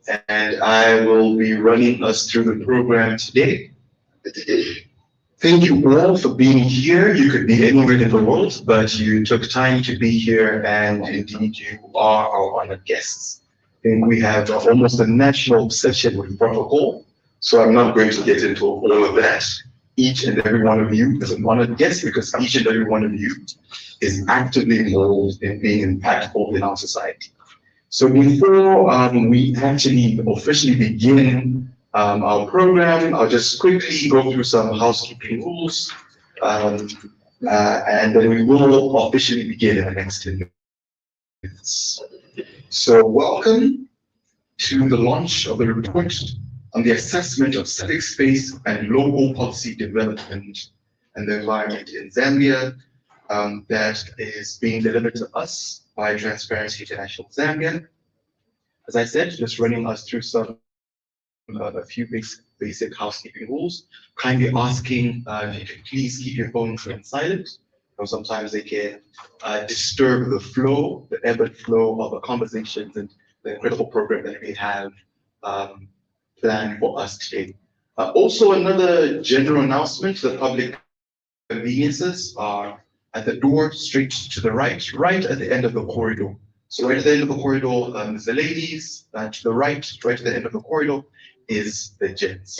and I will be running us through the program today. Thank you all for being here. You could be anywhere in the world, but you took time to be here, and indeed you are our honored guests. I think we have almost a national obsession with protocol, so I'm not going to get into all of that. Each and every one of you is an honored guest because each and every one of you is actively involved in being impactful in our society. So before we actually officially begin our program, I'll just quickly go through some housekeeping rules, and then we will officially begin in the next 10 minutes. So welcome to the launch of the report on the assessment of civic space and local policy development and the environment in Zambia, that is being delivered to us by Transparency International Zambia. As I said, just running us through a few basic housekeeping rules. Kindly asking if you could please keep your phones on silent, because sometimes they can disturb the flow, the ebb and flow of the conversations and the incredible program that we have planned for us today. Also, another general announcement: the public conveniences are at the door straight to the right at the end of the corridor. So right at the end of the corridor is the ladies, to the right at the end of the corridor is the gents.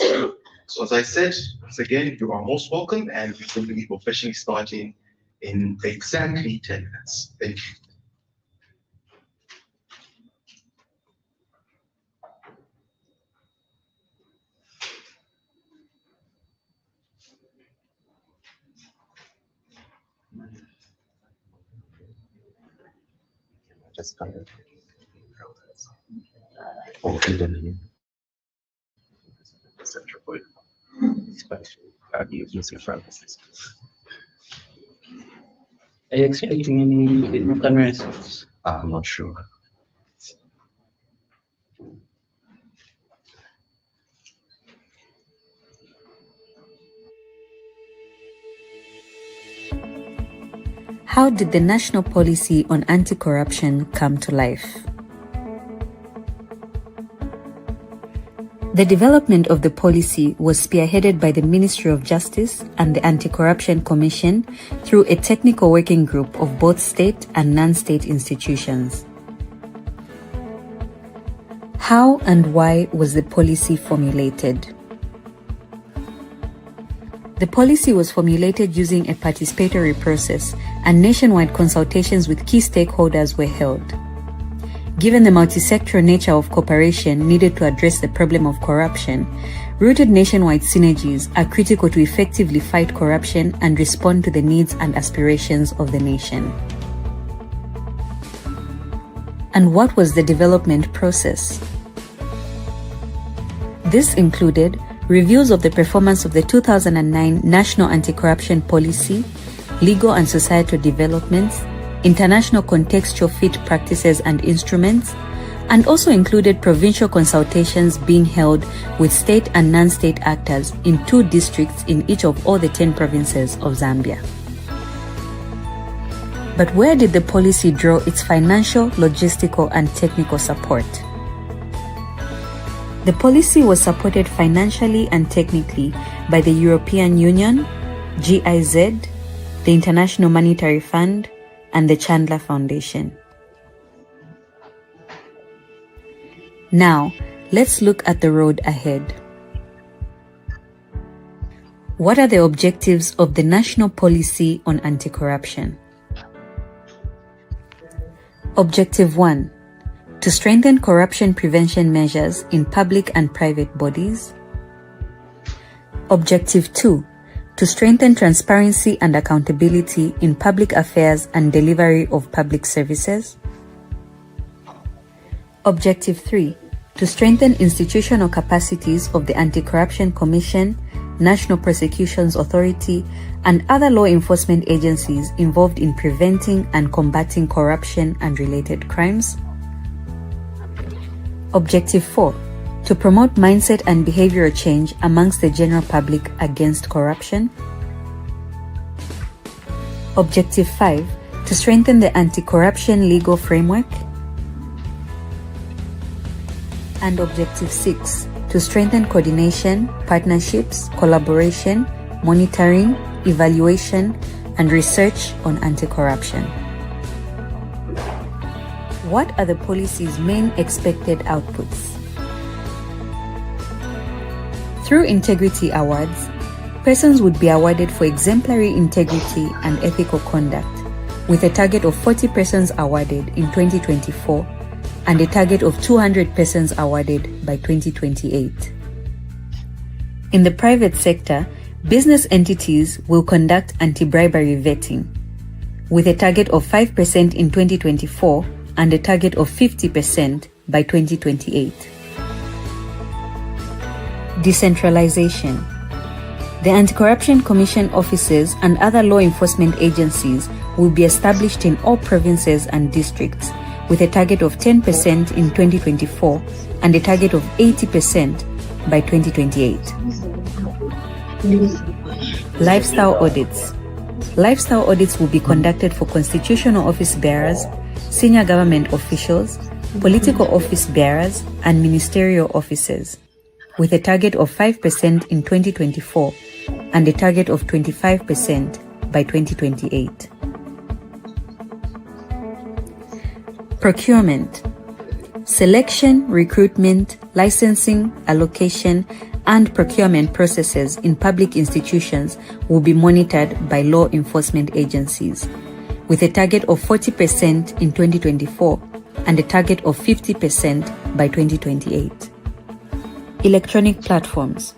So as I said, once again, you are most welcome, and we will be officially starting in exactly 10 minutes. Thank you. Just kind of open them here. Central point. Especially using fragrances. Are you expecting any cameras? I'm not sure. How did the national policy on anti-corruption come to life? The development of the policy was spearheaded by the Ministry of Justice and the Anti-Corruption Commission through a technical working group of both state and non-state institutions. How and why was the policy formulated? The policy was formulated using a participatory process, and nationwide consultations with key stakeholders were held. Given the multi-sectoral nature of cooperation needed to address the problem of corruption, rooted nationwide synergies are critical to effectively fight corruption and respond to the needs and aspirations of the nation. And what was the development process? This included reviews of the performance of the 2009 National Anti-Corruption Policy, legal and societal developments, international contextual fit practices and instruments, and also included provincial consultations being held with state and non-state actors in 2 districts in each of all the 10 provinces of Zambia. But where did the policy draw its financial, logistical, and technical support? The policy was supported financially and technically by the European Union, GIZ, the International Monetary Fund, and the Chandler Foundation. Now, let's look at the road ahead. What are the objectives of the national policy on anti-corruption? Objective 1. To strengthen corruption prevention measures in public and private bodies. Objective 2. To strengthen transparency and accountability in public affairs and delivery of public services. Objective 3. To strengthen institutional capacities of the Anti-Corruption Commission, National Prosecutions Authority, and other law enforcement agencies involved in preventing and combating corruption and related crimes. Objective 4. To promote mindset and behavioral change amongst the general public against corruption. Objective 5. To strengthen the anti-corruption legal framework. And Objective 6, to strengthen coordination, partnerships, collaboration, monitoring, evaluation, and research on anti-corruption. What are the policy's main expected outputs? Through integrity awards, persons would be awarded for exemplary integrity and ethical conduct, with a target of 40 persons awarded in 2024 and a target of 200 persons awarded by 2028. In the private sector, business entities will conduct anti-bribery vetting, with a target of 5% in 2024 and a target of 50% by 2028. Decentralization. The Anti-Corruption Commission offices and other law enforcement agencies will be established in all provinces and districts, with a target of 10% in 2024 and a target of 80% by 2028. Lifestyle audits. Lifestyle audits will be conducted for constitutional office bearers, senior government officials, political office bearers, and ministerial officers, with a target of 5% in 2024 and a target of 25% by 2028. Procurement. Selection, recruitment, licensing, allocation, and procurement processes in public institutions will be monitored by law enforcement agencies, with a target of 40% in 2024 and a target of 50% by 2028. Electronic platforms.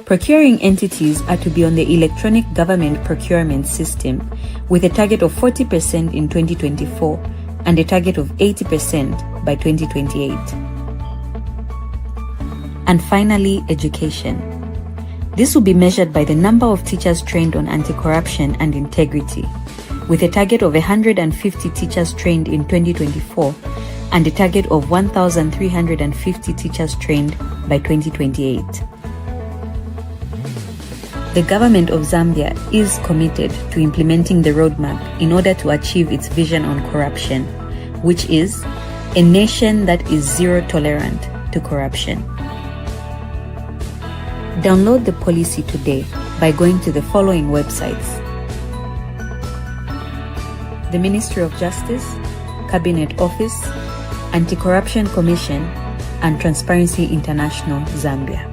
Procuring entities are to be on the electronic government procurement system, with a target of 40% in 2024 and a target of 80% by 2028. And finally, education. This will be measured by the number of teachers trained on anti-corruption and integrity, with a target of 150 teachers trained in 2024 and a target of 1,350 teachers trained by 2028. The government of Zambia is committed to implementing the roadmap in order to achieve its vision on corruption, which is a nation that is zero tolerant to corruption. Download the policy today by going to the following websites: the Ministry of Justice, Cabinet Office, Anti-Corruption Commission, and Transparency International Zambia.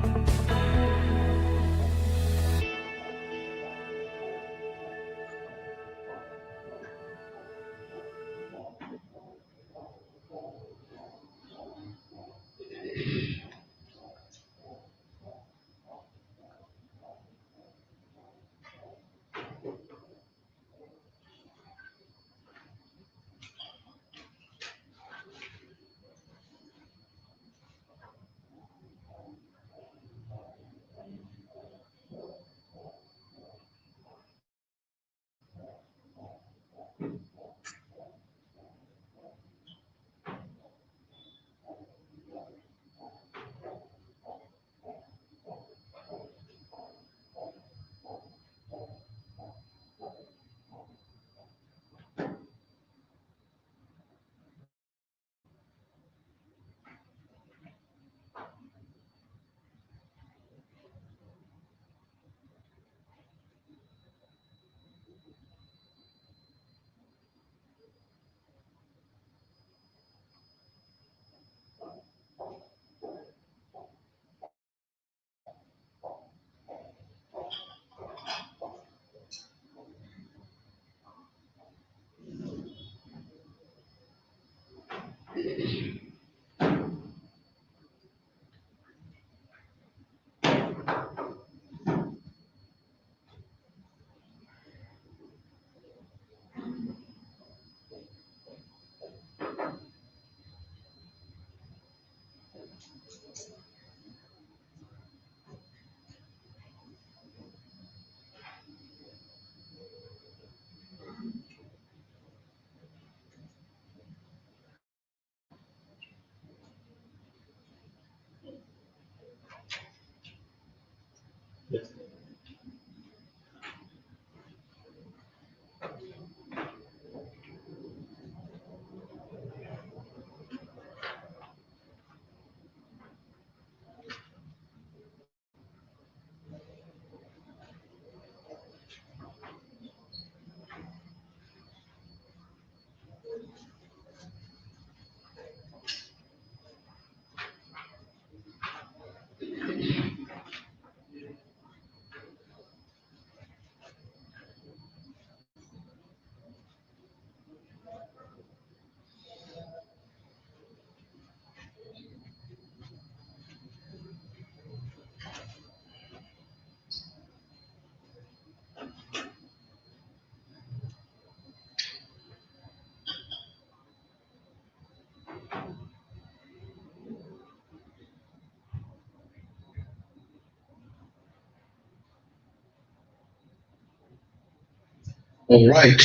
All right,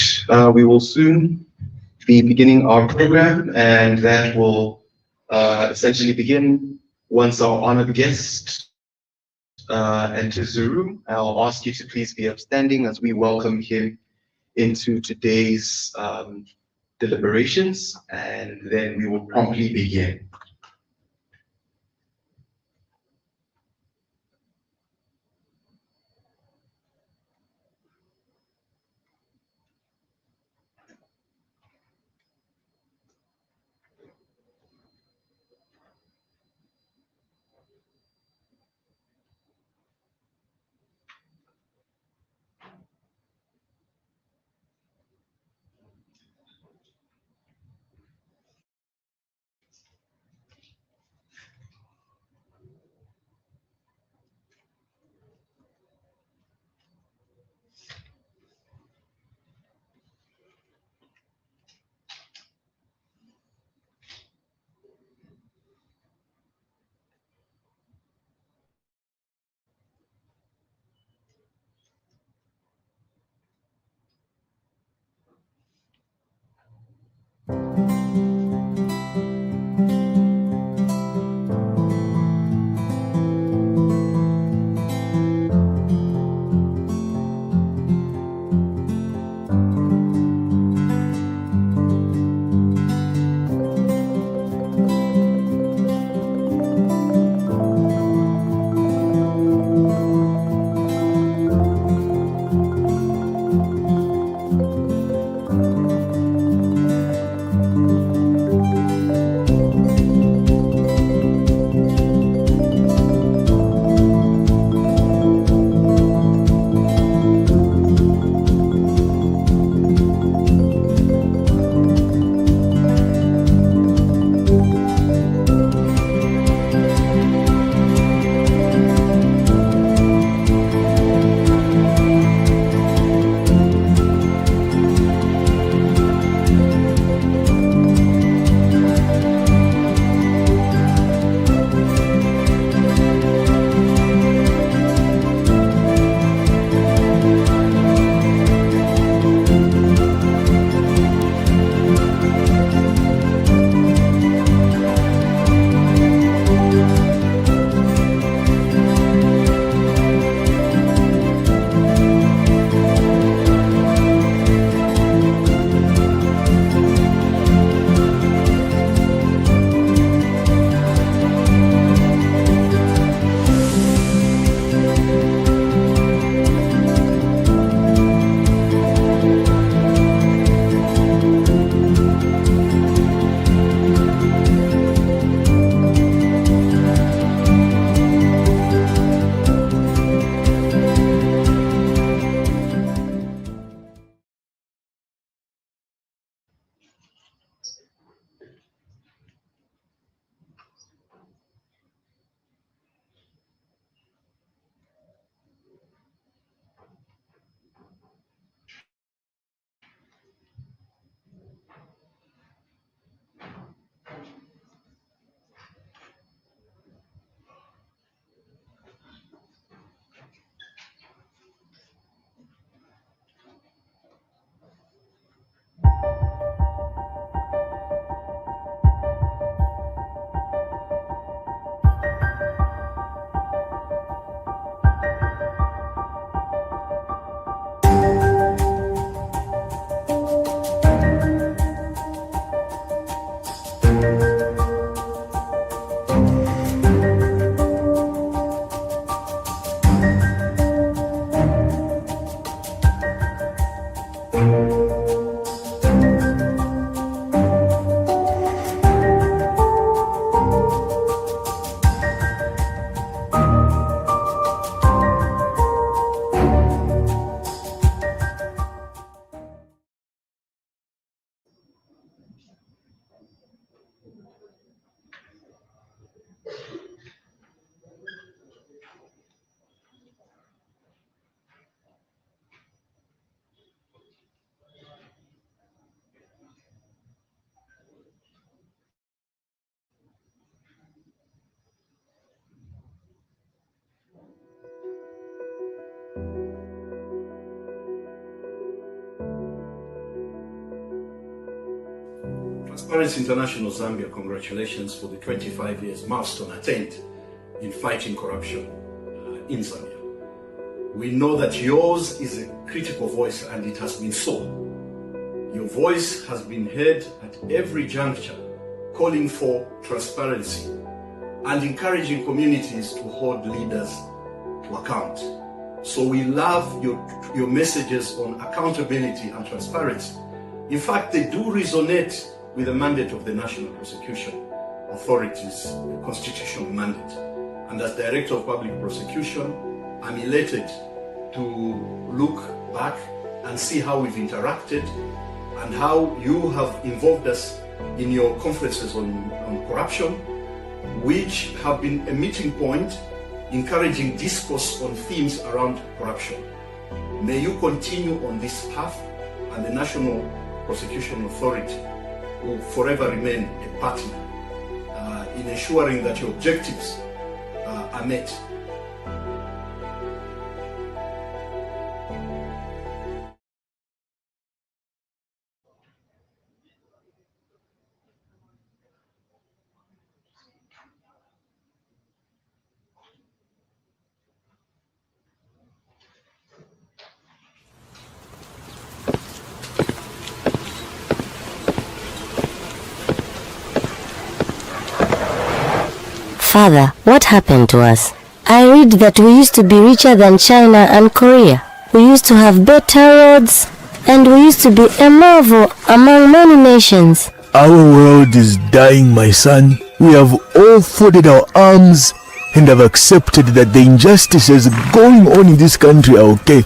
we will soon be beginning our program, and that will essentially begin once our honored guest enters the room. I'll ask you to please be upstanding as we welcome him into today's deliberations, and then we will promptly begin. Transparency International Zambia, congratulations for the 25 years milestone attained in fighting corruption in Zambia. We know that yours is a critical voice, and it has been so. Your voice has been heard at every juncture, calling for transparency and encouraging communities to hold leaders to account. So we love your messages on accountability and transparency. In fact, they do resonate with the mandate of the National Prosecution Authority's constitutional mandate. And as Director of Public Prosecution, I'm elated to look back and see how we've interacted and how you have involved us in your conferences on corruption, which have been a meeting point, encouraging discourse on themes around corruption. May you continue on this path, and the National Prosecution Authority will forever remain a partner in ensuring that your objectives are met. Father, what happened to us? I read that we used to be richer than China and Korea. We used to have better roads, and we used to be a marvel among many nations. Our world is dying, my son. We have all folded our arms and have accepted that the injustices going on in this country are okay,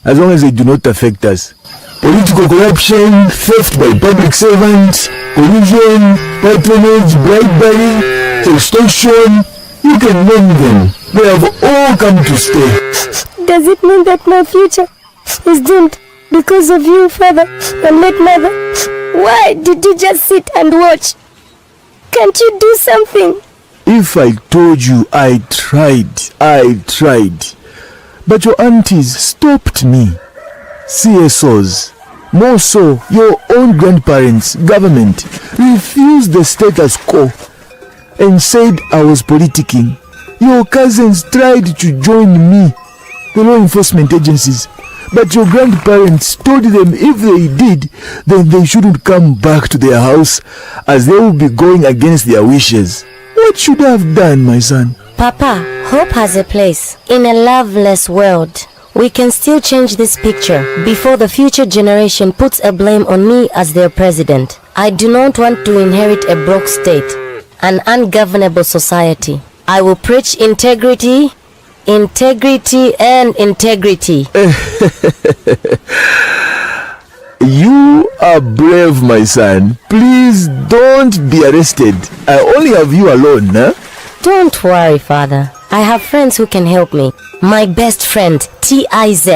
as long as they do not affect us. Political corruption, theft by public servants, collusion, patronage, bribery, extortion, you can name them. They have all come to stay. Does it mean that my future is doomed because of you, Father and late Mother? Why did you just sit and watch? Can't you do something? If I told you I tried. But your aunties stopped me. CSOs, more so, your own grandparents, government, refused the status quo and said I was politicking. Your cousins tried to join me, the law enforcement agencies, but your grandparents told them if they did, then they shouldn't come back to their house, as they would be going against their wishes. What should I have done, my son? Papa, hope has a place in a loveless world. We can still change this picture before the future generation puts a blame on me as their president. I do not want to inherit a broke state, an ungovernable society. I will preach integrity, and integrity. You are brave, my son. Please don't be arrested. I only have you alone, huh? Don't worry, Father. I have friends who can help me. My best friend, TIZ.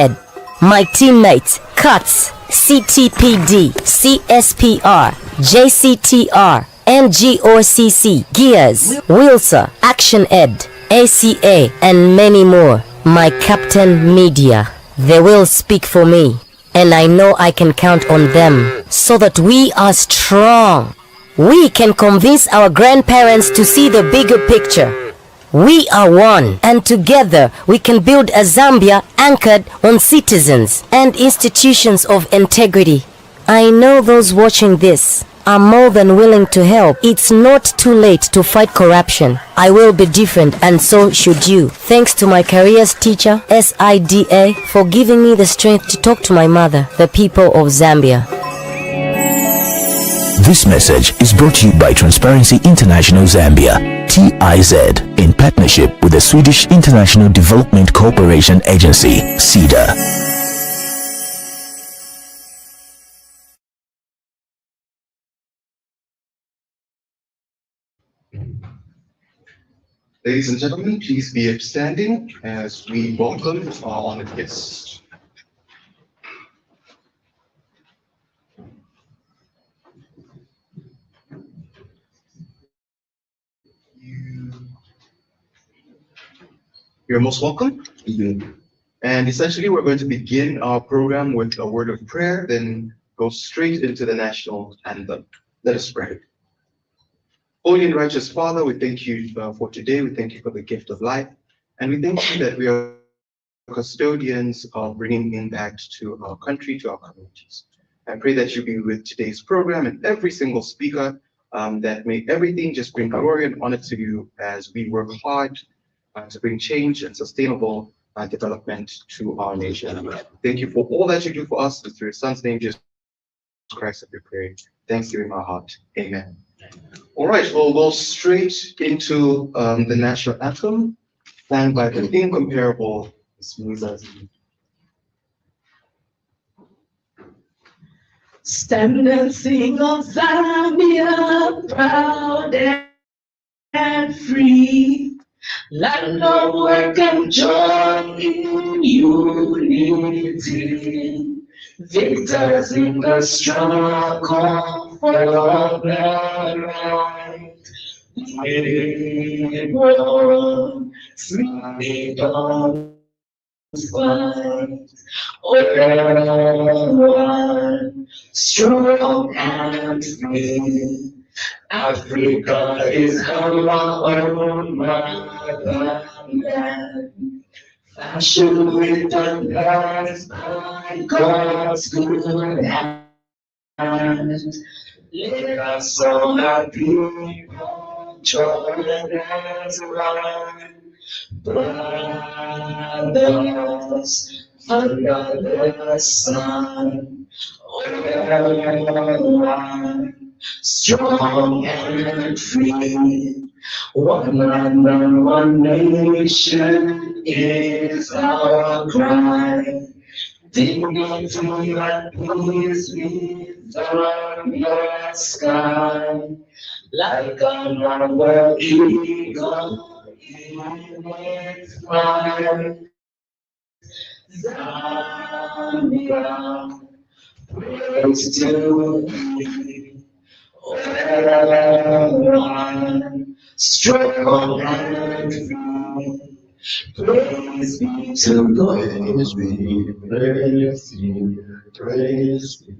My teammates, CUTS, CTPD, CSPR, JCTR, NGOCC, Gears, Wilsa, Action Ed, ACA, and many more. My Captain Media. They will speak for me, and I know I can count on them, so that we are strong. We can convince our grandparents to see the bigger picture. We are one, and together we can build a Zambia anchored on citizens and institutions of integrity. I know those watching this are more than willing to help. It's not too late to fight corruption. I will be different, and so should you. Thanks to my careers teacher, SIDA, for giving me the strength to talk to my mother, the people of Zambia. This message is brought to you by Transparency International Zambia, TIZ, in partnership with the Swedish International Development Cooperation Agency, SIDA. Ladies and gentlemen, please be upstanding as we welcome our honored guests. You're most welcome. And essentially, we're going to begin our program with a word of prayer, then go straight into the national anthem. Let us pray. Holy and righteous Father, we thank you for today. We thank you for the gift of life. And we thank you that we are custodians of bringing impact to our country, to our communities. I pray that you be with today's program and every single speaker, that may everything just bring glory and honor to you as we work hard to bring change and sustainable development to our nation. Thank you for all that you do for us. Through your son's name, Jesus Christ, we pray. Thanks in my heart. Amen. All right, we'll go straight into the national anthem, sang by the incomparable Smooth. Stand and sing of Zambia, proud and free. Land of work and joy in unity. Victors in the struggle for love and right. Liberal freedom fight. One strong and free. Africa is our own motherland. Fashioned with and blessed by God's good hand. Let us all happy join us right. Brothers under the sun, one strong and free. One land and one nation is our cry. Dignity and peace within the sky. Like another eagle in its flight. Zambia, praise to thee. One strong and free. Praise be to God. Praise be, praise be.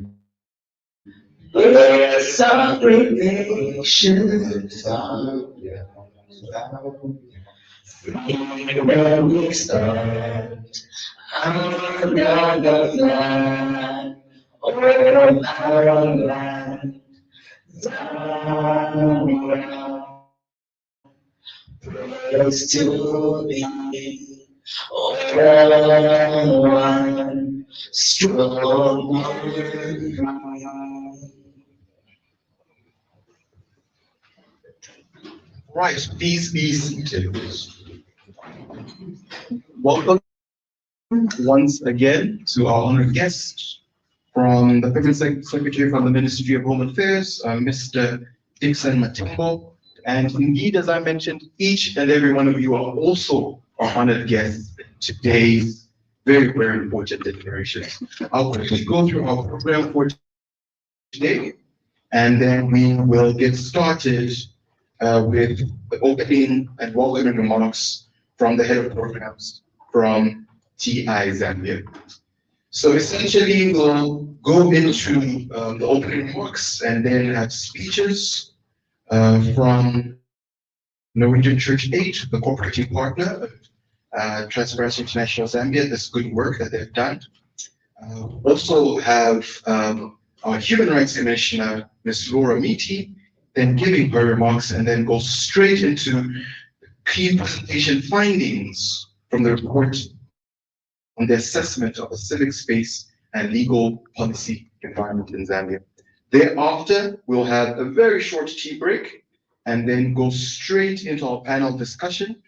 Bless our great nation. Free where we stand. Under the flag of our land. Zambia, praise to thee. One strong and free. Right, please be seated. Welcome once again to our honored guest from the Permanent Secretary from the Ministry of Home Affairs, Mr. Dixon Matimbo. And indeed, as I mentioned, each and every one of you are also our honored guests in today's very, very important declarations. I'll quickly go through our program for today, and then we will get started with the opening and welcoming remarks from the head of programs from TI Zambia. So essentially, we'll go into the opening remarks and then have speeches from Norwegian Church 8, the cooperating partner of Transparency International Zambia, this good work that they've done. Also have our Human Rights Commissioner, Ms. Laura Miti, then giving her remarks and then go straight into key presentation findings from the report on the assessment of the civic space and legal policy environment in Zambia. Thereafter, we'll have a very short tea break and then go straight into our panel discussion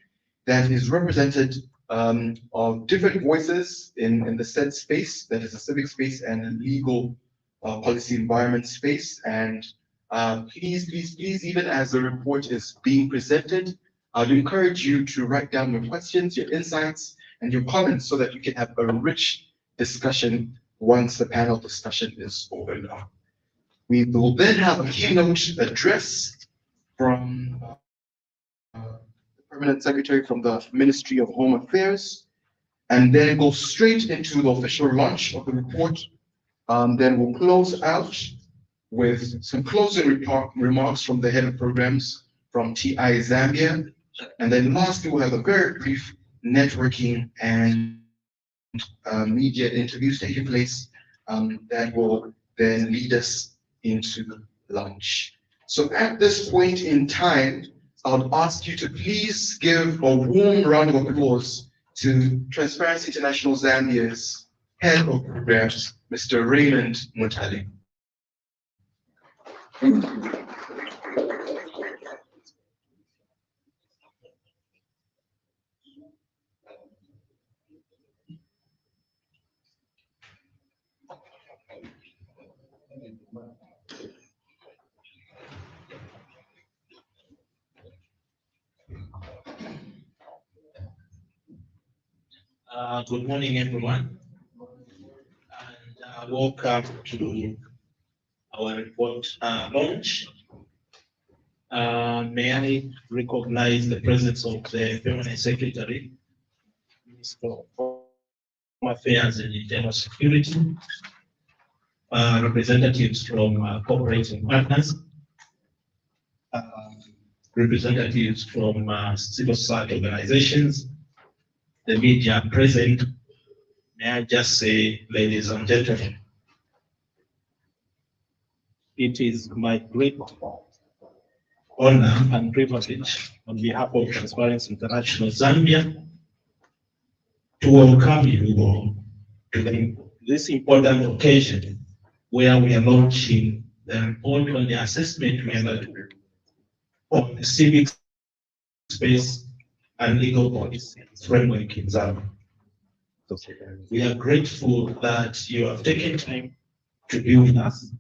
that is represented of different voices in the said space, that is the civic space and legal policy environment space. And please, even as the report is being presented, I'd encourage you to write down your questions, your insights, and your comments so that you can have a rich discussion once the panel discussion is over. We will then have a keynote address from the Permanent Secretary from the Ministry of Home Affairs, and then go straight into the official launch of the report. Then we'll close out with some closing remarks from the head of programs from TI Zambia. And then lastly, we'll have a very brief networking and media interviews taking place that will then lead us into lunch. So at this point in time, I would ask you to please give a warm round of applause to Transparency International Zambia's head of programs, Mr. Raymond Mutali. Good morning, everyone, and welcome to our report launch. May I recognize the presence of the Permanent Secretary, Minister of Home Affairs and Internal Security, representatives from cooperating partners, representatives from civil society organizations, the media present. May I just say, ladies and gentlemen, it is my great honor and privilege on behalf of Transparency International Zambia to welcome you all to this important occasion where we are launching the report on the assessment method on the civic space and legal policy framework in Zambia. We are grateful that you have taken time to be with us.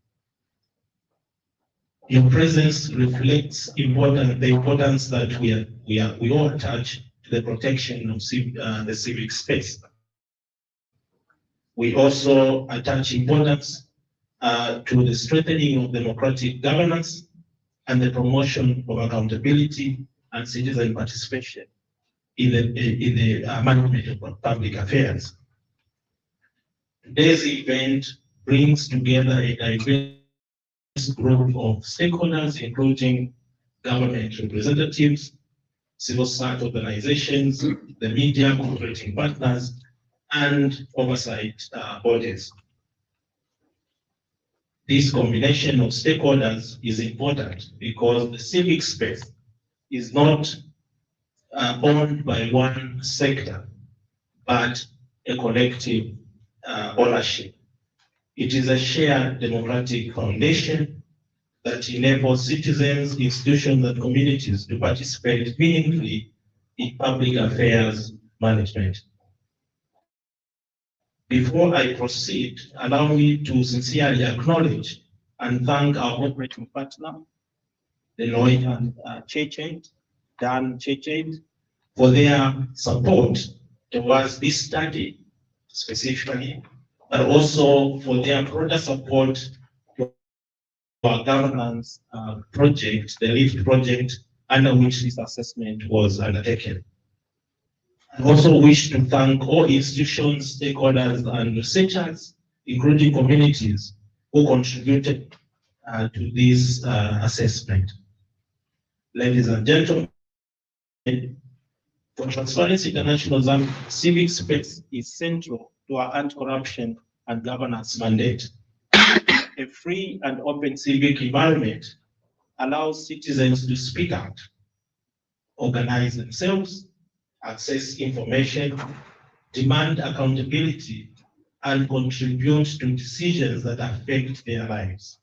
Your presence reflects the importance that we all attach to the protection of the civic space. We also attach importance to the strengthening of democratic governance and the promotion of accountability and citizen participation in the management of public affairs. Today's event brings together a diverse group of stakeholders, including government representatives, civil society organizations, the media, cooperating partners, and oversight bodies. This combination of stakeholders is important because the civic space is not owned by one sector, but a collective ownership. It is a shared democratic foundation that enables citizens, institutions, and communities to participate meaningfully in public affairs management. Before I proceed, allow me to sincerely acknowledge and thank our operating partner, the lawyer Dan Chechet, for their support towards this study specifically, but also for their broader support to our governance project, the LIFT project, under which this assessment was undertaken. I also wish to thank all institutions, stakeholders, and researchers, including communities, who contributed to this assessment. Ladies and gentlemen, for Transparency International Zambia, civic space is central to our anti-corruption and governance mandate. A free and open civic environment allows citizens to speak out, organize themselves, access information, demand accountability, and contribute to decisions that affect their lives.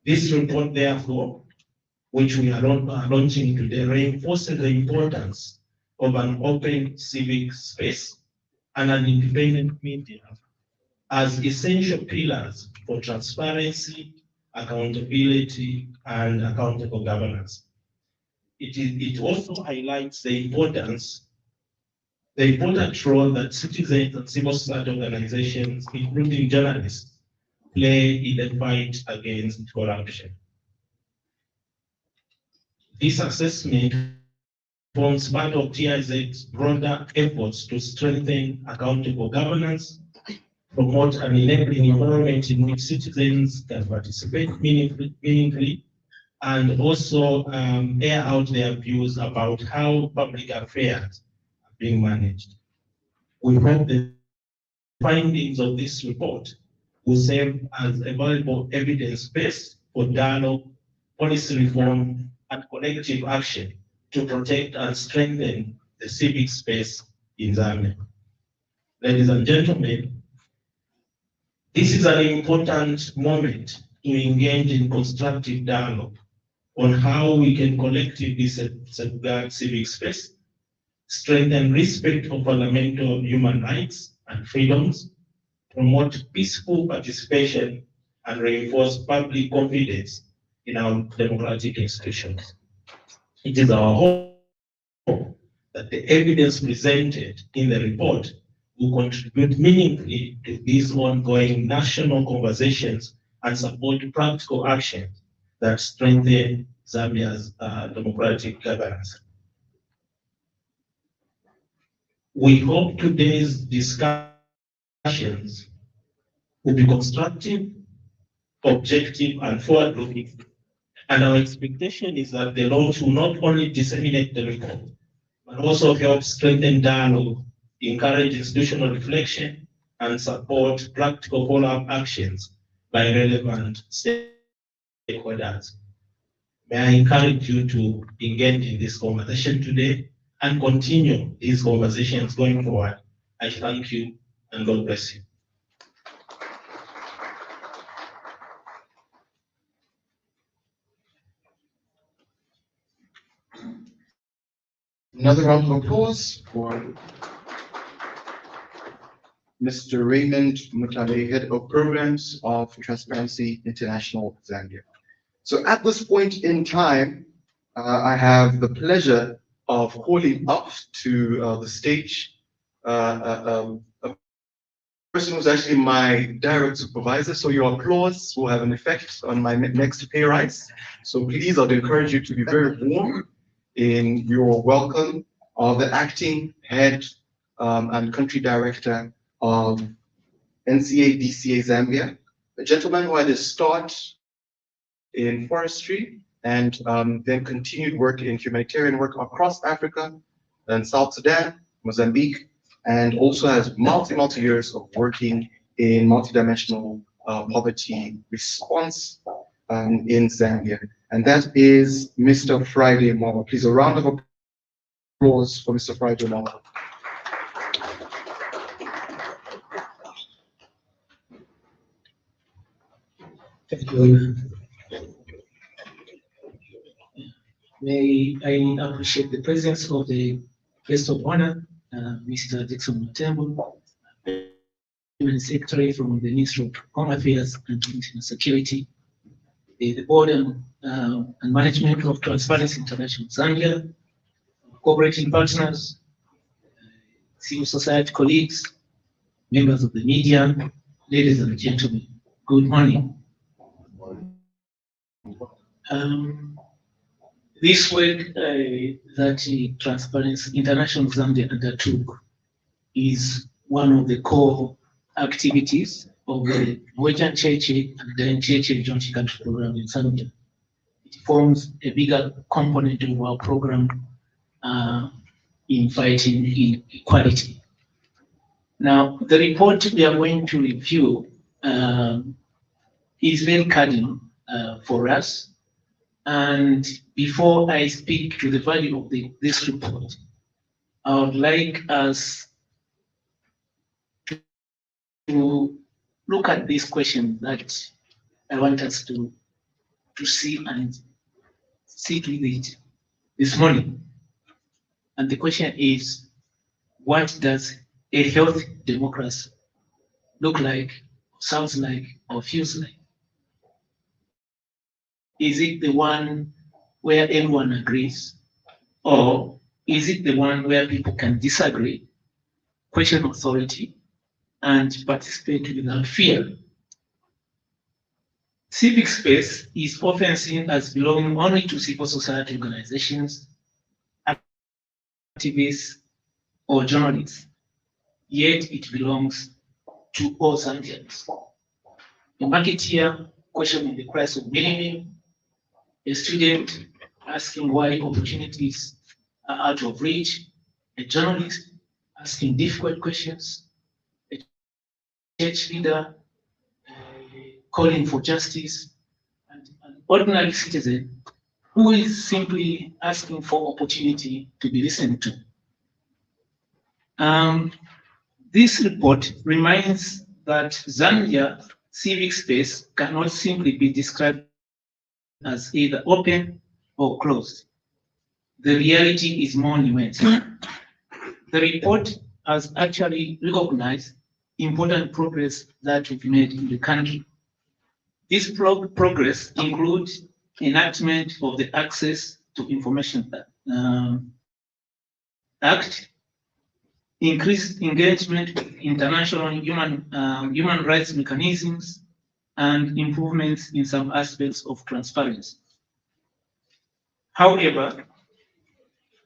This report, therefore, which we are launching today, reinforces the importance of an open civic space and an independent media as essential pillars for transparency, accountability, and accountable governance. It also highlights the important role that citizens and civil society organizations, including journalists, play in the fight against corruption. This assessment forms part of TIZ's broader efforts to strengthen accountable governance, promote an enabling environment in which citizens can participate meaningfully, and also air out their views about how public affairs are being managed. We hope the findings of this report will serve as a valuable evidence base for dialogue, policy reform, and collective action to protect and strengthen the civic space in Zambia. Ladies and gentlemen, this is an important moment to engage in constructive dialogue on how we can collectively safeguard civic space, strengthen respect for fundamental human rights and freedoms, promote peaceful participation, and reinforce public confidence in our democratic institutions. It is our hope that the evidence presented in the report will contribute meaningfully to these ongoing national conversations and support practical actions that strengthen Zambia's democratic governance. We hope today's discussions will be constructive, objective, and forward-looking. And our expectation is that the launch will not only disseminate the report, but also help strengthen dialogue, encourage institutional reflection, and support practical follow-up actions by relevant stakeholders. May I encourage you to engage in this conversation today and continue these conversations going forward. I thank you and God bless you. Another round of applause for Mr. Raymond Mutale, Head of Programs of Transparency International Zambia. So at this point in time, I have the pleasure of calling up to the stage a person who's actually my direct supervisor. So your applause will have an effect on my next pay rise. So please, I'd encourage you to be very warm in your welcome of the acting head and country director of NCA DCA Zambia, a gentleman who had his start in forestry and then continued work in humanitarian work across Africa and South Sudan, Mozambique, and also has multi years of working in multidimensional poverty response in Zambia. And that is Mr. Friday Mama. Please, a round of applause for Mr. Friday Mama. Thank you. May I appreciate the presence of the guest of honor, Mr. Dixon Mutembo, Permanent Secretary from the Ministry of Home Affairs and International Security, the board and management of Transparency International Zambia, cooperating partners, civil society colleagues, members of the media, ladies and gentlemen, good morning. This work that Transparency International Zambia undertook is one of the core activities of the Norwegian Cheche and the Cheche Joint Country Program in Zambia. It forms a bigger component of our program in fighting inequality. Now, the report we are going to review is very cardinal for us. And before I speak to the value of this report, I would like us to look at this question that I want us to see and sit with it this morning. And the question is, what does a healthy democracy look like, sounds like, or feels like? Is it the one where everyone agrees? Or is it the one where people can disagree, question authority, and participate without fear? Civic space is often seen as belonging only to civil society organizations, activists, or journalists, yet it belongs to all Zambians. A marketeer questioning the price of millennium, a student asking why opportunities are out of reach, a journalist asking difficult questions, a church leader calling for justice, and an ordinary citizen who is simply asking for opportunity to be listened to. This report reminds that Zambia civic space cannot simply be described as either open or closed. The reality is more nuanced. The report has actually recognized important progress that we've made in the country. This progress includes enactment of the Access to Information Act, increased engagement with international human rights mechanisms, and improvements in some aspects of transparency. However,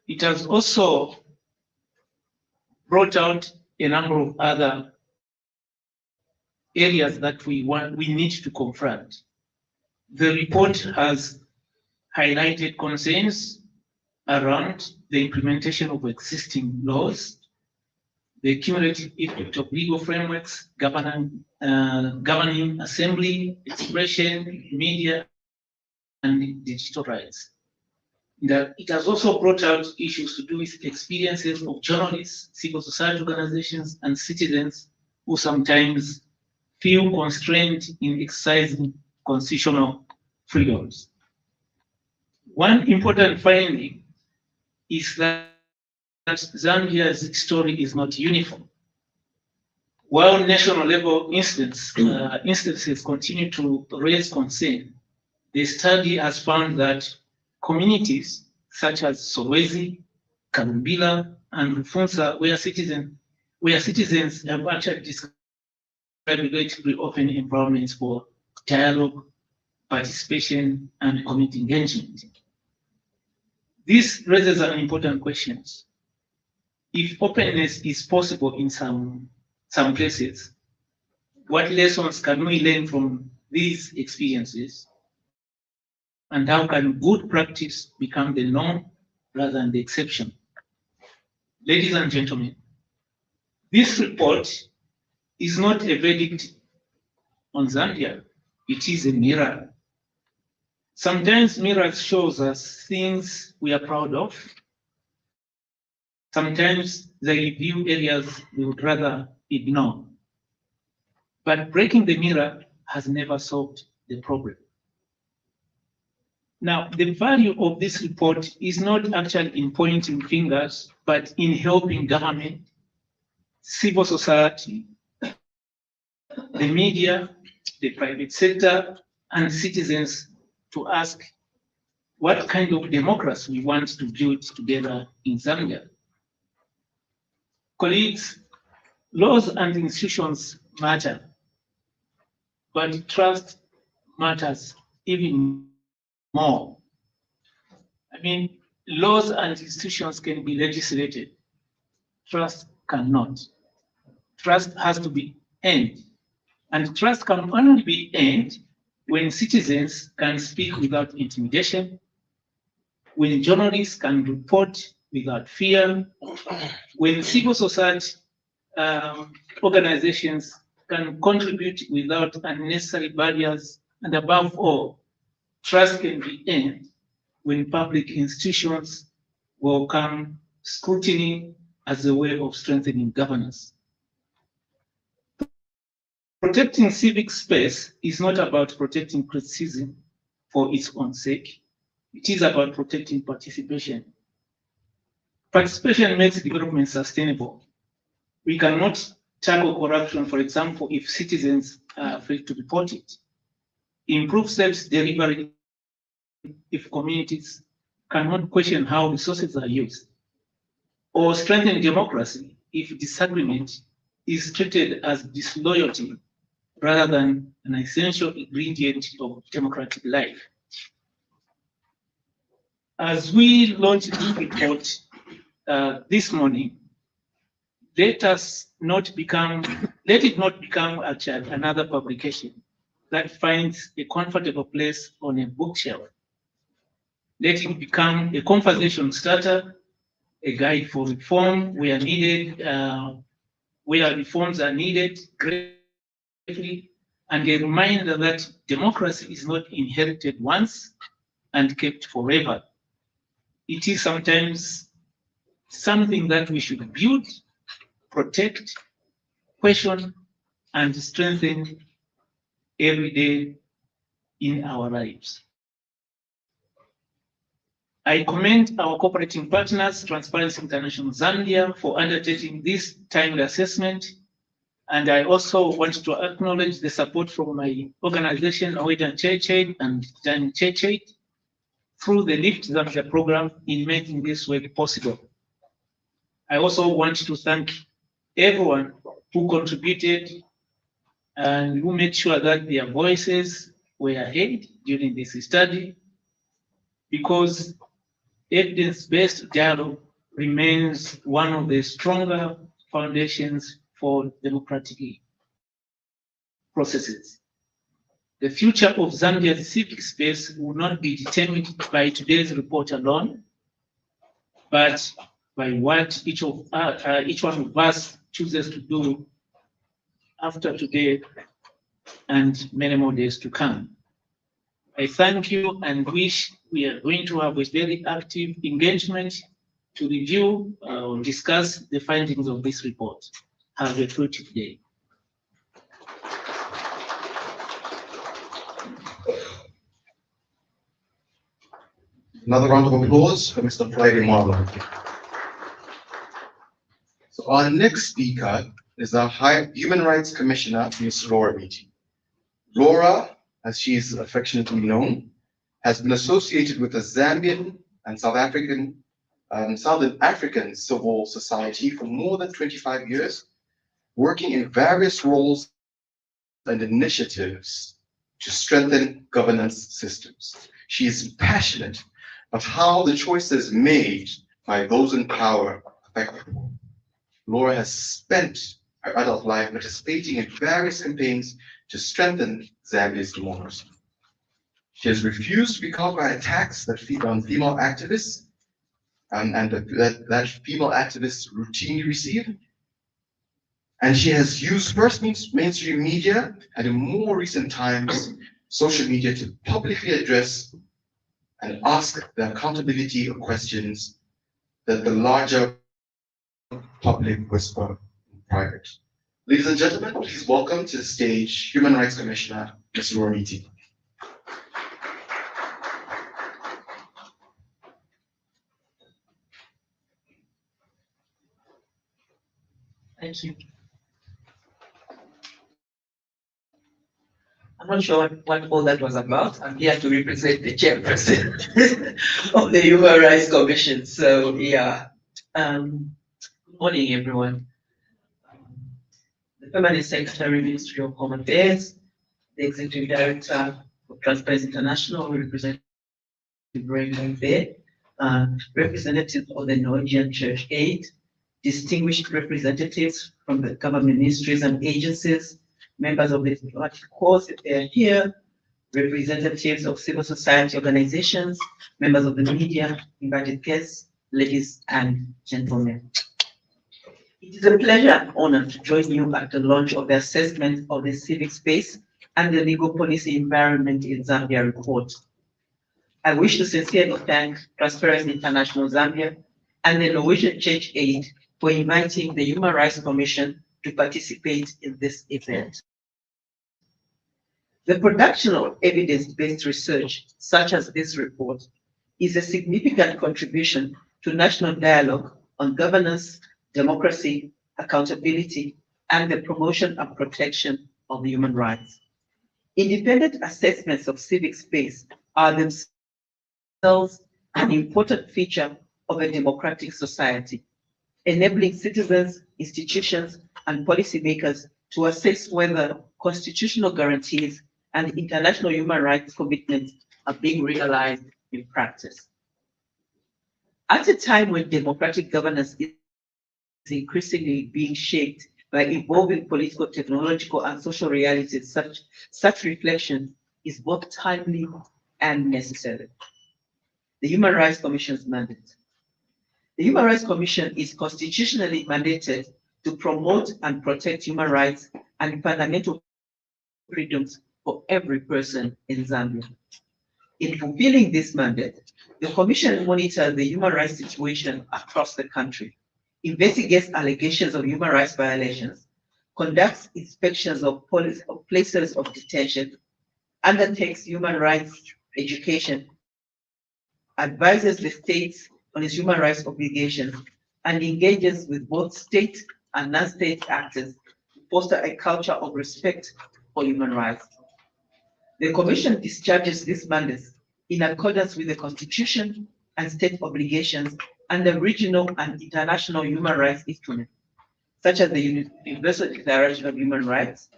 it has also brought out a number of other areas that we need to confront. The report has highlighted concerns around the implementation of existing laws, the cumulative effect of legal frameworks governing assembly, expression, media, and digital rights. It has also brought out issues to do with experiences of journalists, civil society organizations, and citizens who sometimes feel constrained in exercising constitutional freedoms. One important finding is that Zambia's story is not uniform. While national level instances continue to raise concern, the study has found that communities such as Solwezi, Karumbila, and Rufunsa, where citizens have actually described relatively open environments for dialogue, participation, and community engagement. This raises an important question. If openness is possible in some places, what lessons can we learn from these experiences? And how can good practice become the norm rather than the exception? Ladies and gentlemen, this report is not a verdict on Zambia. It is a mirror. Sometimes mirrors shows us things we are proud of. Sometimes they reveal areas we would rather ignore. But breaking the mirror has never solved the problem. Now, the value of this report is not actually in pointing fingers, but in helping government, civil society, the media, the private sector, and citizens to ask what kind of democracy we want to build together in Zambia. Colleagues, laws and institutions matter, but trust matters even more. I mean, laws and institutions can be legislated. Trust cannot. Trust has to be earned. And trust can only be earned when citizens can speak without intimidation, when journalists can report without fear, when civil society organizations can contribute without unnecessary barriers, and above all, trust can be earned when public institutions welcome scrutiny as a way of strengthening governance. Protecting civic space is not about protecting criticism for its own sake. It is about protecting participation. Participation makes development sustainable. We cannot tackle corruption, for example, if citizens are afraid to report it. Improve service delivery if communities cannot question how resources are used. Or strengthen democracy if disagreement is treated as disloyalty rather than an essential ingredient of democratic life. As we launch this report this morning, let it not become another publication that finds a comfortable place on a bookshelf. Let it become a conversation starter, a guide for reform where needed, where reforms are needed greatly, and a reminder that democracy is not inherited once and kept forever. It is sometimes something that we should build, protect, question, and strengthen every day in our lives. I commend our cooperating partners, Transparency International Zambia, for undertaking this timely assessment. And I also want to acknowledge the support from my organization, Owedan Church and Jan Church through the Lift Zambia program in making this work possible. I also want to thank everyone who contributed and who made sure that their voices were heard during this study, because evidence-based dialogue remains one of the stronger foundations for democratic processes. The future of Zambia's civic space will not be determined by today's report alone, but by what each one of us chooses to do after today and many more days to come. I thank you and wish we are going to have a very active engagement to review or discuss the findings of this report. Have a fruitful day. Another round of applause for Mr. Friday Marlowe. So our next speaker is our Human Rights Commissioner, Ms. Laura Beatty. Laura, as she is affectionately known, has been associated with the Zambian and Southern African civil society for more than 25 years, working in various roles and initiatives to strengthen governance systems. She is passionate of how the choices made by those in power affect people. Laura has spent her adult life participating in various campaigns to strengthen Zambia's democracy. She has refused to be caught by attacks that feed on female activists and that female activists routinely receive. And she has used first mainstream media and in more recent times, social media to publicly address and ask the accountability of questions that the larger public whisper in private. Ladies and gentlemen, please welcome to the stage Human Rights Commissioner, Ms. Laura Beatty. Thank you. I'm not sure what all that was about. I'm here to represent the chairperson of the Human Rights Commission. So yeah, good morning, everyone. The Permanent Secretary, Ministry of Home Affairs, the Executive Director of Transparency International, Representative Raymond there, representatives of the Norwegian Church Aid, distinguished representatives from the government ministries and agencies, members of the diplomatic corps if they are here, representatives of civil society organizations, members of the media, invited guests, ladies and gentlemen. It is a pleasure and honor to join you at the launch of the assessment of the civic space and the legal policy environment in Zambia report. I wish to sincerely thank Transparency International Zambia and the Norwegian Church Aid for inviting the Human Rights Commission to participate in this event. The production of evidence-based research, such as this report, is a significant contribution to national dialogue on governance, democracy, accountability, and the promotion and protection of human rights. Independent assessments of civic space are themselves an important feature of a democratic society, enabling citizens, institutions, and policymakers to assess whether constitutional guarantees and international human rights commitments are being realized in practice. At a time when democratic governance is increasingly being shaped by evolving political, technological, and social realities. Such reflection is both timely and necessary. The Human Rights Commission's mandate. The Human Rights Commission is constitutionally mandated to promote and protect human rights and fundamental freedoms for every person in Zambia. In fulfilling this mandate, the Commission monitors the human rights situation across the country, investigates allegations of human rights violations, conducts inspections of places of detention, undertakes human rights education, advises the states on its human rights obligations, and engages with both state and non-state actors to foster a culture of respect for human rights. The Commission discharges these mandates in accordance with the Constitution and state obligations under regional and international human rights instruments, such as the Universal Declaration of Human Rights,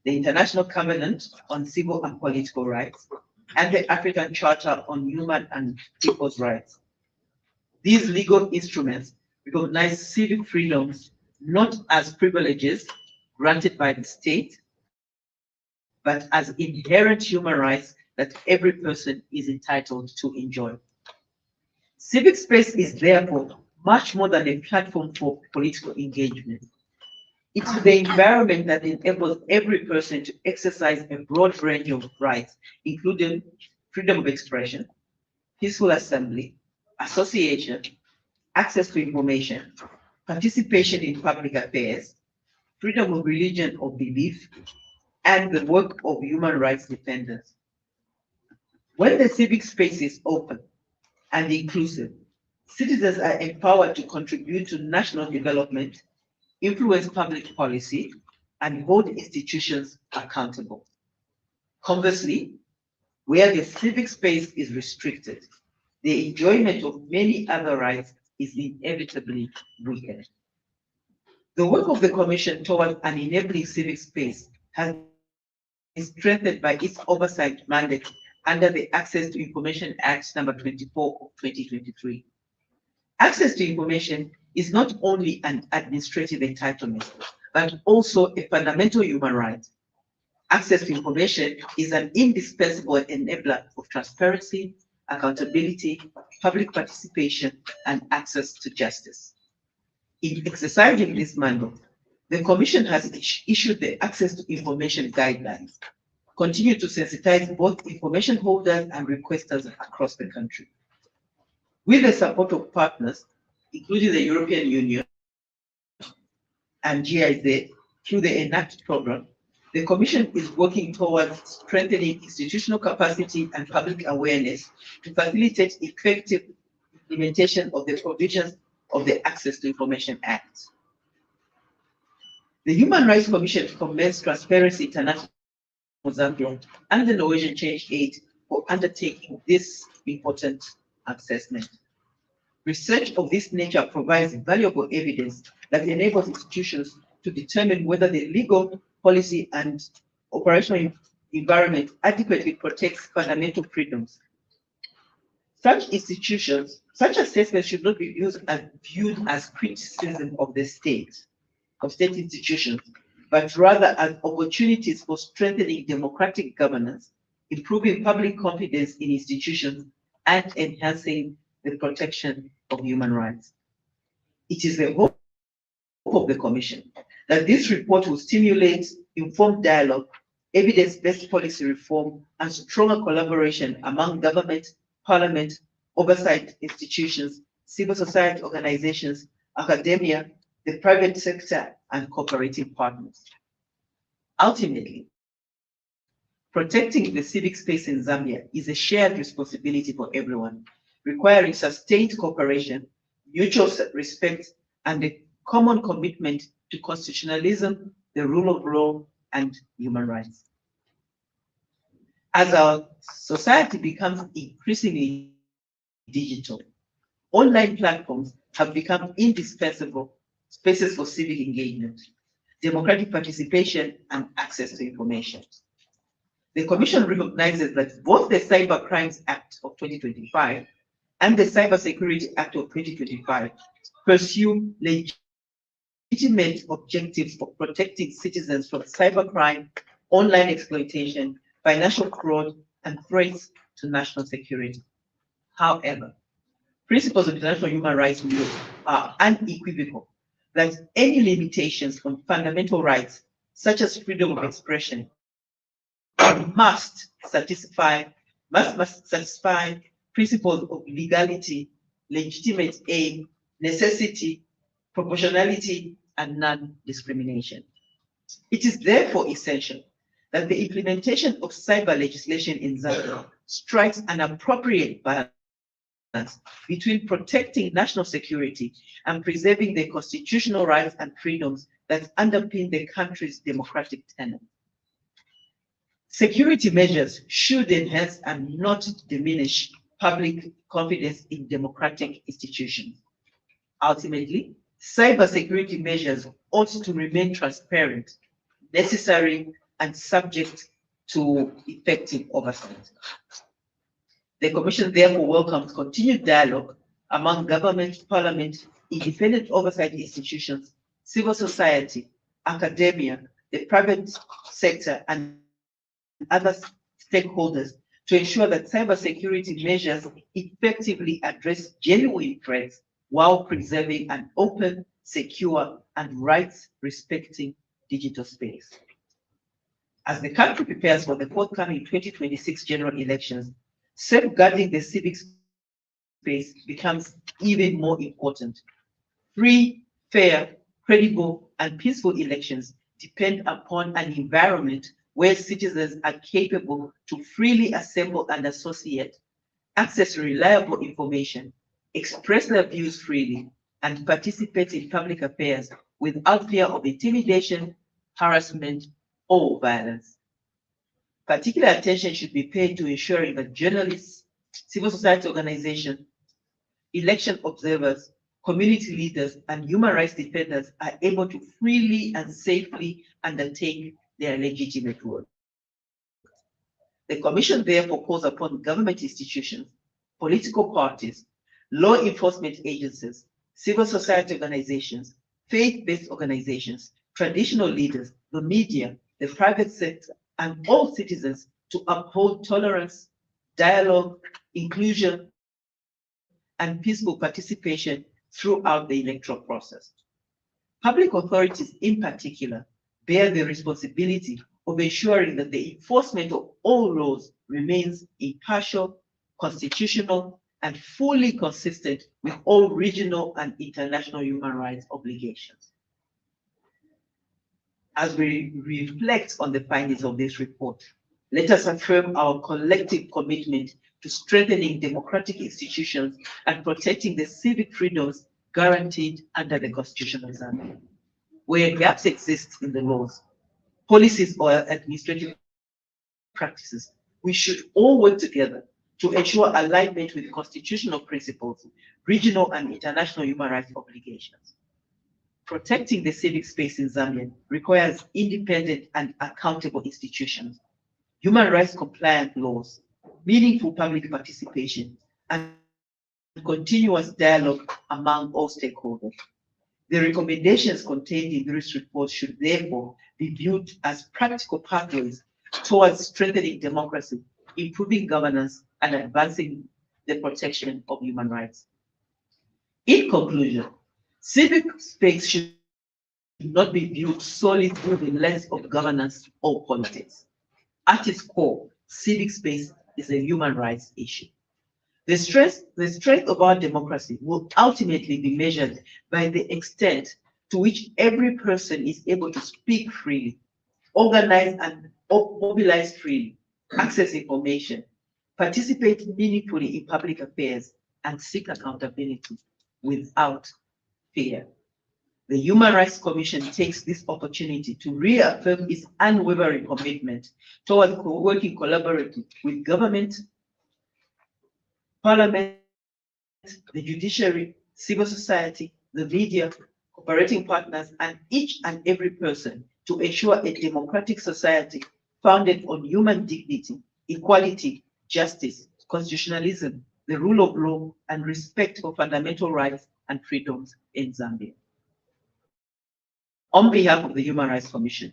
the International Covenant on Civil and Political Rights, and the African Charter on Human and People's Rights. These legal instruments recognize civic freedoms not as privileges granted by the state, but as inherent human rights that every person is entitled to enjoy. Civic space is therefore much more than a platform for political engagement. It's the environment that enables every person to exercise a broad range of rights, including freedom of expression, peaceful assembly, association, access to information, participation in public affairs, freedom of religion or belief, and the work of human rights defenders. When the civic space is open and inclusive, citizens are empowered to contribute to national development, influence public policy, and hold institutions accountable. Conversely, where the civic space is restricted, the enjoyment of many other rights is inevitably weakened. The work of the Commission towards an enabling civic space has been strengthened by its oversight mandate under the Access to Information Act number 24 of 2023. Access to information is not only an administrative entitlement, but also a fundamental human right. Access to information is an indispensable enabler of transparency, accountability, public participation, and access to justice. In exercising this mandate, the Commission has issued the Access to Information Guidelines, continue to sensitize both information holders and requesters across the country. With the support of partners, including the European Union and GIZ through the ENACT program, the Commission is working towards strengthening institutional capacity and public awareness to facilitate effective implementation of the provisions of the Access to Information Act. The Human Rights Commission commends Transparency International Zambia and the Norwegian Change Aid for undertaking this important assessment. Research of this nature provides valuable evidence that enables institutions to determine whether the legal, policy, and operational environment adequately protects fundamental freedoms. Such assessments should not be viewed as criticism of the state, of state institutions, but rather as opportunities for strengthening democratic governance, improving public confidence in institutions, and enhancing the protection of human rights. It is the hope of the Commission that this report will stimulate informed dialogue, evidence-based policy reform, and stronger collaboration among government, parliament, oversight institutions, civil society organizations, academia, the private sector, and cooperative partners. Ultimately, protecting the civic space in Zambia is a shared responsibility for everyone, requiring sustained cooperation, mutual respect, and a common commitment to constitutionalism, the rule of law, and human rights. As our society becomes increasingly digital, online platforms have become indispensable spaces for civic engagement, democratic participation, and access to information. The Commission recognizes that both the Cyber Crimes Act of 2025 and the Cybersecurity Act of 2025 pursue legitimate objectives of protecting citizens from cybercrime, online exploitation, financial fraud, and threats to national security. However, principles of international human rights law are unequivocal that any limitations on fundamental rights, such as freedom of expression, must satisfy principles of legality, legitimate aim, necessity, proportionality, and non-discrimination. It is therefore essential that the implementation of cyber legislation in Zambia strikes an appropriate balance between protecting national security and preserving the constitutional rights and freedoms that underpin the country's democratic tenets. Security measures should enhance and not diminish public confidence in democratic institutions. Ultimately, cybersecurity measures ought to remain transparent, necessary, and subject to effective oversight. The Commission therefore welcomes continued dialogue among government, parliament, independent oversight institutions, civil society, academia, the private sector, and other stakeholders to ensure that cybersecurity measures effectively address genuine threats while preserving an open, secure, and rights-respecting digital space. As the country prepares for the forthcoming 2026 general elections, safeguarding the civic space becomes even more important. Free, fair, credible, and peaceful elections depend upon an environment where citizens are capable to freely assemble and associate, access reliable information, express their views freely, and participate in public affairs without fear of intimidation, harassment, or violence. Particular attention should be paid to ensuring that journalists, civil society organizations, election observers, community leaders, and human rights defenders are able to freely and safely undertake their legitimate work. The Commission therefore calls upon government institutions, political parties, law enforcement agencies, civil society organizations, faith-based organizations, traditional leaders, the media, the private sector, and all citizens to uphold tolerance, dialogue, inclusion, and peaceful participation throughout the electoral process. Public authorities in particular bear the responsibility of ensuring that the enforcement of all laws remains impartial, constitutional, and fully consistent with all regional and international human rights obligations. As we reflect on the findings of this report, let us affirm our collective commitment to strengthening democratic institutions and protecting the civic freedoms guaranteed under the Constitution of Zambia. Where gaps exist in the laws, policies, or administrative practices, we should all work together to ensure alignment with constitutional principles, regional and international human rights obligations. Protecting the civic space in Zambia requires independent and accountable institutions, human rights compliant laws, meaningful public participation, and continuous dialogue among all stakeholders. The recommendations contained in this report should therefore be viewed as practical pathways towards strengthening democracy, improving governance, and advancing the protection of human rights. In conclusion, civic space should not be viewed solely through the lens of governance or politics. At its core, civic space is a human rights issue. The strength of our democracy will ultimately be measured by the extent to which every person is able to speak freely, organize and mobilize freely, access information, participate meaningfully in public affairs, and seek accountability without fear. The Human Rights Commission takes this opportunity to reaffirm its unwavering commitment towards working collaboratively with government, parliament, the judiciary, civil society, the media, cooperating partners, and each and every person to ensure a democratic society founded on human dignity, equality, justice, constitutionalism, the rule of law, and respect for fundamental rights and freedoms in Zambia. On behalf of the Human Rights Commission,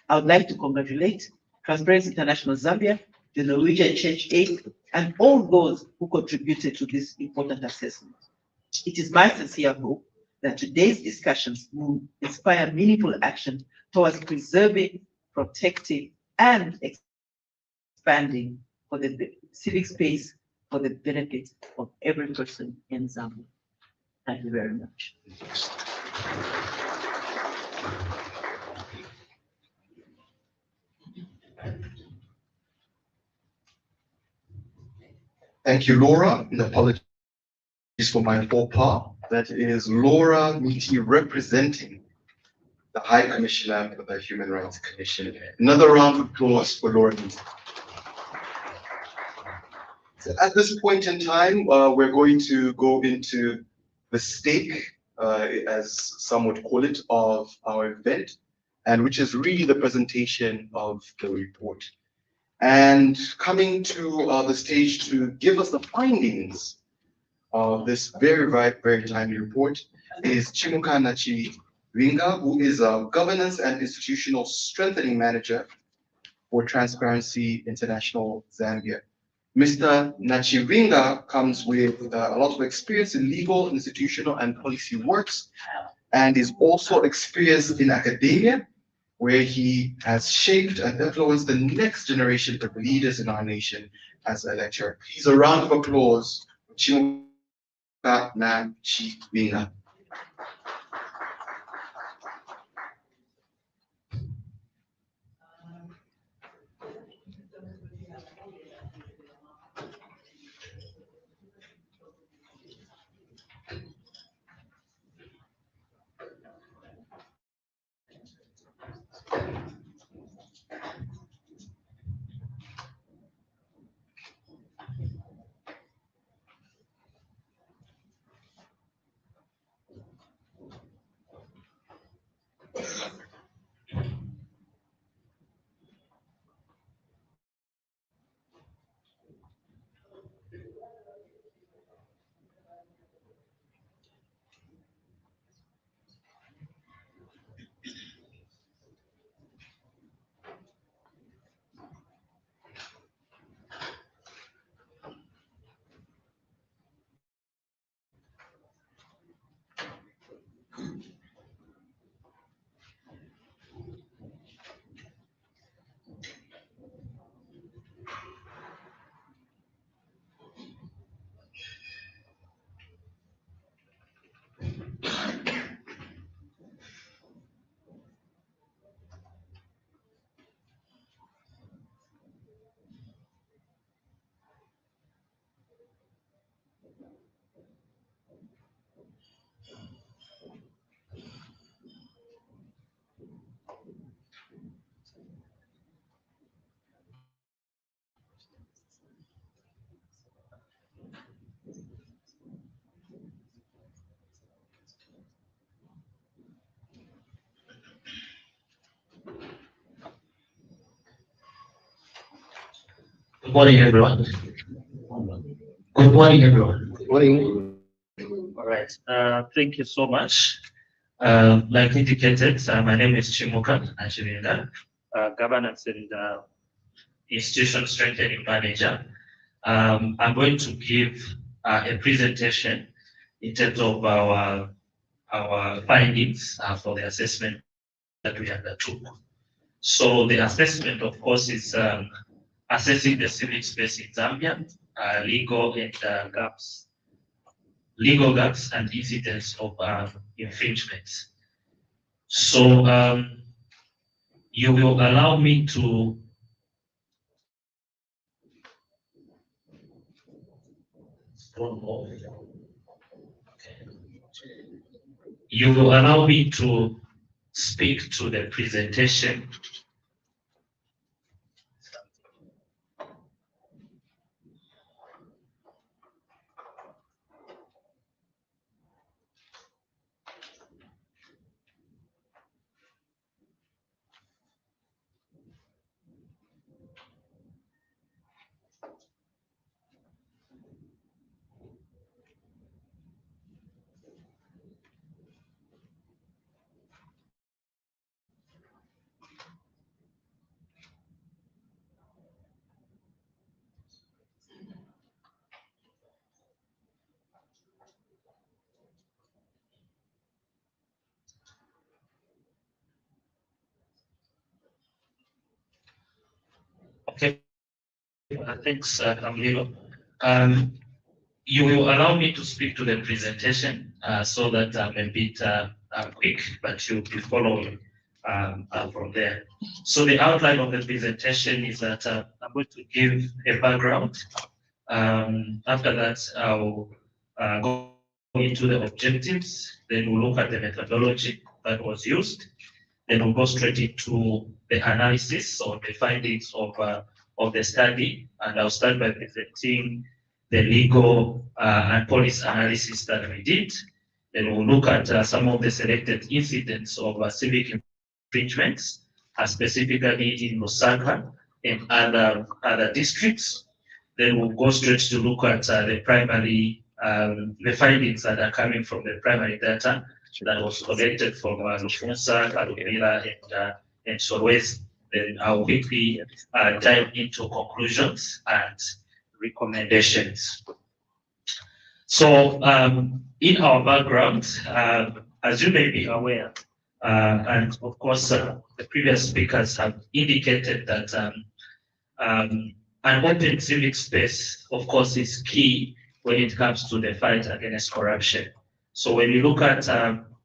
I would like to congratulate Transparency International Zambia, the Norwegian Church Aid, and all those who contributed to this important assessment. It is my sincere hope that today's discussions will inspire meaningful action towards preserving, protecting, and expanding for the civic space for the benefit of every person in Zambia. Thank you very much. Thank you, Laura, and apologies for my faux pas. That is Laura Miti representing the High Commissioner for the Human Rights Commission. Another round of applause for Laura Miti. So at this point in time, we're going to go into the stake, as some would call it, of our event, and which is really the presentation of the report. And coming to the stage to give us the findings of this very timely report is Chimuka Nachiringa, who is a Governance and Institutional Strengthening Manager for Transparency International Zambia. Mr. Nachiringa comes with a lot of experience in legal, institutional, and policy works, and is also experienced in academia, where he has shaped and influenced the next generation of leaders in our nation as a lecturer. Please, a round of applause for Chimuka Nachiringa. Good morning, everyone. Good morning, everyone. Good morning. All right. Thank you so much. Like indicated, my name is Chimuka Nachiringa, Governance and Institution Strengthening Manager. I'm going to give a presentation in terms of our findings for the assessment that we undertook. So the assessment, of course, is assessing the civic space in Zambia, legal gaps and incidents of infringements. So you will allow me to You will allow me to speak to the presentation. Thanks, Camilo. You will allow me to speak to the presentation so that I'm a bit quick, but you'll be following from there. So the outline of the presentation is that I'm going to give a background. After that, I'll go into the objectives. Then we'll look at the methodology that was used. Then we'll go straight into the analysis or the findings of the study. And I'll start by presenting the legal and policy analysis that we did. Then we'll look at some of the selected incidents of civic infringements, specifically in Lusaka and other districts. Then we'll go straight to look at the primary, the findings that are coming from the primary data that was collected from Lufunsa, Kalumila, and Solwezi. Then I'll quickly dive into conclusions and recommendations. So in our background, as you may be aware, and of course the previous speakers have indicated that an open civic space, of course, is key when it comes to the fight against corruption. So when you look at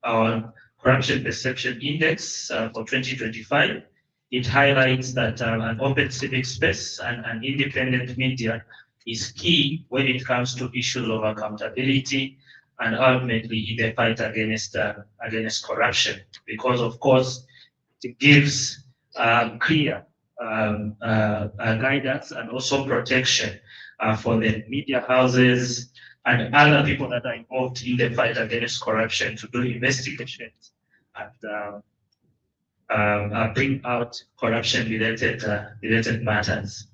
our Corruption Perception Index for 2025, it highlights that an open civic space and an independent media is key when it comes to issues of accountability and ultimately in the fight against corruption, because of course it gives clear guidance and also protection for the media houses and other people that are involved in the fight against corruption to do investigations and bring out corruption-related matters.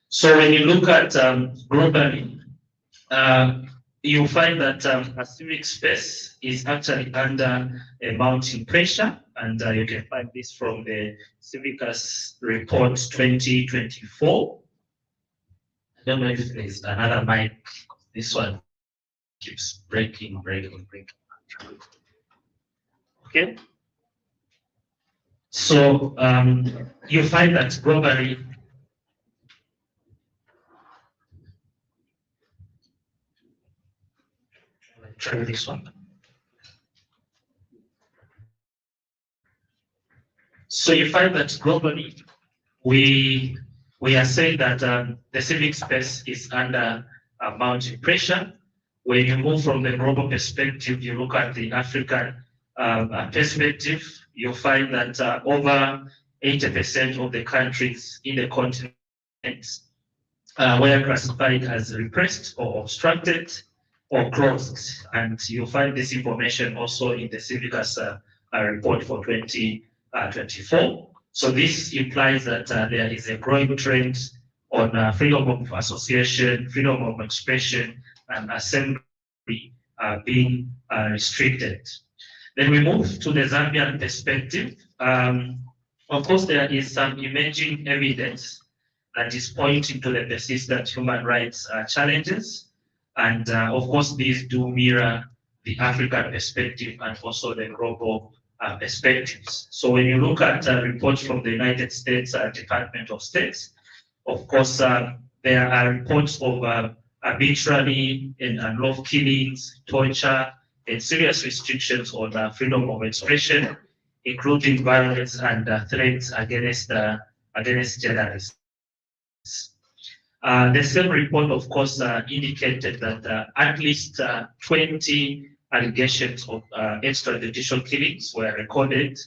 So when you look at globally, you'll find that a civic space is actually under a mounting pressure, and you can find this from the Civicus Report 2024. I don't know if there's another mic. This one keeps breaking. Okay. So you find that globally, try this one. So you find that globally, we are saying that the civic space is under mounting pressure. When you move from the global perspective, you look at the African perspective, you'll find that over 80% of the countries in the continent were classified as repressed or obstructed or closed. And you'll find this information also in the Civicus report for 2024. So this implies that there is a growing trend on freedom of association, freedom of expression, and assembly being restricted. Then we move to the Zambian perspective. Of course, there is some emerging evidence that is pointing to the persistent human rights challenges. And of course, these do mirror the African perspective and also the global perspectives. So when you look at reports from the United States Department of State, of course, there are reports of arbitrary and unlawful killings, torture, and serious restrictions on freedom of expression, including violence and threats against journalists. The same report, of course, indicated that at least 20 allegations of extrajudicial killings were recorded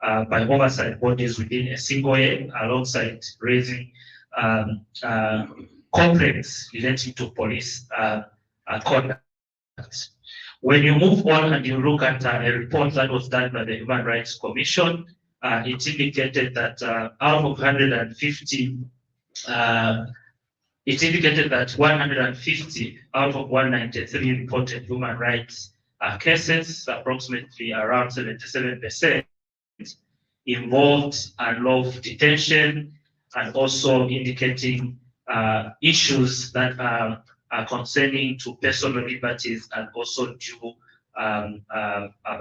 by oversight bodies within a single year, alongside raising complaints relating to police conduct. When you move on and you look at a report that was done by the Human Rights Commission, it indicated that out of 150, it indicated that 150 out of 193 reported human rights cases, approximately around 77%, involved unlawful detention, and also indicating issues that are concerning to personal liberties and also due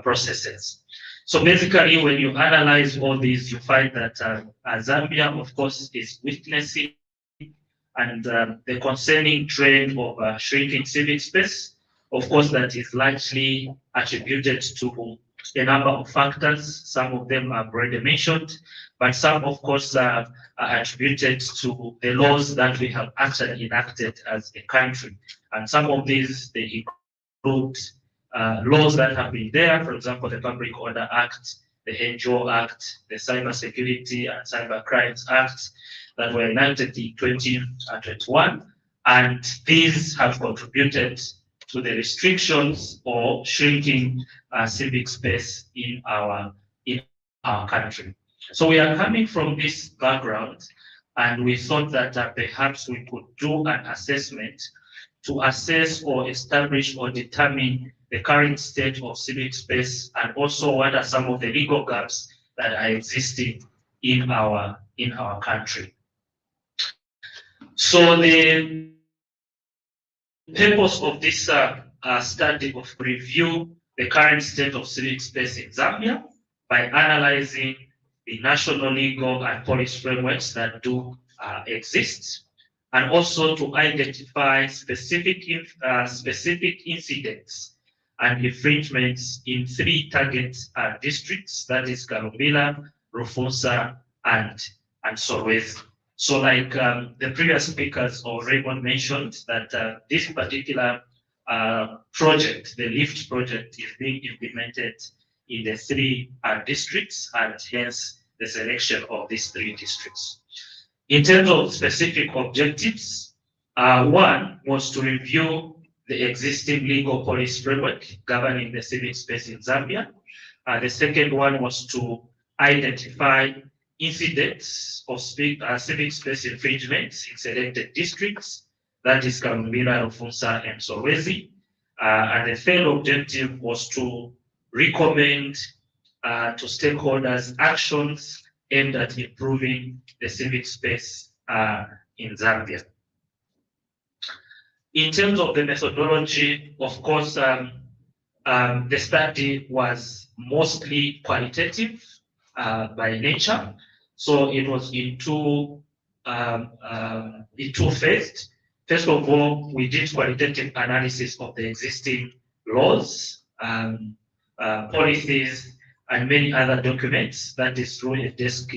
processes. So basically, when you analyze all these, you find that Zambia, of course, is witnessing And the concerning trend of shrinking civic space, of course, that is largely attributed to a number of factors. Some of them I've already mentioned, but some, of course, are attributed to the laws that we have actually enacted as a country. And some of these, they include laws that have been there, for example, the Public Order Act, the NGO Act, the Cyber Security and Cyber Crimes Act that were enacted in 2021. And these have contributed to the restrictions or shrinking civic space in our country. So we are coming from this background, and we thought that perhaps we could do an assessment to assess or establish or determine the current state of civic space, and also what are some of the legal gaps that are existing in our country. So the purpose of this study of review the current state of civic space in Zambia by analyzing the national legal and policy frameworks that do exist, and also to identify specific incidents and infringements in 3 target districts, that is Kalumbila, Rufunsa, and Solwezi. So like the previous speakers or Raymond mentioned, that this particular project, the LIFT project, is being implemented in the 3 districts, and hence the selection of these 3 districts. In terms of specific objectives, one was to review the existing legal policy framework governing the civic space in Zambia. The second one was to identify incidents of civic space infringements in selected districts, that is Kalumbila, Rufunsa, and Solwezi. And the third objective was to recommend to stakeholders actions aimed at improving the civic space in Zambia. In terms of the methodology, of course, the study was mostly qualitative by nature. So it was in two phases. First of all, we did qualitative analysis of the existing laws, policies, and many other documents. That is through a desk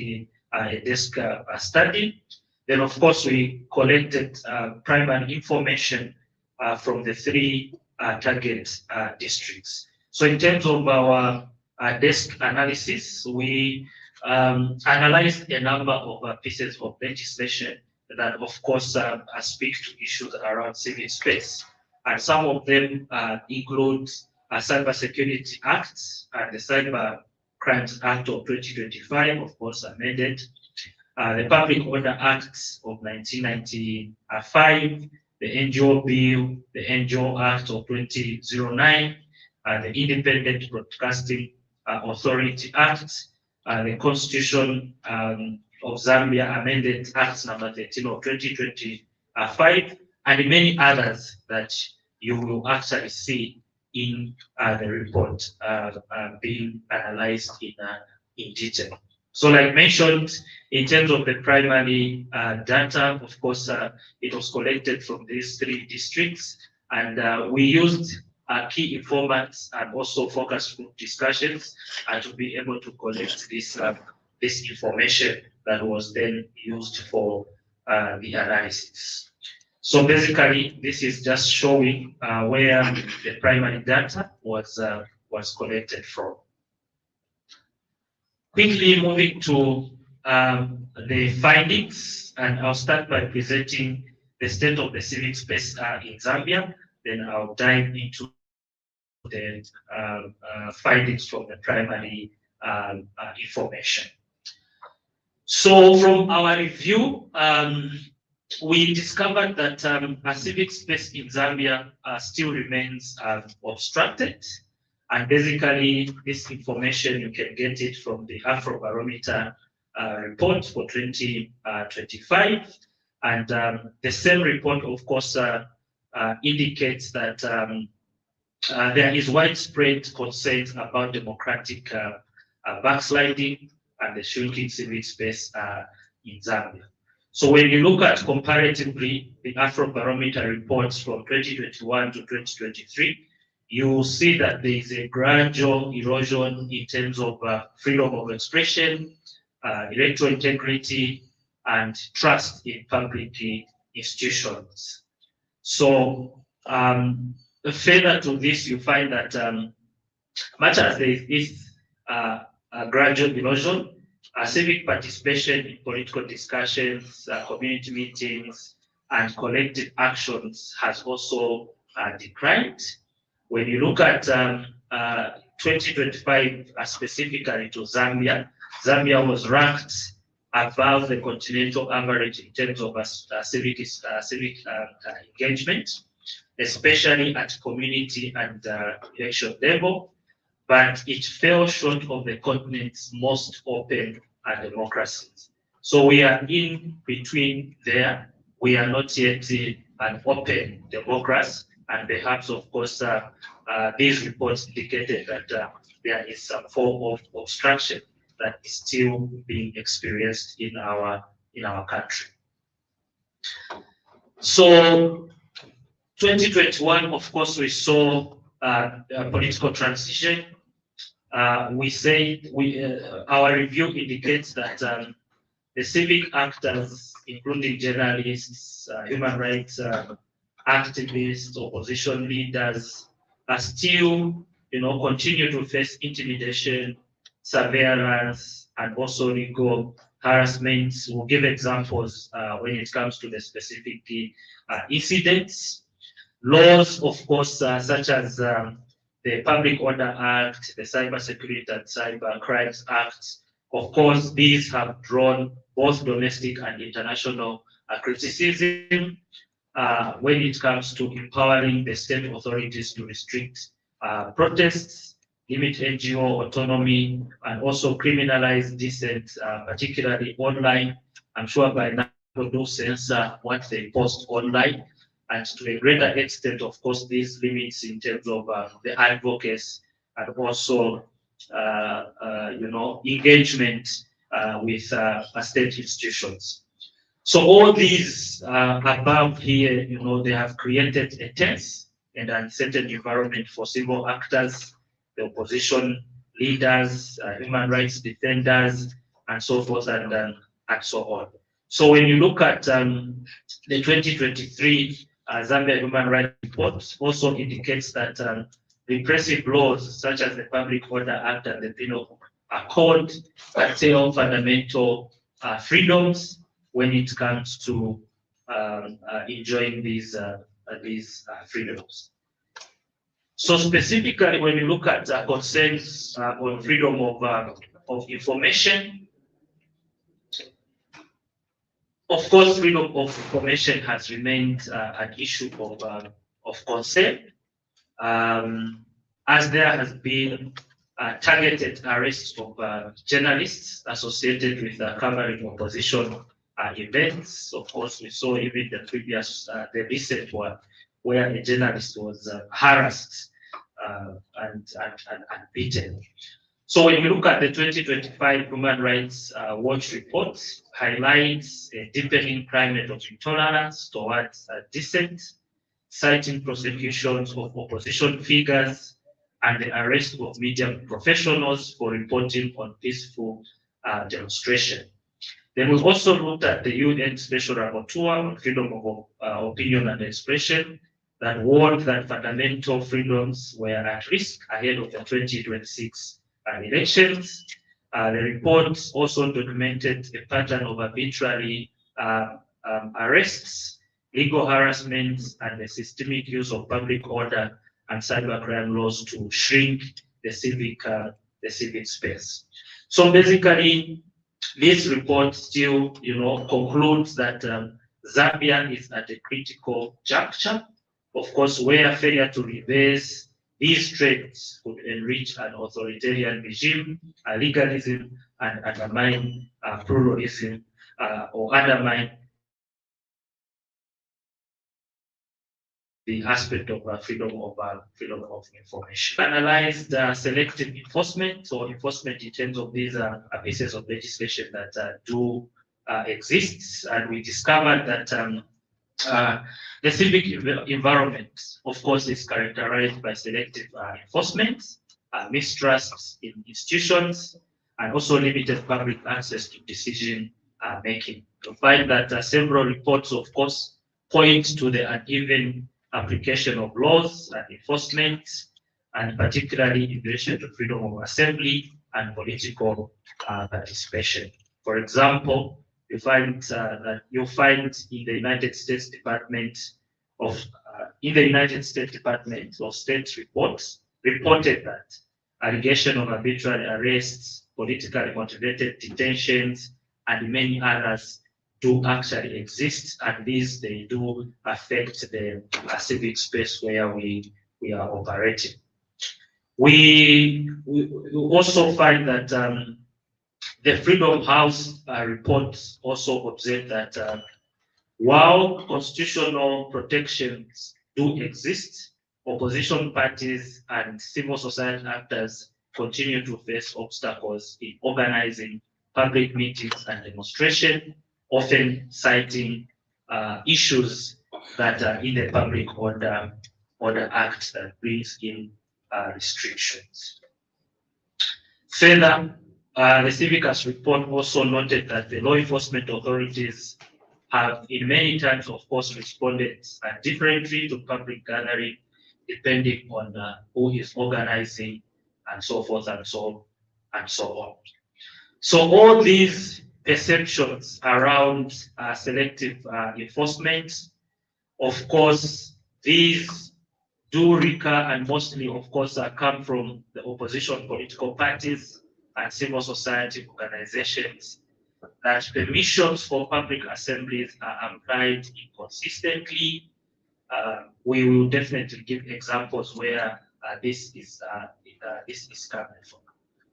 study. Then, of course, we collected primary information from the 3 target districts. So in terms of our desk analysis, we analyzed a number of pieces of legislation that, of course, speak to issues around civic space. And some of them include Cyber Security Act and the Cyber Crimes Act of 2025, of course, amended. The Public Order Act of 1995, the NGO Bill, the NGO Act of 2009, the Independent Broadcasting Authority Act, the Constitution of Zambia Amended Act number 13 of 2025, and many others that you will actually see in the report being analyzed in detail. So like mentioned, in terms of the primary data, of course, it was collected from these 3 districts, and we used key informants and also focus group discussions to be able to collect this information that was then used for the analysis. So basically, this is just showing where the primary data was collected from. Quickly moving to the findings, and I'll start by presenting the state of the civic space in Zambia. Then I'll dive into the findings from the primary information. So from our review, we discovered that a civic space in Zambia still remains obstructed. And basically, this information, you can get it from the Afrobarometer report for 2025. And the same report, of course, indicates that there is widespread concern about democratic backsliding and the shrinking civic space in Zambia. So when you look at comparatively the Afrobarometer reports from 2021 to 2023, you will see that there is a gradual erosion in terms of freedom of expression, electoral integrity, and trust in public institutions. So further to this, you find that much as there is a gradual erosion, civic participation in political discussions, community meetings, and collective actions has also declined. When you look at 2025 specifically to Zambia, Zambia was ranked above the continental average in terms of civic engagement, especially at community and election level, but it fell short of the continent's most open democracies. So we are in between there. We are not yet an open democracy, and perhaps, of course, these reports indicated that there is some form of obstruction that is still being experienced in our country. So 2021, of course, we saw a political transition. We say our review indicates that the civic actors, including journalists, human rights activists, opposition leaders, are still, continue to face intimidation, surveillance, and also legal harassment. We'll give examples when it comes to the specific incidents. Laws, of course, such as the Public Order Act, the Cyber Security and Cyber Crimes Act, of course, these have drawn both domestic and international criticism when it comes to empowering the state authorities to restrict protests, limit NGO autonomy, and also criminalize dissent, particularly online. I'm sure by now people do censor what they post online. And to a greater extent, of course, these limits in terms of the advocacy and also, engagement with state institutions. So all these above here, they have created a tense and uncertain environment for civil actors, the opposition leaders, human rights defenders, and so forth and so on. So when you look at the 2023 Zambia Human Rights Report also indicates that repressive laws such as the Public Order Act and the Penal Code curtail fundamental freedoms when it comes to enjoying these freedoms. So specifically, when you look at concerns on freedom of information, of course, freedom of information has remained an issue of concern, as there has been targeted arrests of journalists associated with covering opposition events. Of course, we saw even the recent one, where a journalist was harassed and beaten. So when we look at the 2025 Human Rights Watch report, highlights a deepening climate of intolerance towards dissent, citing prosecutions of opposition figures and the arrest of media professionals for reporting on peaceful demonstration. Then we also looked at the UN Special Rapporteur on freedom of opinion and expression that warned that fundamental freedoms were at risk ahead of the 2026 elections. The report also documented a pattern of arbitrary arrests, legal harassment, and the systemic use of public order and cybercrime laws to shrink the civic space. So basically, this report still, concludes that Zambia is at a critical juncture. Of course, where failure to reverse these traits could enrich an authoritarian regime, legalism, and undermine pluralism or undermine the aspect of freedom of information. Analyzed selective enforcement or enforcement in terms of these pieces of legislation that do exists, and we discovered that the civic environment, of course, is characterized by selective enforcement, mistrust in institutions, and also limited public access to decision making. You find that several reports, of course, point to the uneven application of laws and enforcement, and particularly in relation to freedom of assembly and political participation. For example, you find that in the United States Department of State reports reported that allegation of arbitrary arrests, politically motivated detentions, and many others do actually exist, and these they do affect the civic space where we are operating. We also find that the Freedom House reports also observe that while constitutional protections do exist, opposition parties and civil society actors continue to face obstacles in organizing public meetings and demonstration, often citing issues that are in the Public Order Act that brings in restrictions. Further, the Civicus report also noted that the law enforcement authorities have in many times, of course, responded differently to public gathering, depending on who is organizing and so forth and so on. So all these perceptions around selective enforcement, of course, these do recur and mostly, of course, come from the opposition political parties and civil society organizations, that permissions for public assemblies are applied inconsistently. We will definitely give examples where this is coming from.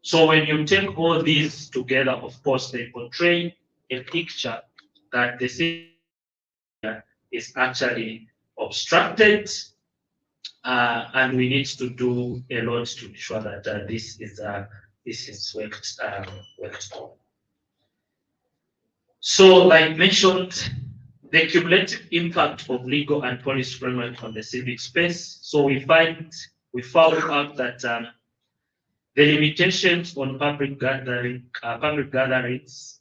So when you take all these together, of course, they portray a picture that the city is actually obstructed, and we need to do a lot to ensure that this is worked on. So, like mentioned, the cumulative impact of legal and policy framework on the civic space. So we found out that the limitations on public gatherings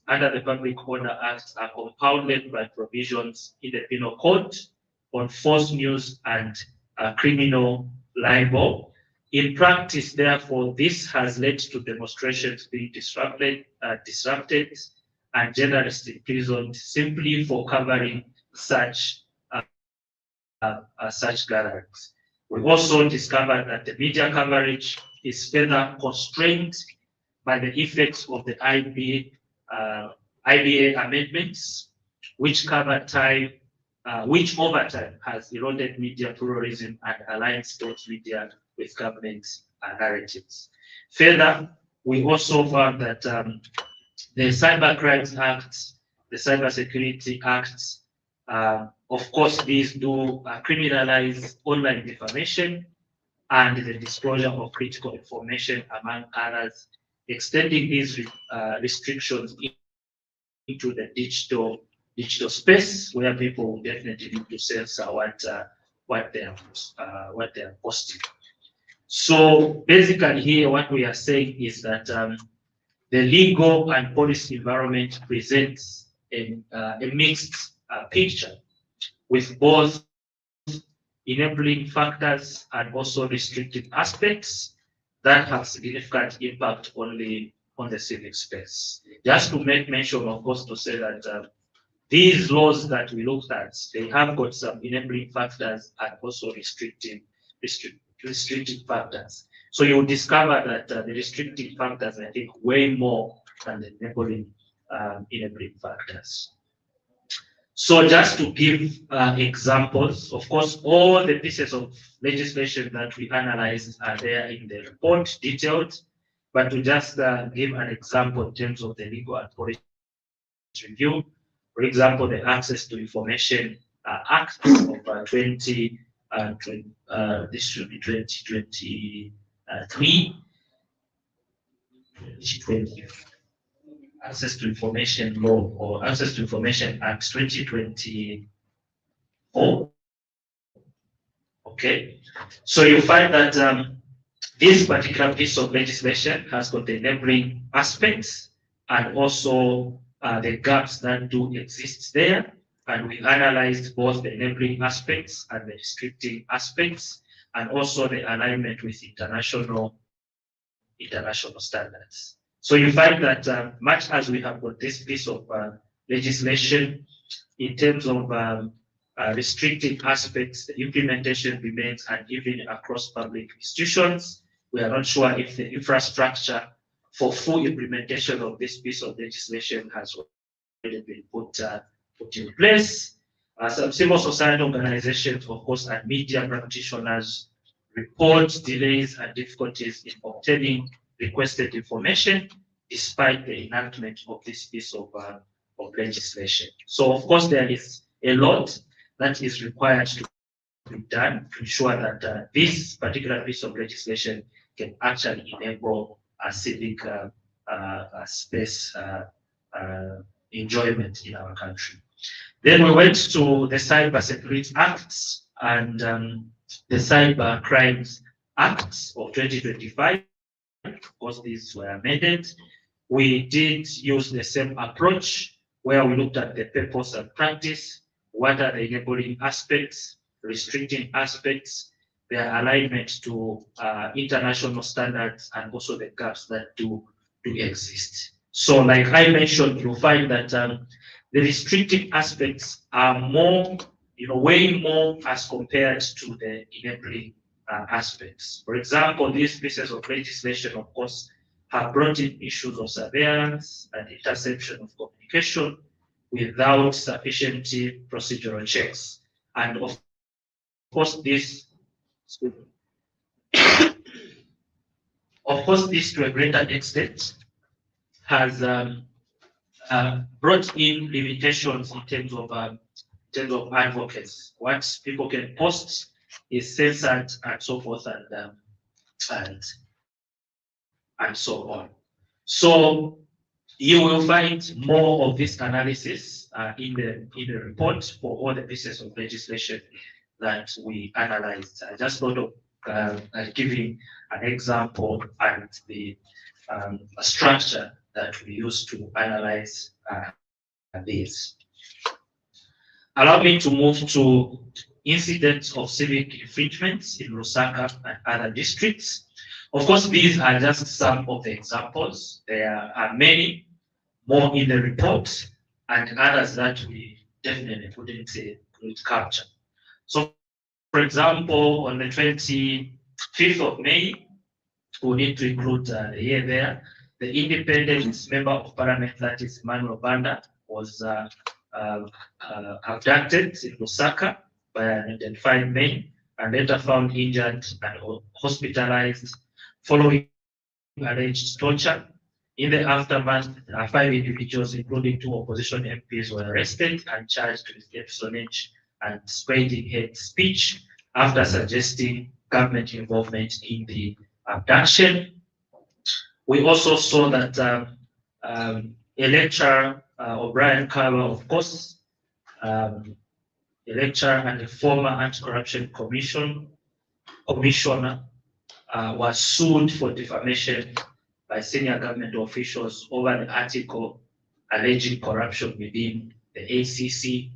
under the Public Order Act are compounded by provisions in the Penal Code on false news and criminal libel. In practice, therefore, this has led to demonstrations being disrupted and journalists imprisoned simply for covering such gatherings. We also discovered that the media coverage is further constrained by the effects of the IBA amendments, which over time has eroded media pluralism and aligned state media with government narratives. Further, we also found that the Cyber Crimes Act, the Cyber Security Act, of course, these do criminalize online defamation and the disclosure of critical information, among others, extending these restrictions into the digital space, where people will definitely need to censor what they are posting. So basically, here what we are saying is that the legal and policy environment presents a mixed picture, with both enabling factors and also restrictive aspects that have significant impact on the civic space. Just to make mention, of course, to say that these laws that we looked at, they have got some enabling factors and also restrictive factors. So you'll discover that the restrictive factors, I think, way more than the enabling factors. So just to give examples, of course, all the pieces of legislation that we analyzed are there in the report, detailed, but to just give an example in terms of the legal and policy review. For example, the Access to Information Act of 2020, this should be 2023, Access to Information Law or Access to Information Act 2024. Okay, so you find that this particular piece of legislation has got the enabling aspects and also the gaps that do exist there. And we analyzed both the enabling aspects and the restricting aspects, and also the alignment with international standards. So you find that much as we have got this piece of legislation in terms of restricting aspects, the implementation remains uneven across public institutions. We are not sure if the infrastructure for full implementation of this piece of legislation has already been put in place. Some civil society organizations, of course, and media practitioners report delays and difficulties in obtaining requested information despite the enactment of this piece of legislation. So, of course, there is a lot that is required to be done to ensure that this particular piece of legislation can actually enable a civic space enjoyment in our country. Then we went to the Cyber Security Acts and the Cyber Crimes Acts of 2025. Of course, these were amended. We did use the same approach where we looked at the purpose and practice, what are the enabling aspects, restricting aspects, their alignment to international standards, and also the gaps that do exist. So like I mentioned, you'll find that the restrictive aspects are more, way more as compared to the enabling aspects. For example, these pieces of legislation, of course, have brought in issues of surveillance and interception of communication without sufficient procedural checks. And of course, this to a greater extent has brought in limitations in terms of advocates. What people can post is censored and so forth and so on. So you will find more of this analysis in the report for all the pieces of legislation that we analyzed. I just thought of giving an example and the structure that we use to analyze this. Allow me to move to incidents of civic infringements in Lusaka and other districts. Of course, these are just some of the examples. There are many more in the report and others that we definitely couldn't capture. So, for example, on the 25th of May, we need to include the year there, the independent member of parliament, that is Emmanuel Banda, was abducted in Lusaka by an identified man and later found injured and hospitalized following alleged torture. In the aftermath, 5 individuals, including 2 opposition MPs, were arrested and charged with espionage and spreading hate speech after suggesting government involvement in the abduction. We also saw that a lecturer, O'Brien Carver, of course, a lecturer and a former anti-corruption commissioner, was sued for defamation by senior government officials over the article alleging corruption within the ACC.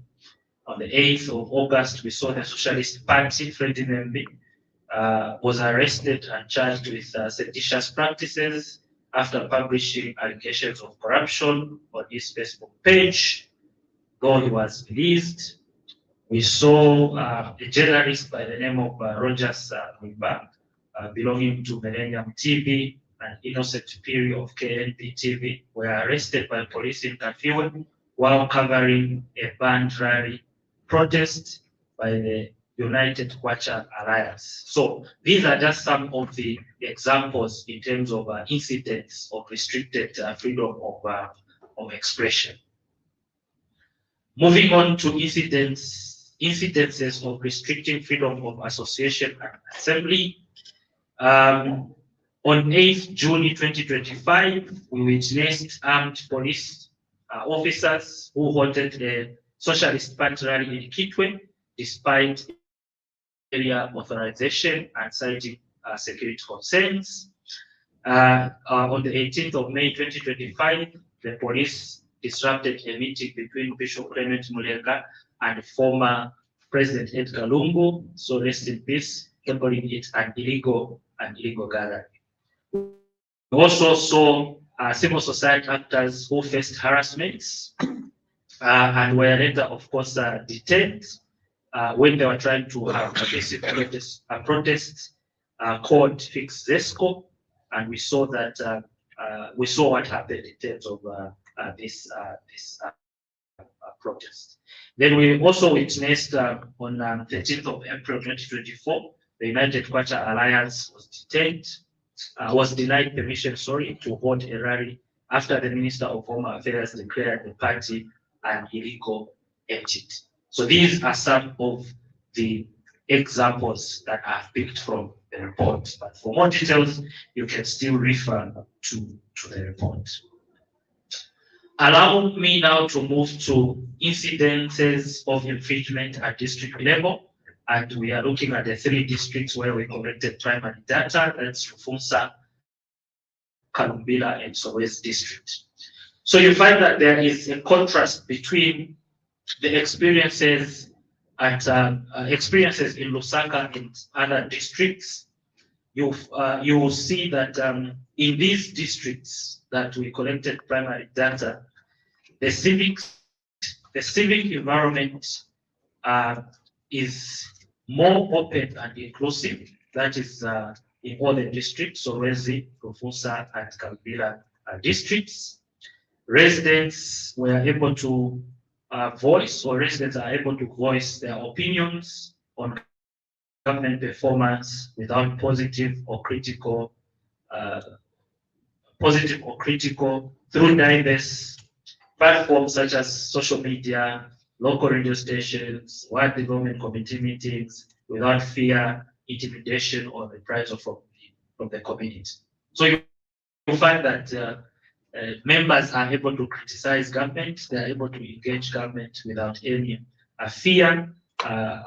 On the 8th of August, we saw the Socialist Party, Freddie Nembi, was arrested and charged with seditious practices after publishing allegations of corruption on his Facebook page. Though he was released, we saw a journalist by the name of Rogers Mwiba, belonging to Millennium TV and Innocent Piri of KNP TV, were arrested by police in Kafiwe while covering a banned rally protest by the United Kwacha Alliance. So these are just some of the examples in terms of incidents of restricted freedom of expression. Moving on to incidences of restricting freedom of association and assembly. On 8th June 2025, we witnessed armed police officers who halted a socialist party rally in Kitwe despite area authorization and citing security concerns. On the 18th of May 2025, the police disrupted a meeting between Bishop Clement Mulenga and former President Edgar Lungu, so rest in peace, calling it an illegal gathering. We also saw civil society actors who faced harassments and were later, of course, detained when they were trying to have a basic protest called Fix Zesco, and we saw that we saw what happened in terms of this protest. Then we also witnessed on 13th of April 2024, the United Quarter Alliance was denied permission, to hold a rally after the Minister of Home Affairs declared the party an illegal entity. So these are some of the examples that I've picked from the report. But for more details, you can still refer to the report. Allow me now to move to incidences of infringement at district level. And we are looking at the 3 districts where we collected primary data. That's Rufunsa, Kalumbila, and Solwezi district. So you find that there is a contrast between the experiences experiences in Lusaka and other districts. You will see that in these districts that we collected primary data, the civic environment is more open and inclusive. That is in all the districts, so Solwezi, Rufunsa, and Kalumbila districts. Residents were able to residents are able to voice their opinions on government performance without positive or critical through diverse platforms such as social media, local radio stations, wide development committee meetings, without fear, intimidation, or reprisal from the community. So you find that members are able to criticize government, they are able to engage government without any fear,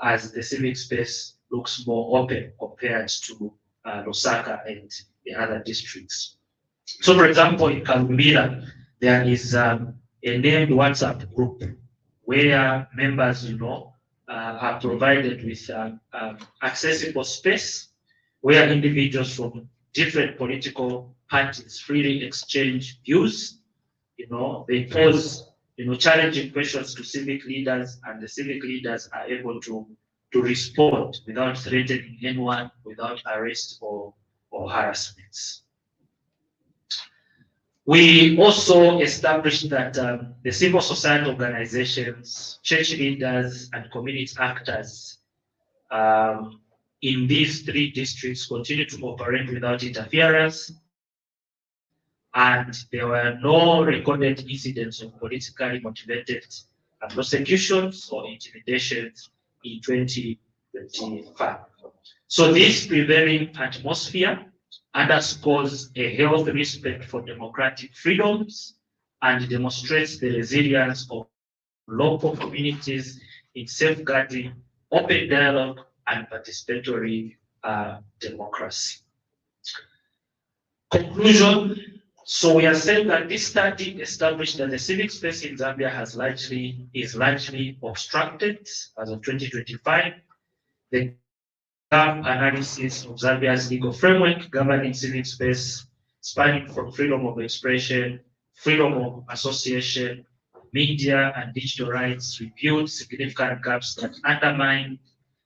as the civic space looks more open compared to Lusaka and the other districts. So, for example, in Kalumbila, there is a named WhatsApp group where members, are provided with accessible space where individuals from different political parties freely exchange views. They pose, challenging questions to civic leaders, and the civic leaders are able to respond without threatening anyone, without arrest or harassments. We also established that the civil society organizations, church leaders, and community actors in these 3 districts continue to operate without interference, and there were no recorded incidents of politically motivated prosecutions or intimidations in 2025. So this prevailing atmosphere underscores a healthy respect for democratic freedoms and demonstrates the resilience of local communities in safeguarding open dialogue and participatory democracy. Conclusion. So we are saying that this study established that the civic space in Zambia is largely obstructed as of 2025. The gap analysis of Zambia's legal framework governing civic space, spanning from freedom of expression, freedom of association, media, and digital rights, revealed significant gaps that undermine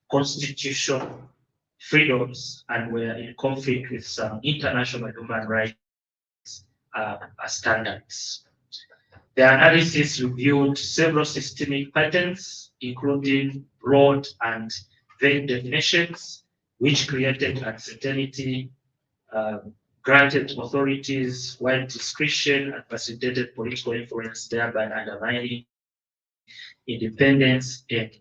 constitutional freedoms and were in conflict with some international human rights standards. The analysis reviewed several systemic patterns, including broad and vague definitions, which created uncertainty, granted authorities wide discretion, and facilitated political influence, thereby undermining independence and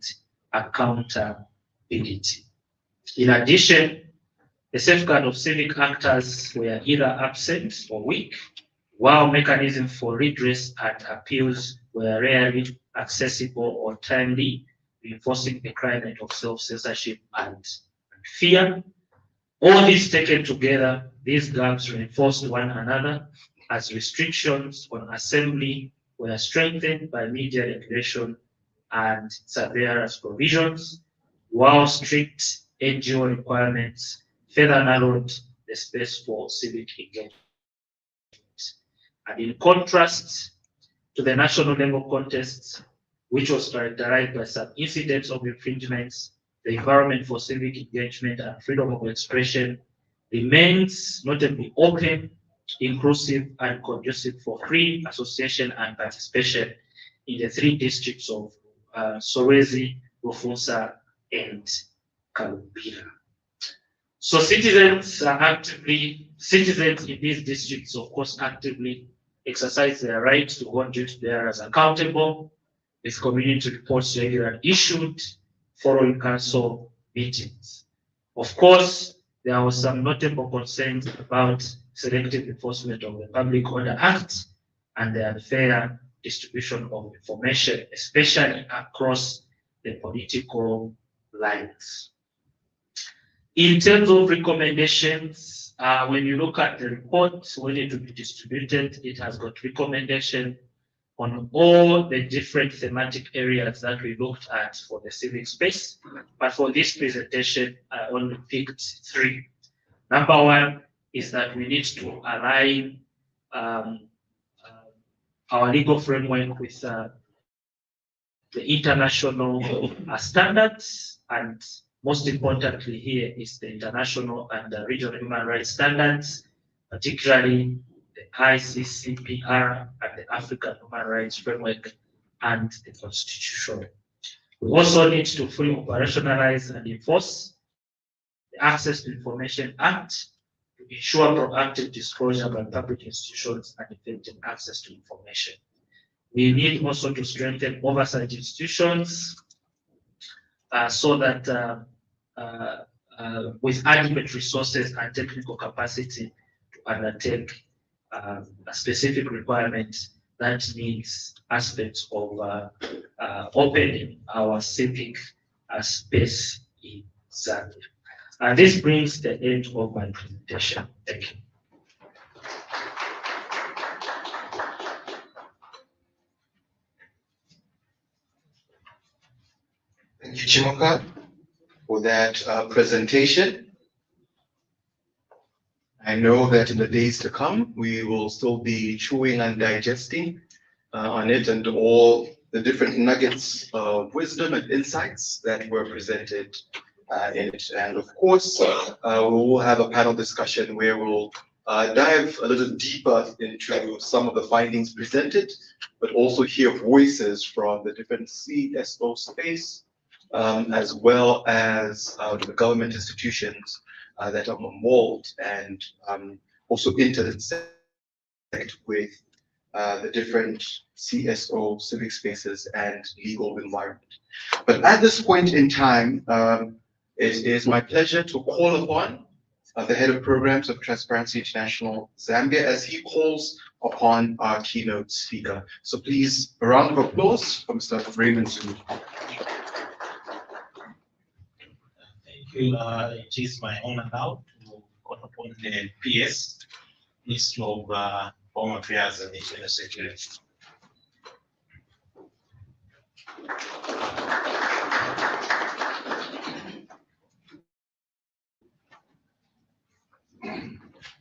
accountability. In addition, The safeguard of civic actors were either absent or weak, while mechanisms for redress and appeals were rarely accessible or timely, reinforcing a climate of self-censorship and fear. All these taken together, these gaps reinforced one another as restrictions on assembly were strengthened by media regulation and surveillance provisions, while strict NGO requirements further narrowed the space for civic engagement. And in contrast to the national level contests, which was characterized by some incidents of infringements, the environment for civic engagement and freedom of expression remains notably open, inclusive, and conducive for free association and participation in the three districts of Sorwezi, Rufunsa, and Kalumbira. So citizens in these districts, of course, actively exercise their right to hold duty bearers accountable, with community reports regularly issued following council meetings. Of course, there was some notable concerns about selective enforcement of the Public Order Act and the unfair distribution of information, especially across the political lines. In terms of recommendations, when you look at the report, when it will be distributed, it has got recommendation on all the different thematic areas that we looked at for the civic space. But for this presentation, I only picked three. Number one is that we need to align our legal framework with the international standards, and most importantly here is the international and the regional human rights standards, particularly the ICCPR and the African Human Rights Framework and the Constitution. We also need to fully operationalize and enforce the Access to Information Act to ensure proactive disclosure by public institutions and effective access to information. We need also to strengthen oversight institutions so that with adequate resources and technical capacity to undertake a specific requirement that meets aspects of opening our civic space in Zambia. And this brings the end of my presentation. Thank you. Thank you, Chimoka, for that presentation. I know that in the days to come, we will still be chewing and digesting on it and all the different nuggets of wisdom and insights that were presented in it. And of course, we will have a panel discussion where we'll dive a little deeper into some of the findings presented, but also hear voices from the different CSO space, as well as the government institutions that are involved and also intersect with the different CSO civic spaces and legal environment. But at this point in time, it is my pleasure to call upon the head of programs of Transparency International Zambia as he calls upon our keynote speaker. So please, a round of applause for Mr. Raymond Zulu. Thank you. It is my honor now to call upon the PS, Minister of Home Affairs and Internal Security.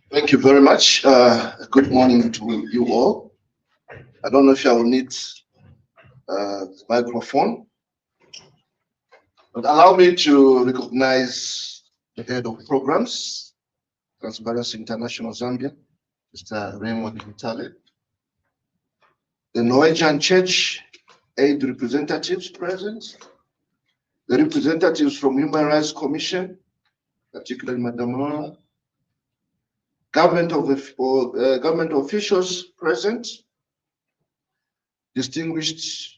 Thank you very much. Good morning to you all. I don't know if I will need the microphone, but allow me to recognize the head of programs, Transparency International Zambia, Mr. Raymond Vitale, the Norwegian Church aid representatives present, the representatives from Human Rights Commission, particularly Madam Mora, government officials present, distinguished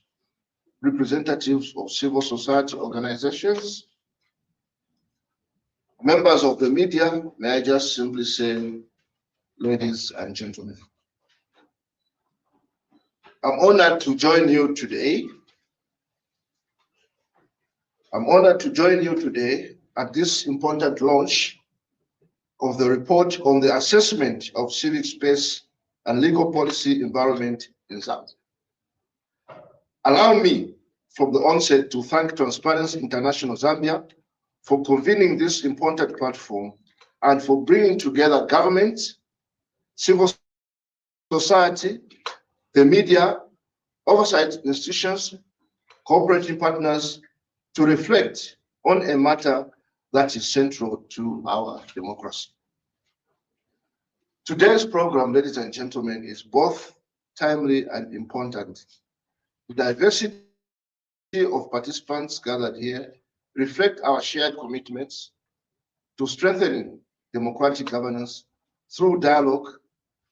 representatives of civil society organizations, Members of the media, may I just simply say, ladies and gentlemen, I'm honored to join you today. I'm honored to join you today at this important launch of the report on the assessment of civic space and legal policy environment in Zambia. Allow me from the onset to thank Transparency International Zambia for convening this important platform and for bringing together government, civil society, the media, oversight institutions, cooperating partners to reflect on a matter that is central to our democracy. Today's program, ladies and gentlemen, is both timely and important. The diversity of participants gathered here reflect our shared commitments to strengthening democratic governance through dialogue,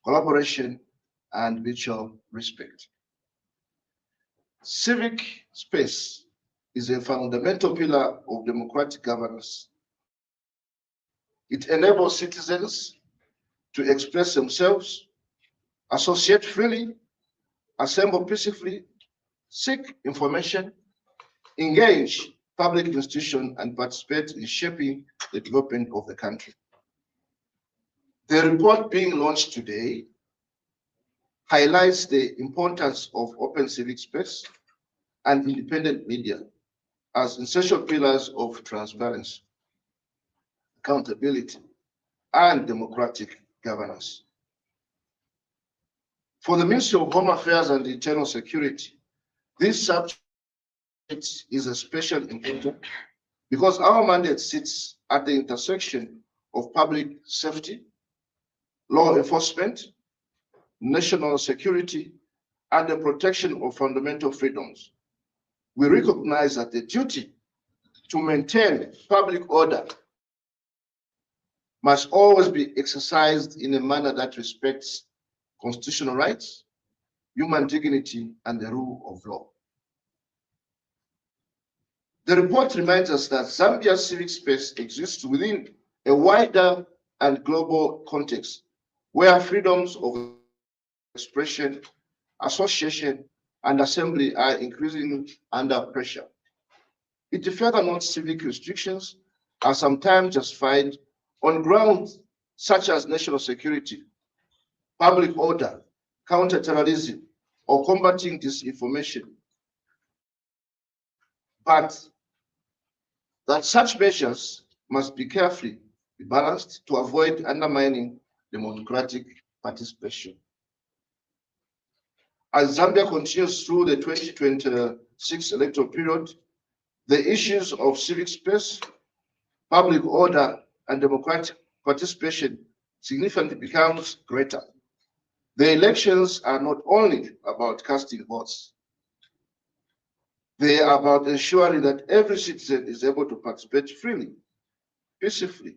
collaboration, and mutual respect. Civic space is a fundamental pillar of democratic governance. It enables citizens to express themselves, associate freely, assemble peacefully, seek information, engage public institutions, and participate in shaping the development of the country. The report being launched today highlights the importance of open civic space and independent media as essential pillars of transparency, accountability, and democratic governance. For the Ministry of Home Affairs and Internal Security, this subject is especially important because our mandate sits at the intersection of public safety, law enforcement, national security, and the protection of fundamental freedoms. We recognize that the duty to maintain public order must always be exercised in a manner that respects constitutional rights, human dignity, and the rule of law. The report reminds us that Zambia's civic space exists within a wider and global context where freedoms of expression, association, and assembly are increasingly under pressure. It further notes civic restrictions are sometimes justified on grounds such as national security, public order, counterterrorism, or combating disinformation, but that such measures must be carefully balanced to avoid undermining democratic participation. As Zambia continues through the 2026 electoral period, the issues of civic space, public order, and democratic participation significantly becomes greater. The elections are not only about casting votes, they are about ensuring that every citizen is able to participate freely, peacefully,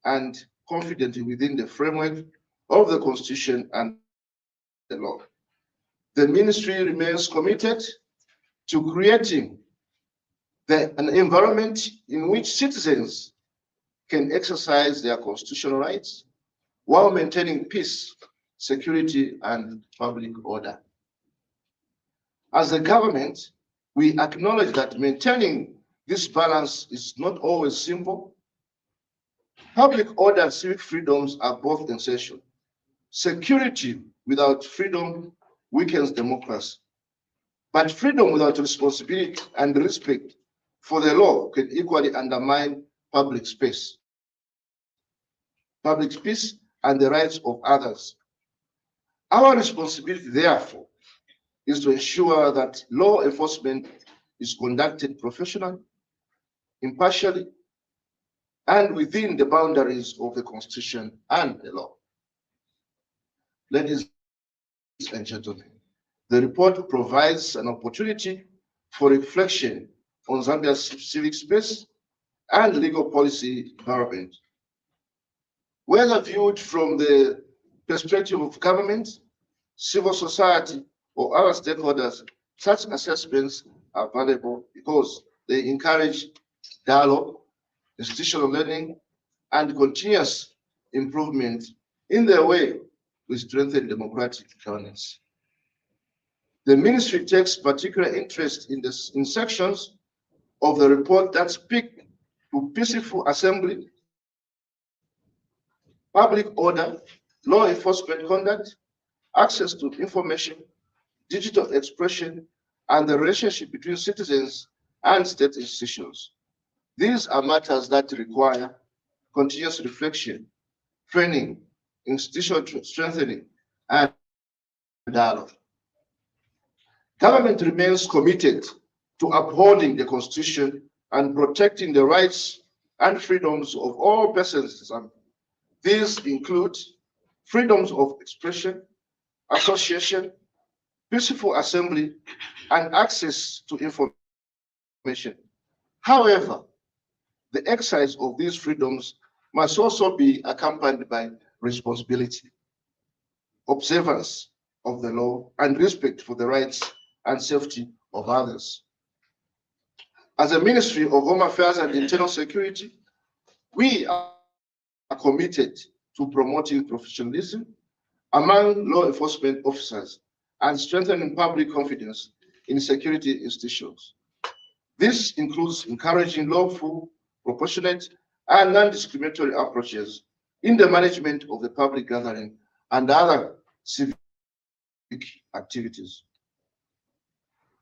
and confidently within the framework of the Constitution and the law. The ministry remains committed to creating an environment in which citizens can exercise their constitutional rights while maintaining peace, security, and public order. As a government, we acknowledge that maintaining this balance is not always simple. Public order and civic freedoms are both essential. Security without freedom weakens democracy. But freedom without responsibility and respect for the law can equally undermine public space, public peace, and the rights of others. Our responsibility, therefore, is to ensure that law enforcement is conducted professionally, impartially, and within the boundaries of the Constitution and the law. Ladies and gentlemen, the report provides an opportunity for reflection on Zambia's civic space and legal policy environment. Whether viewed from the perspective of government, civil society, or other stakeholders, such assessments are valuable because they encourage dialogue, institutional learning, and continuous improvement in their way to strengthen democratic governance. The ministry takes particular interest in sections of the report that speak to peaceful assembly, public order, law enforcement conduct, access to information, digital expression, and the relationship between citizens and state institutions. These are matters that require continuous reflection, training, institutional strengthening, and dialogue. Government remains committed to upholding the Constitution and protecting the rights and freedoms of all persons. These include freedoms of expression, association, peaceful assembly, and access to information. However, the exercise of these freedoms must also be accompanied by responsibility, observance of the law, and respect for the rights and safety of others. As a Ministry of Home Affairs and Internal Security, we are committed to promoting professionalism among law enforcement officers and strengthening public confidence in security institutions. This includes encouraging lawful, proportionate, and non-discriminatory approaches in the management of the public gathering and other civic activities.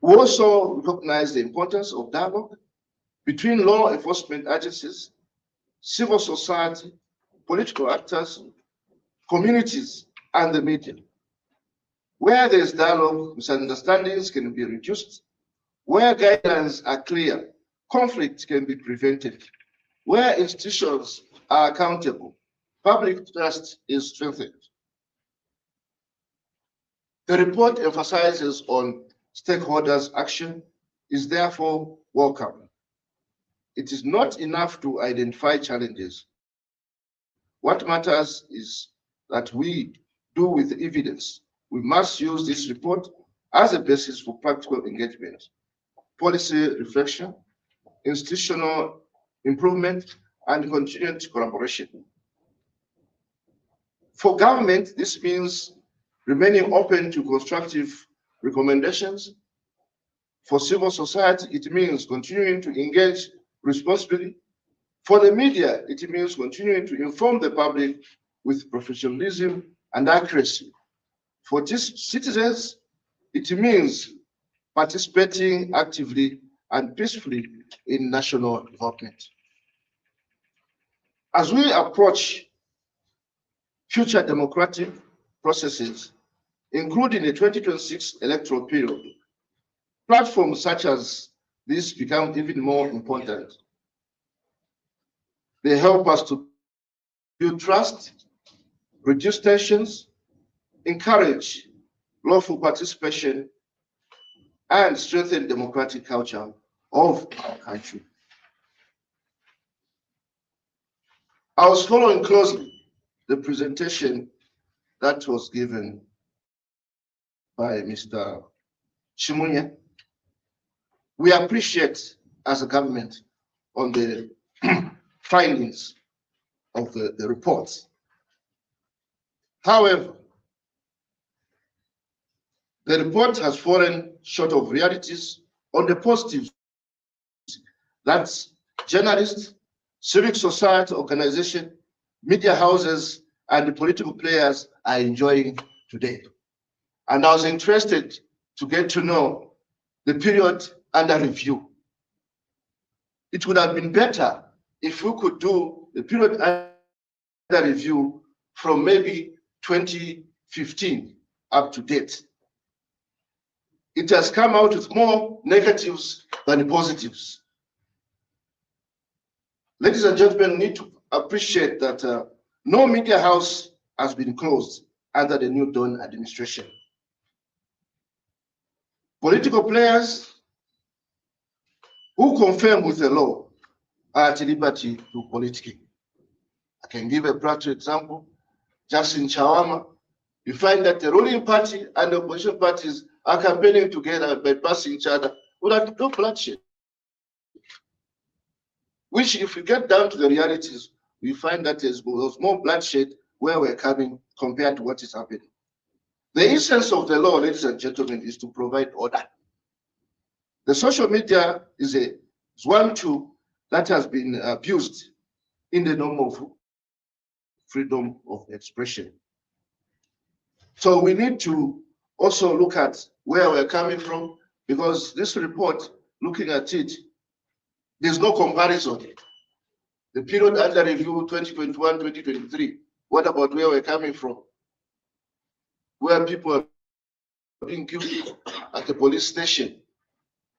We also recognize the importance of dialogue between law enforcement agencies, civil society, political actors, communities, and the media. Where there is dialogue, misunderstandings can be reduced. Where guidelines are clear, conflict can be prevented. Where institutions are accountable, public trust is strengthened. The report emphasizes on stakeholders' action is therefore welcome. It is not enough to identify challenges. What matters is that we do with evidence. We must use this report as a basis for practical engagement, policy reflection, institutional improvement, and continued collaboration. For government, this means remaining open to constructive recommendations. For civil society, it means continuing to engage responsibly. For the media, it means continuing to inform the public with professionalism and accuracy. For citizens, it means participating actively and peacefully in national development. As we approach future democratic processes, including the 2026 electoral period, platforms such as this become even more important. They help us to build trust, reduce tensions, encourage lawful participation, and strengthen democratic culture of our country. I was following closely the presentation that was given by Mr. Chimunya. We appreciate as a government on the findings of the reports. However, the report has fallen short of realities on the positives that journalists, civic society organizations, media houses, and political players are enjoying today. And I was interested to get to know the period under review. It would have been better if we could do the period under review from maybe 2015 up to date. It has come out with more negatives than positives. Ladies and gentlemen, need to appreciate that no media house has been closed under the New Dawn administration. Political players who confirm with the law are at liberty to politicking. I can give a practical example. Just in Chawama, you find that the ruling party and the opposition parties are campaigning together by passing each other without no bloodshed. Which, if we get down to the realities, we find that there was more bloodshed where we're coming compared to what is happening. The essence of the law, ladies and gentlemen, is to provide order. The social media is one tool that has been abused in the name of freedom of expression. So we need to also look at where we're coming from, because this report, looking at it, there's no comparison. The period under review 2021, 2023, what about where we're coming from? Where people are being killed at the police station,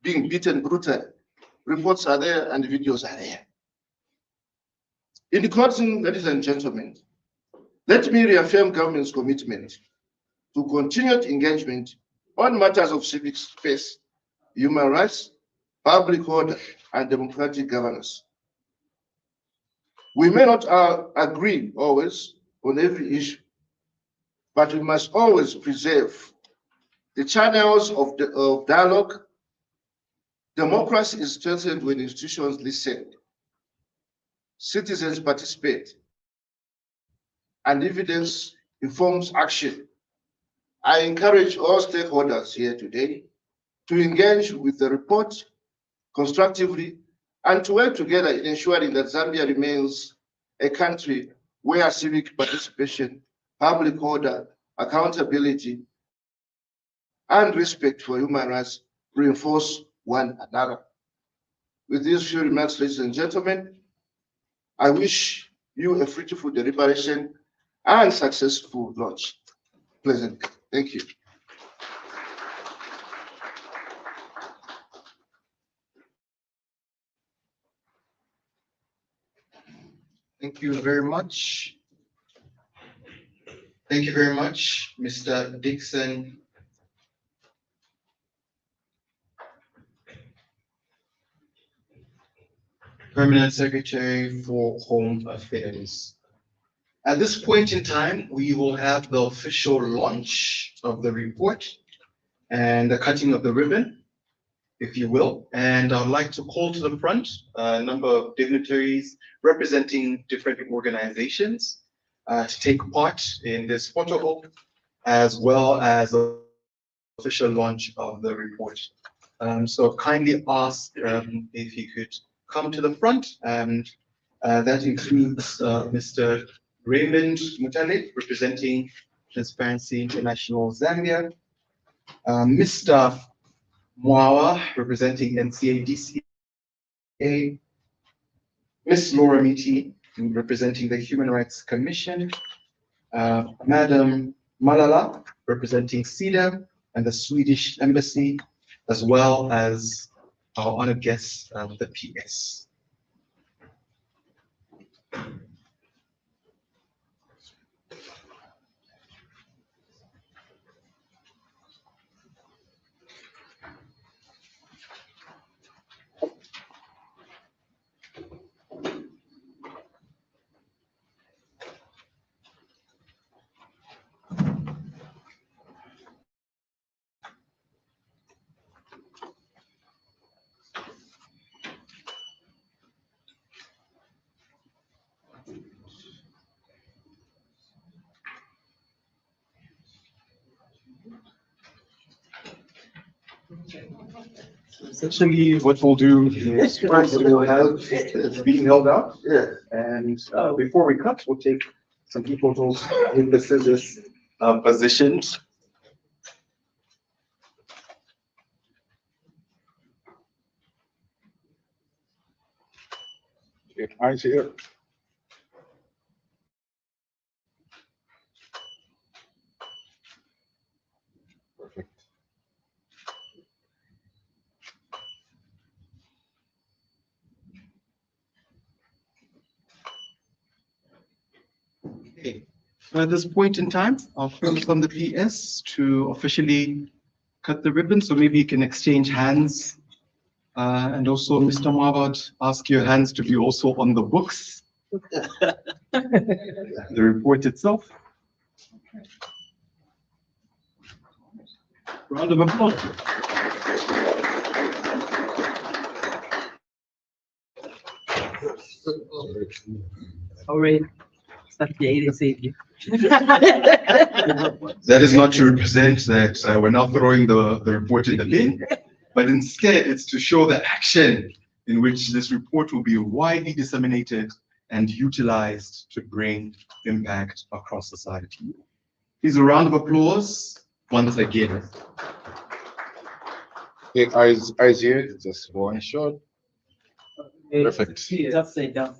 being beaten brutally. Reports are there and the videos are there. In closing, ladies and gentlemen, let me reaffirm government's commitment to continued engagement on matters of civic space, human rights, public order, and democratic governance. We may not agree always on every issue, but we must always preserve the channels of dialogue. Democracy is strengthened when institutions listen, citizens participate, and evidence informs action. I encourage all stakeholders here today to engage with the report constructively and to work together in ensuring that Zambia remains a country where civic participation, public order, accountability, and respect for human rights reinforce one another. With these few remarks, ladies and gentlemen, I wish you a fruitful deliberation and successful launch. Pleasant. Thank you. Thank you very much. Thank you very much, Mr. Dixon. Permanent Secretary for Home Affairs. At this point in time, we will have the official launch of the report and the cutting of the ribbon, if you will. And I'd like to call to the front a number of dignitaries representing different organizations to take part in this photo op, as well as the official launch of the report. So kindly ask if you could come to the front, and that includes Mr. Raymond Mutale, representing Transparency International Zambia, Mr. Mwawa, representing NCADCA, Ms. Laura Miti, representing the Human Rights Commission, Madam Malala, representing CEDAW and the Swedish Embassy, as well as our honored guest, the PS. Essentially, what we'll do is first we'll have it's being held out. Yeah. And before we cut, we'll take some photos with the scissors positioned. Eyes here. Perfect. Okay. At this point in time, I'll call on the PS to officially cut the ribbon, so maybe you can exchange hands. And also, Mr. Mawad, ask your hands to be also on the books. The report itself. Round of applause. Already. Start the 80 safety. That is not to represent that we're now throwing the report in the bin, but instead it's to show the action in which this report will be widely disseminated and utilized to bring impact across society. Please, a round of applause once again. Okay, eyes here, just one shot. Perfect. Just say down.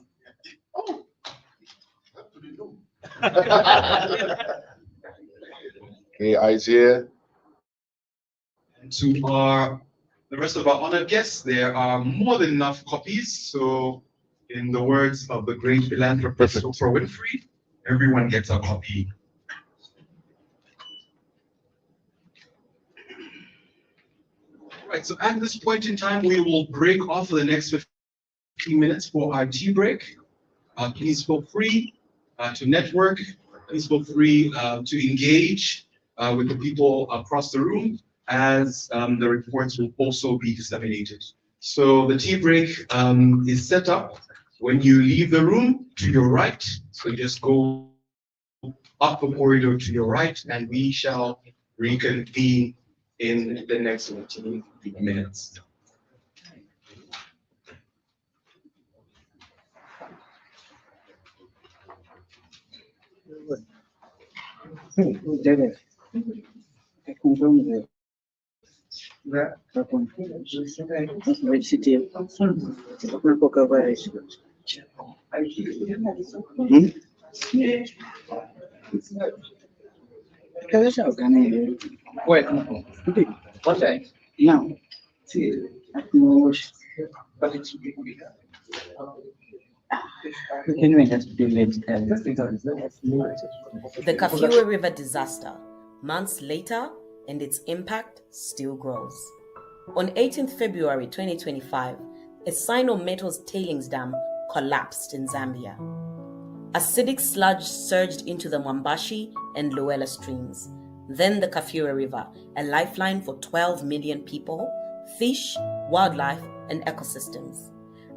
Okay, eyes here. And to the rest of our honored guests, there are more than enough copies. So, in the words of the great philanthropist Oprah Winfrey, everyone gets a copy. Right, so at this point in time, we will break off for the next 15 minutes for our tea break. Please feel free to network. Please feel free to engage with the people across the room as the reports will also be disseminated. So the tea break is set up when you leave the room to your right. So you just go up the corridor to your right and we shall reconvene in the next 15 minutes. The Kafue River disaster, months later, and its impact still grows. On 18th February 2025, a Sino Metals tailings dam collapsed in Zambia. Acidic sludge surged into the Mwambashi and Luela streams. Then the Kafue River, a lifeline for 12 million people, fish, wildlife, and ecosystems.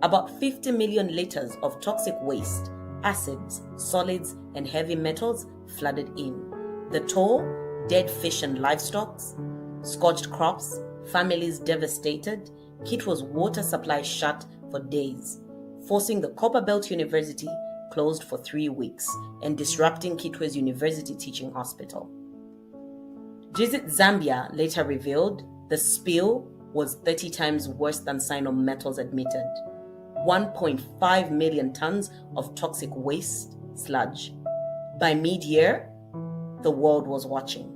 About 50 million liters of toxic waste, acids, solids, and heavy metals flooded in. The toll: dead fish and livestock, scorched crops, families devastated, Kitwe's water supply shut for days, forcing the Copperbelt University closed for 3 weeks and disrupting Kitwe's University Teaching Hospital. Visit Zambia later revealed the spill was 30 times worse than Sino Metals admitted. 1.5 million tons of toxic waste sludge. By mid-year, the world was watching.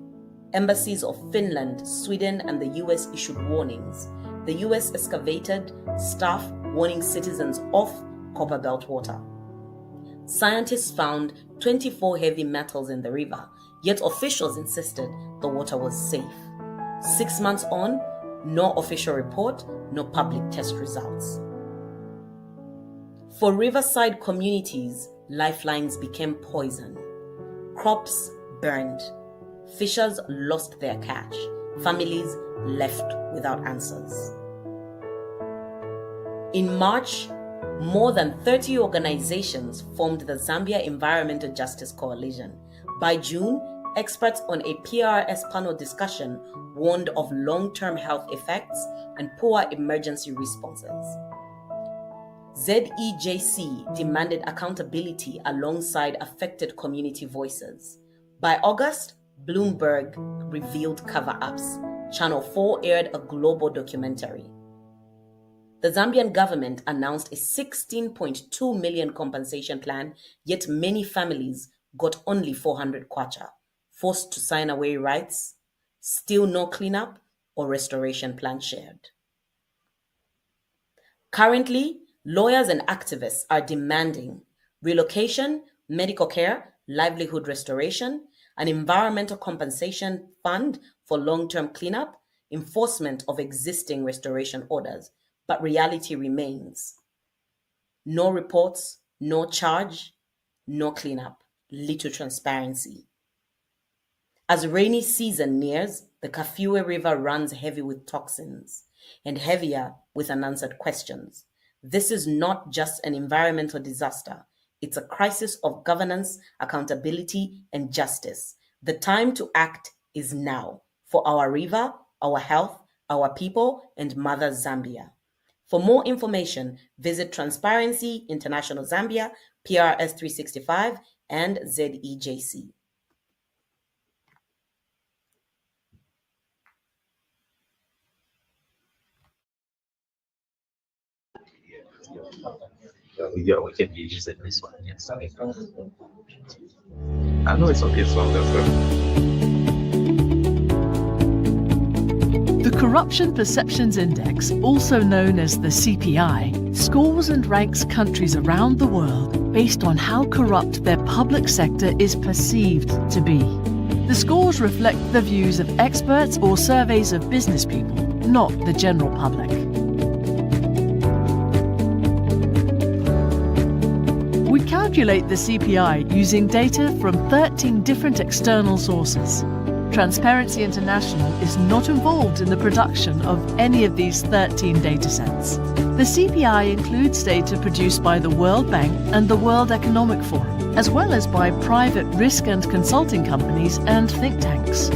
Embassies of Finland, Sweden, and the US issued warnings. The US excavated staff warning citizens off Copperbelt water. Scientists found 24 heavy metals in the river, yet officials insisted the water was safe. 6 months on, no official report, no public test results. For riverside communities, lifelines became poison. Crops burned. Fishers lost their catch. Families left without answers. In March, more than 30 organizations formed the Zambia Environmental Justice Coalition. By June, experts on a PRS panel discussion warned of long-term health effects and poor emergency responses. ZEJC demanded accountability alongside affected community voices. By August, Bloomberg revealed cover-ups. Channel 4 aired a global documentary. The Zambian government announced a 16.2 million compensation plan, yet many families got only 400 kwacha, forced to sign away rights, still no cleanup or restoration plan shared. Currently, lawyers and activists are demanding relocation, medical care, livelihood restoration, an environmental compensation fund for long-term cleanup, enforcement of existing restoration orders. But reality remains. No reports, no charge, no cleanup, little transparency. As rainy season nears, the Kafue River runs heavy with toxins and heavier with unanswered questions. This is not just an environmental disaster. It's a crisis of governance, accountability, and justice. The time to act is now for our river, our health, our people, and Mother Zambia. For more information, visit Transparency International Zambia, PRS 365, and ZEJC. We can be using this one. Yes. I know it's okay, so that's The Corruption Perceptions Index, also known as the CPI, scores and ranks countries around the world based on how corrupt their public sector is perceived to be. The scores reflect the views of experts or surveys of business people, not the general public. We calculate the CPI using data from 13 different external sources. Transparency International is not involved in the production of any of these 13 datasets. The CPI includes data produced by the World Bank and the World Economic Forum, as well as by private risk and consulting companies and think tanks.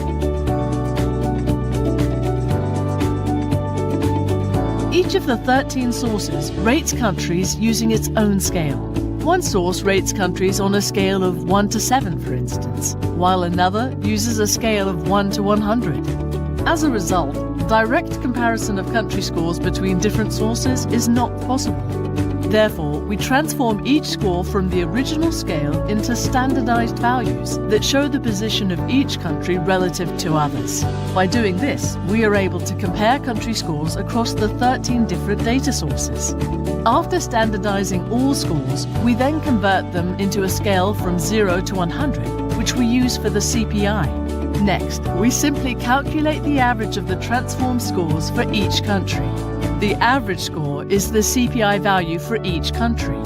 Each of the 13 sources rates countries using its own scale. One source rates countries on a scale of 1 to 7, for instance, while another uses a scale of 1 to 100. As a result, direct comparison of country scores between different sources is not possible. Therefore, we transform each score from the original scale into standardized values that show the position of each country relative to others. By doing this, we are able to compare country scores across the 13 different data sources. After standardizing all scores, we then convert them into a scale from 0 to 100, which we use for the CPI. Next, we simply calculate the average of the transformed scores for each country. The average score is the CPI value for each country.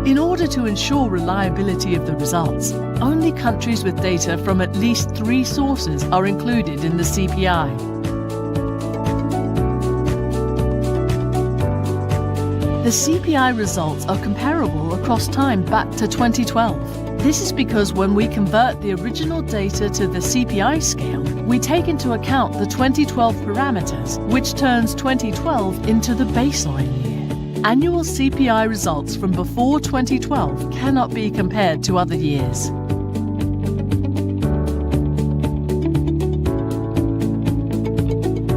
In order to ensure reliability of the results, only countries with data from at least 3 sources are included in the CPI. The CPI results are comparable across time back to 2012. This is because when we convert the original data to the CPI scale, we take into account the 2012 parameters, which turns 2012 into the baseline year. Annual CPI results from before 2012 cannot be compared to other years.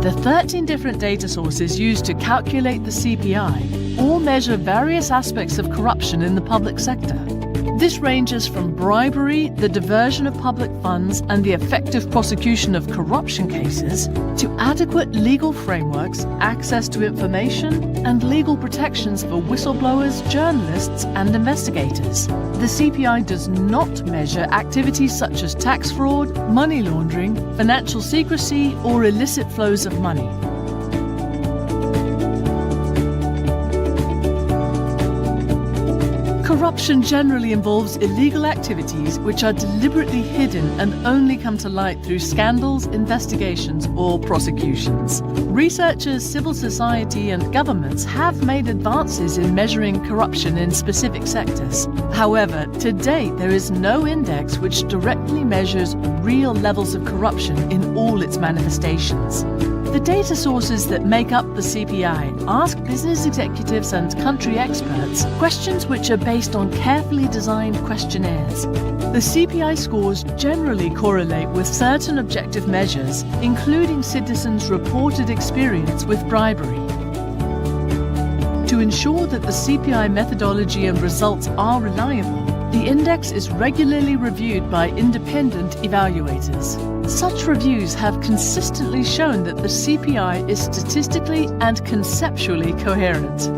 The 13 different data sources used to calculate the CPI all measure various aspects of corruption in the public sector. This ranges from bribery, the diversion of public funds, and the effective prosecution of corruption cases, to adequate legal frameworks, access to information, and legal protections for whistleblowers, journalists, and investigators. The CPI does not measure activities such as tax fraud, money laundering, financial secrecy, or illicit flows of money. Corruption generally involves illegal activities which are deliberately hidden and only come to light through scandals, investigations, or prosecutions. Researchers, civil society, and governments have made advances in measuring corruption in specific sectors. However, to date, there is no index which directly measures real levels of corruption in all its manifestations. The data sources that make up the CPI ask business executives and country experts questions which are based on carefully designed questionnaires. The CPI scores generally correlate with certain objective measures, including citizens' reported experience with bribery. To ensure that the CPI methodology and results are reliable, the index is regularly reviewed by independent evaluators. Such reviews have consistently shown that the CPI is statistically and conceptually coherent.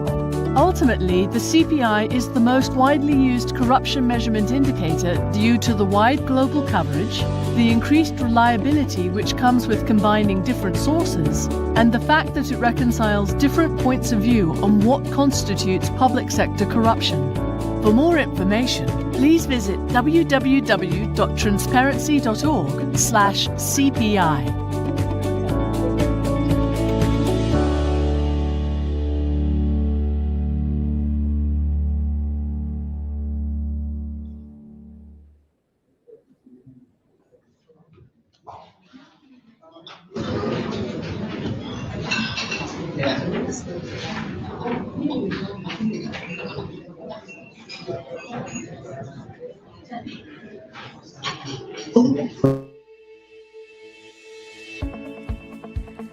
Ultimately, the CPI is the most widely used corruption measurement indicator due to the wide global coverage, the increased reliability which comes with combining different sources, and the fact that it reconciles different points of view on what constitutes public sector corruption. For more information, please visit www.transparency.org/CPI.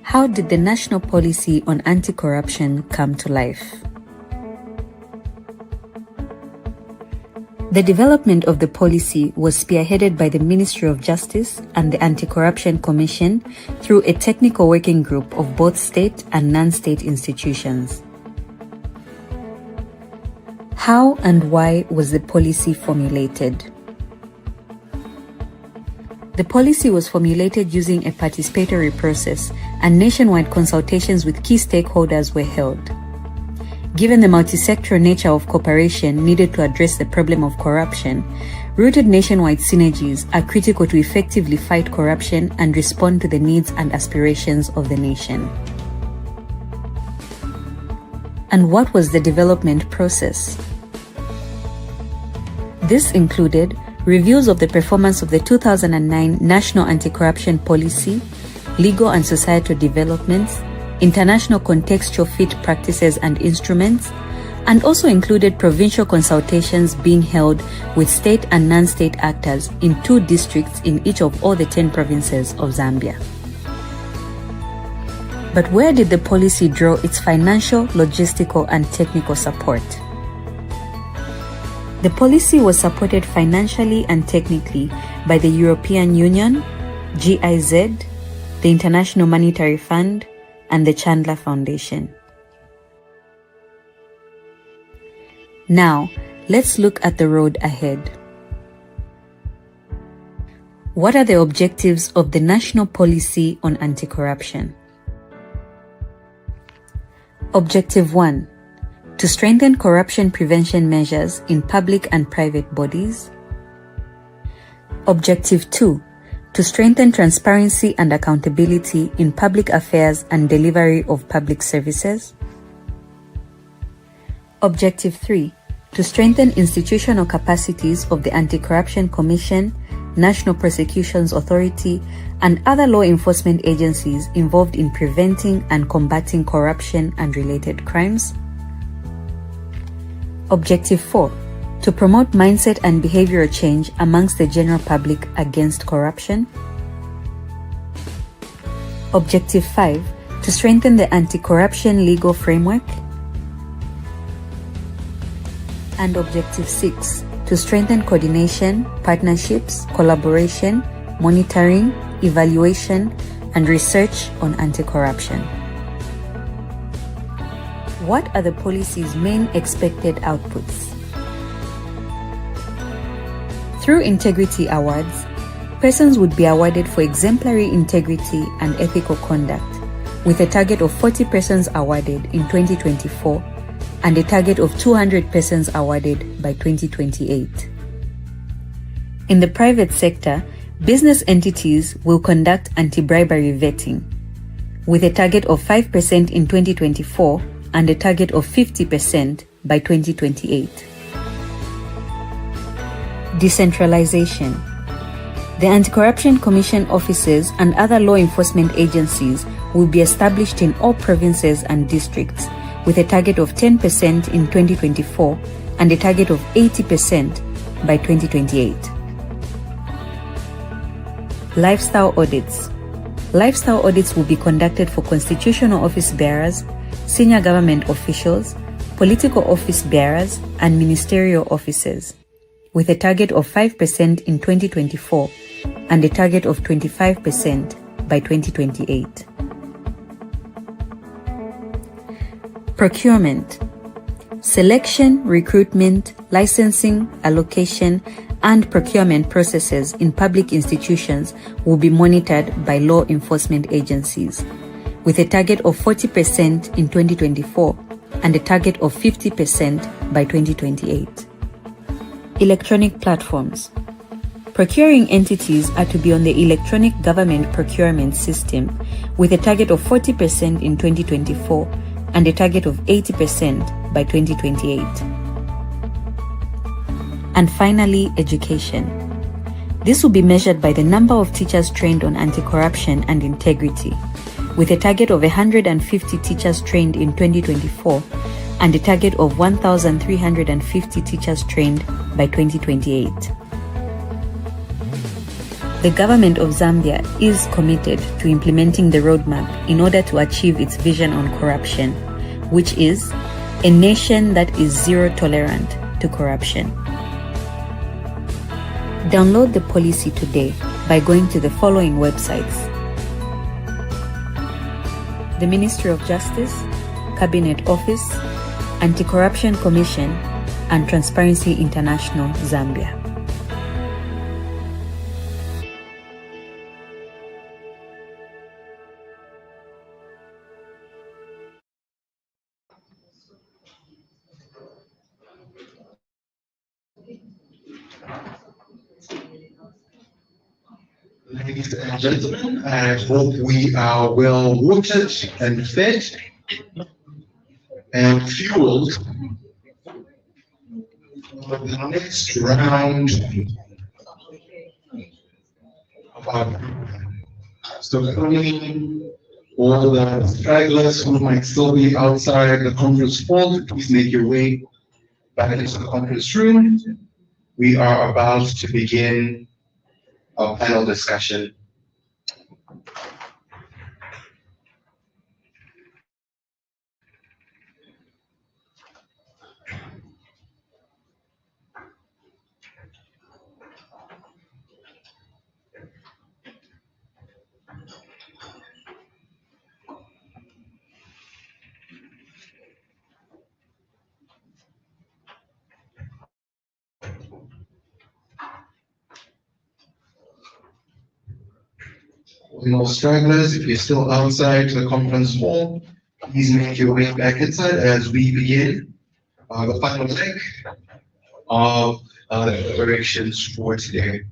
How did the national policy on anti-corruption come to life? The development of the policy was spearheaded by the Ministry of Justice and the Anti-Corruption Commission through a technical working group of both state and non-state institutions. How and why was the policy formulated? The policy was formulated using a participatory process, and nationwide consultations with key stakeholders were held. Given the multi-sectoral nature of cooperation needed to address the problem of corruption, rooted nationwide synergies are critical to effectively fight corruption and respond to the needs and aspirations of the nation. And what was the development process? This included reviews of the performance of the 2009 National Anti-Corruption Policy, legal and societal developments, international contextual fit practices and instruments, and also included provincial consultations being held with state and non-state actors in 2 districts in each of all the 10 provinces of Zambia. But where did the policy draw its financial, logistical, and technical support? The policy was supported financially and technically by the European Union, GIZ, the International Monetary Fund, and the Chandler Foundation. Now, let's look at the road ahead. What are the objectives of the national policy on anti-corruption? Objective 1. To strengthen corruption prevention measures in public and private bodies. Objective 2. To strengthen transparency and accountability in public affairs and delivery of public services. Objective 3. To strengthen institutional capacities of the Anti-Corruption Commission, National Prosecutions Authority, and other law enforcement agencies involved in preventing and combating corruption and related crimes. Objective 4. To promote mindset and behavioral change amongst the general public against corruption. Objective 5. To strengthen the anti-corruption legal framework. And Objective 6. To strengthen coordination, partnerships, collaboration, monitoring, evaluation, and research on anti-corruption. What are the policy's main expected outputs? Through integrity awards, persons would be awarded for exemplary integrity and ethical conduct, with a target of 40 persons awarded in 2024 and a target of 200 persons awarded by 2028. In the private sector, business entities will conduct anti-bribery vetting, with a target of 5% in 2024 and a target of 50% by 2028. Decentralization. The Anti-Corruption Commission offices and other law enforcement agencies will be established in all provinces and districts, with a target of 10% in 2024 and a target of 80% by 2028. Lifestyle audits. Lifestyle audits will be conducted for constitutional office bearers, senior government officials, political office bearers, and ministerial officers, with a target of 5% in 2024 and a target of 25% by 2028. Procurement. Selection, recruitment, licensing, allocation, and procurement processes in public institutions will be monitored by law enforcement agencies, with a target of 40% in 2024 and a target of 50% by 2028. Electronic platforms. Procuring entities are to be on the electronic government procurement system, with a target of 40% in 2024 and a target of 80% by 2028. And finally, education. This will be measured by the number of teachers trained on anti-corruption and integrity. with a target of 150 teachers trained in 2024 and a target of 1,350 teachers trained by 2028. The government of Zambia is committed to implementing the roadmap in order to achieve its vision on corruption, which is a nation that is zero tolerant to corruption. Download the policy today by going to the following websites: the Ministry of Justice, Cabinet Office, Anti-Corruption Commission, and Transparency International Zambia. Ladies and gentlemen, I hope we are well watered and fed and fueled for the next round of our program. So currently, all the stragglers who might still be outside the conference hall, please make your way back into the conference room. We are about to begin our panel discussion. No stragglers, if you're still outside the conference hall, please make your way back inside as we begin the final leg of the deliberations for today.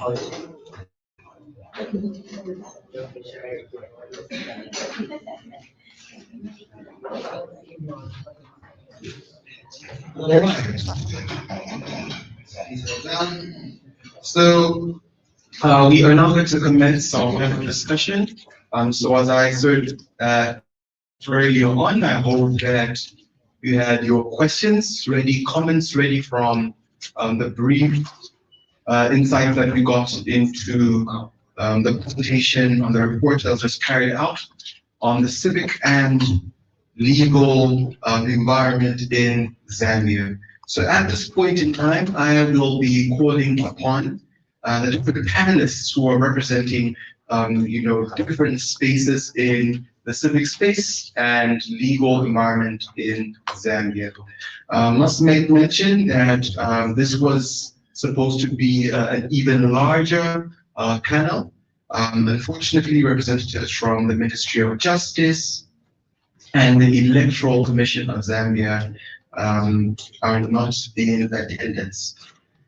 All right. So we are now going to commence our panel discussion. So as I said earlier on, I hope that you had your questions ready, comments ready from the brief insights that we got into the presentation on the report that was just carried out on the civic and legal environment in Zambia. So at this point in time, I will be calling upon the different panelists who are representing, different spaces in the civic space and legal environment in Zambia. Must make mention that this was supposed to be an even larger panel. Unfortunately, representatives from the Ministry of Justice and the Electoral Commission of Zambia are not in attendance.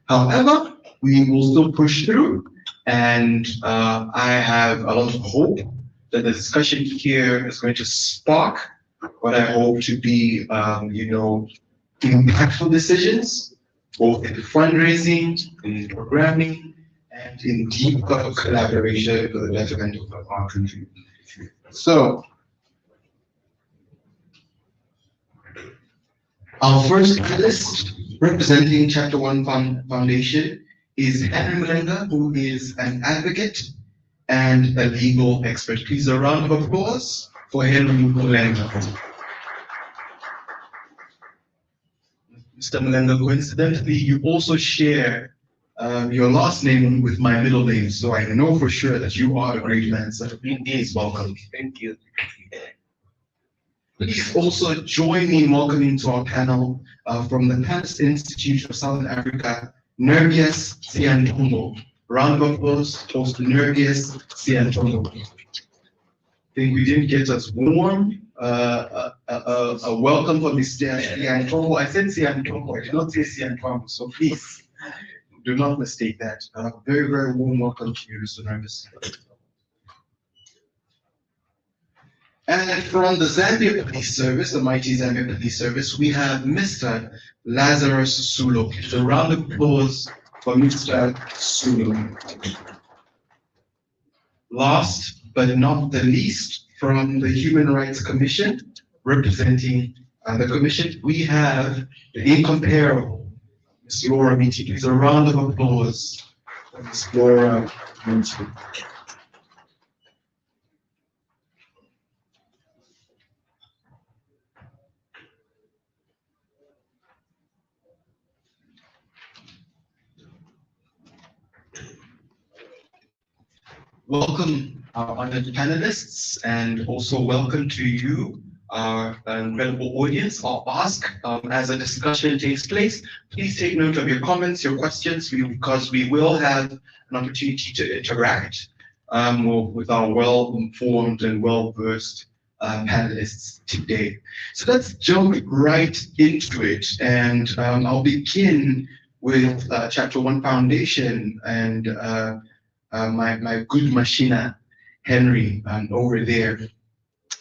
However, we will still push through, and I have a lot of hope that the discussion here is going to spark what I hope to be, impactful decisions both in fundraising, in programming, and in deeper collaboration for the betterment of our country. So, our first panelist representing Chapter 1 Foundation is Henry Mlenga, who is an advocate and a legal expert. Please, a round of applause for Henry Mlenga. Mr. Mlenga, coincidentally, you also share your last name with my middle name, so I know for sure that you are a great man. So please welcome. Thank you. Please also join me in welcoming to our panel from the Panis Institute of Southern Africa, Nervius Siantongo. Round of applause goes to Nervius Siantongo. I think we didn't get us warm. A welcome for Mr. Siantongo. I said Siantongo, I did not say Siantongo, so please do not mistake that. Very, very warm welcome to you, Mr. Nervius. And from the Zambia Police Service, the mighty Zambia Police Service, we have Mr. Lazarus Sulo. So a round of applause for Mr. Sulo. Last but not the least, from the Human Rights Commission, representing the Commission, we have the incomparable Ms. Laura Minty. Please a round of applause for Ms. Laura Minty. Welcome our honored panelists, and also welcome to you, our incredible audience. I'll ask as the discussion takes place, please take note of your comments, your questions, because we will have an opportunity to interact with our well-informed and well-versed panelists today. So let's jump right into it, and I'll begin with Chapter 1 Foundation and my good machina, Henry, over there.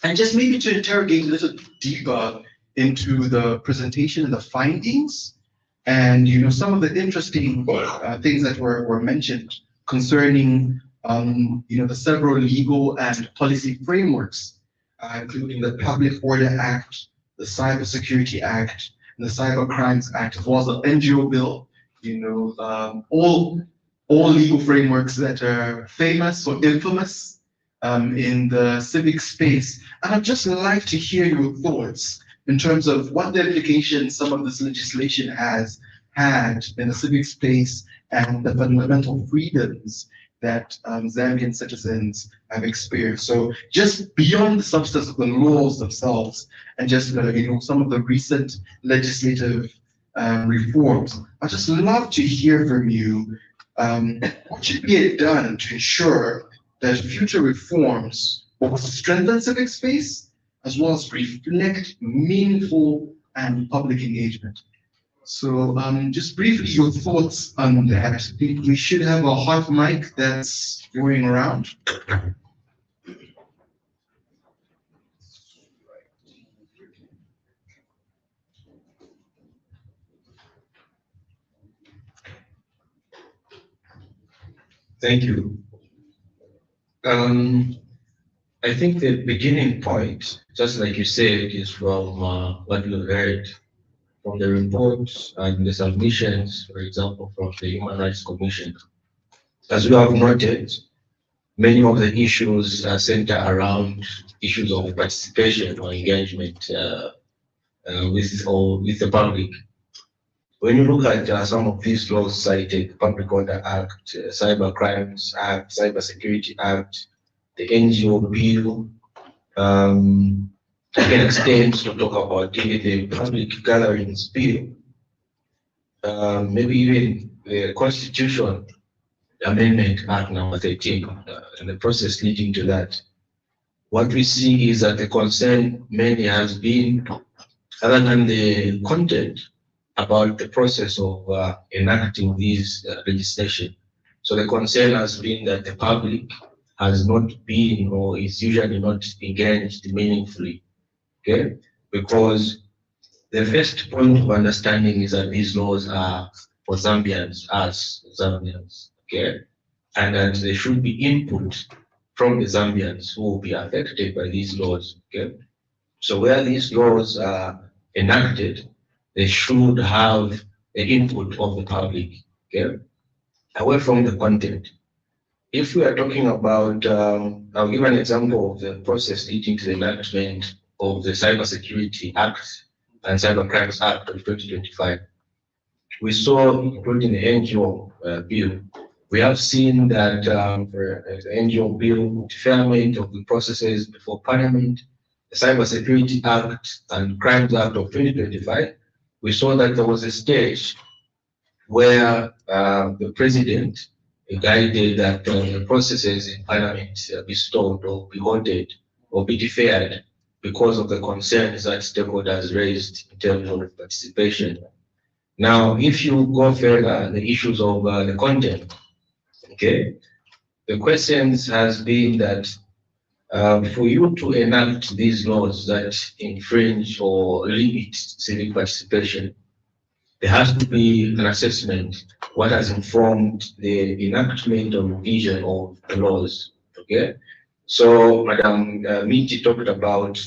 And just maybe to interrogate a little deeper into the presentation and the findings, and some of the interesting things that were mentioned concerning the several legal and policy frameworks, including the Public Order Act, the Cybersecurity Act, and the Cyber Crimes Act, as well as the NGO bill, all legal frameworks that are famous or infamous in the civic space. And I'd just like to hear your thoughts in terms of what the implications some of this legislation has had in the civic space and the fundamental freedoms that Zambian citizens have experienced. So just beyond the substance of the laws themselves, and just some of the recent legislative reforms, I'd just love to hear from you. What should be done to ensure that future reforms will strengthen civic space as well as reflect meaningful and public engagement? So just briefly, your thoughts on that. I think we should have a hot mic that's going around. Thank you. I think the beginning point, just like you said, is from what you heard from the reports and the submissions, for example, from the Human Rights Commission. As we have noted, many of the issues are centered around issues of participation or engagement with the public. When you look at some of these laws cited, Public Order Act, Cyber Crimes Act, Cyber Security Act, the NGO bill, I can extend to talk about the public gatherings bill, maybe even the Constitution Amendment Act number 13, and the process leading to that. What we see is that the concern mainly has been, other than the content, about the process of enacting these legislation. So the concern has been that the public has not been, or is usually not engaged meaningfully, okay? Because The first point of understanding is that these laws are for Zambians, as Zambians, okay? And that there should be input from the Zambians who will be affected by these laws, okay? So where these laws are enacted, they should have the input of the public, okay? Away from the content. If we are talking about, I'll give an example of the process leading to the enactment of the Cybersecurity Act and Cyber Crimes Act of 2025. We saw, including the NGO bill, we have seen that for the NGO bill, deferment of the processes before Parliament, the Cybersecurity Act and Crimes Act of 2025, we saw that there was a stage where the president guided that the processes in Parliament be stalled or be halted or be deferred because of the concerns that stakeholders raised in terms of participation. Now, if you go further, the issues of the content, okay, the questions has been that for you to enact these laws that infringe or limit civic participation, there has to be an assessment what has informed the enactment or revision of the laws, okay? So Madam Minty talked about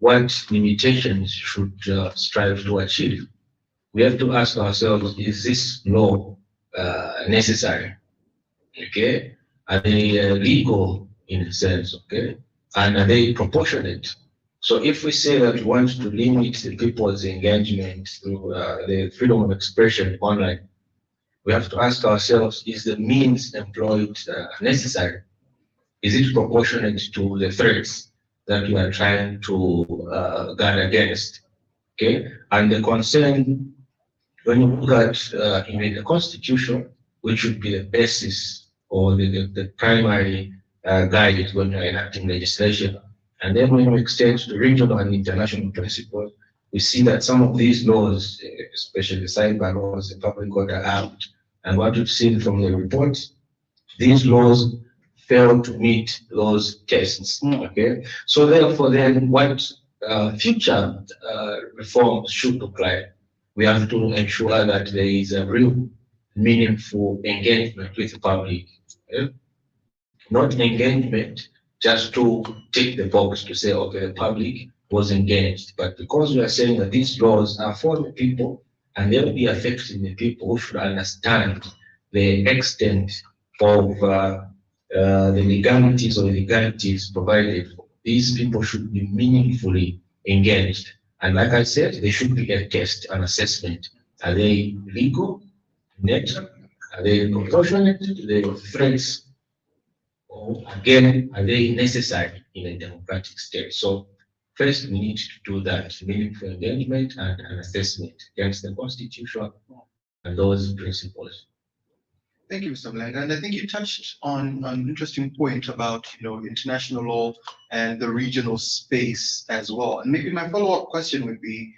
what limitations should strive to achieve. We have to ask ourselves, is this law necessary? Okay, are they legal in a sense? Okay, and are they proportionate? So if we say that we want to limit the people's engagement through the freedom of expression online, we have to ask ourselves, is the means employed necessary? Is it proportionate to the threats that we are trying to guard against? Okay, and the concern, when you look at in the Constitution, which should be the basis or the primary guide when you're enacting legislation, and then when we extend to regional and international principles, we see that some of these laws, especially the cyber laws, the Public Order Act, and what we've seen from the report, these laws fail to meet those tests. Okay, so therefore, then what future reforms should look like? We have to ensure that there is a real meaningful engagement with the public. Okay? Not engagement just to tick the box to say, okay, the public was engaged. But because we are saying that these laws are for the people and they'll be affecting the people who should understand the extent of the legalities or illegalities provided. These people should be meaningfully engaged. And like I said, there should be a test, an assessment. Are they legal, nature? Are they proportionate? Are they threats? Or again, are they necessary in a democratic state? So first we need to do that, meaningful engagement and an assessment against the Constitution and those principles. Thank you, Mr. Mlanga. And I think you touched on an interesting point about, international law and the regional space as well. And maybe my follow-up question would be,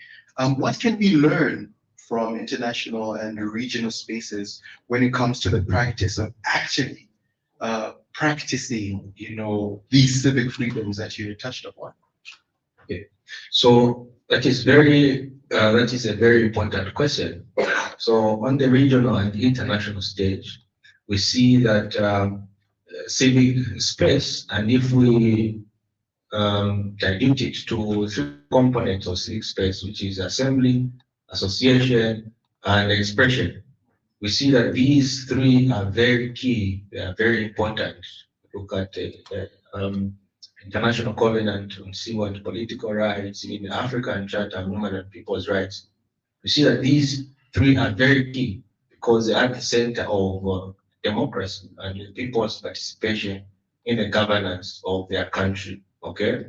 what can we learn from international and regional spaces when it comes to the practice of actually practicing, these civic freedoms that you touched upon? Okay, so that is a very important question. So on the regional and international stage, we see that civic space, and if we dilute it to three components of civic space, which is assembly, association, and expression, we see that these three are very key, they are very important. Look at the International Covenant on Civil and Political Rights, in the African Charter on Human and People's Rights. We see that these three are very key because they are at the center of democracy and the people's participation in the governance of their country. Okay.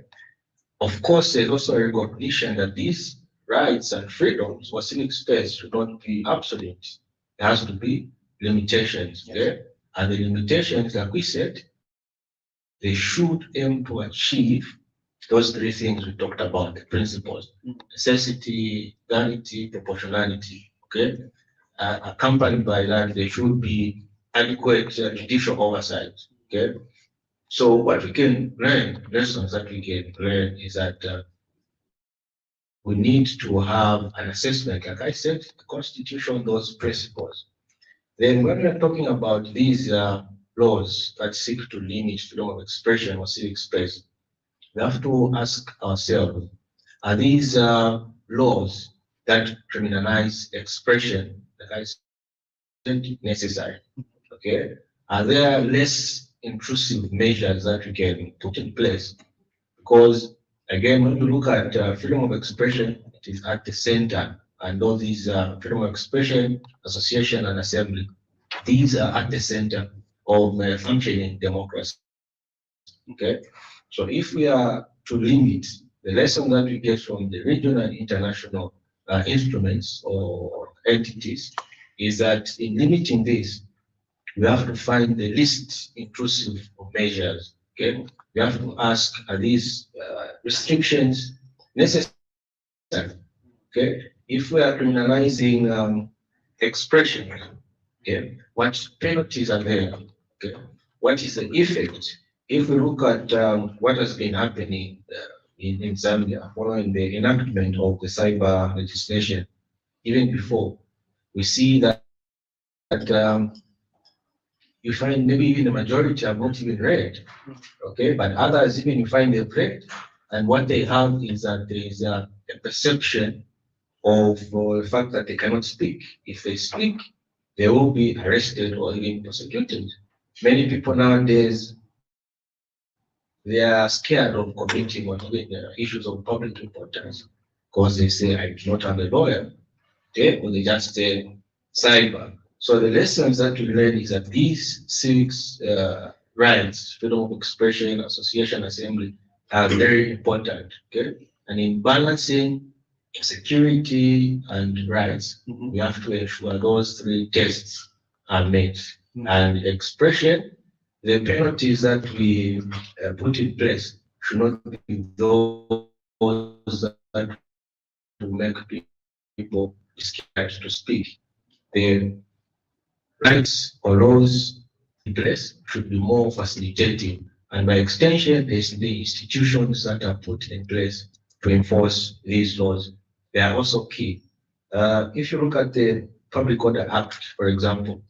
Of course, there's also a recognition that these rights and freedoms for civic space should not be absolute. There has to be limitations. Okay? And the limitations, like we said, they should aim to achieve those three things we talked about, the principles: necessity, legality, proportionality. Okay, accompanied by that, there should be adequate judicial oversight. Okay, so what we can learn, lessons that we can learn, is that we need to have an assessment. Like I said, the Constitution, those principles. Then when we're talking about these laws that seek to limit freedom of expression or civic space, we have to ask ourselves, are these laws that criminalize expression, like I said, necessary? Okay. Are there less intrusive measures that we can put in place? Because again, when you look at freedom of expression, it is at the center, and all these freedom of expression, association, and assembly, these are at the center of functioning democracy. Okay, so if we are to limit the lesson that we get from the regional and international instruments or entities, is that in limiting this, we have to find the least intrusive of measures. Okay, we have to ask, are these restrictions necessary? Okay, if we are criminalizing expression, okay, what penalties are there? Okay, what is the effect? If we look at what has been happening in Zambia following the enactment of the cyber legislation, even before, we see that you find maybe even the majority have not even read, okay, but others even you find they've read, and what they have is that there is a perception of the fact that they cannot speak. If they speak, they will be arrested or even prosecuted. Many people nowadays, they are scared of committing on issues of public importance because they say, I do not have a lawyer, okay, or they just say cyber. So the lessons that we learn is that these civics rights, freedom of expression, association, assembly, are very important. Okay, and in balancing security and rights, we have to ensure those three tests are met. And expression, the penalties that we put in place should not be those that will make people scared to speak. The rights or laws in place should be more facilitating, and by extension, there's the institutions that are put in place to enforce these laws. They are also key. If you look at the Public Order Act, for example,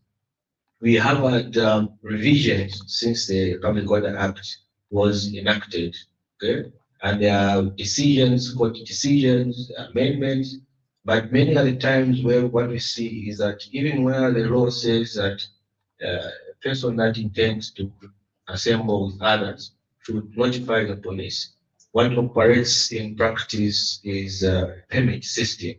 we have had revisions since the Public Order Act was enacted, okay? And there are decisions, court decisions, amendments, but many other times where what we see is that even where the law says that a person that intends to assemble with others should notify the police, what operates in practice is a permit system,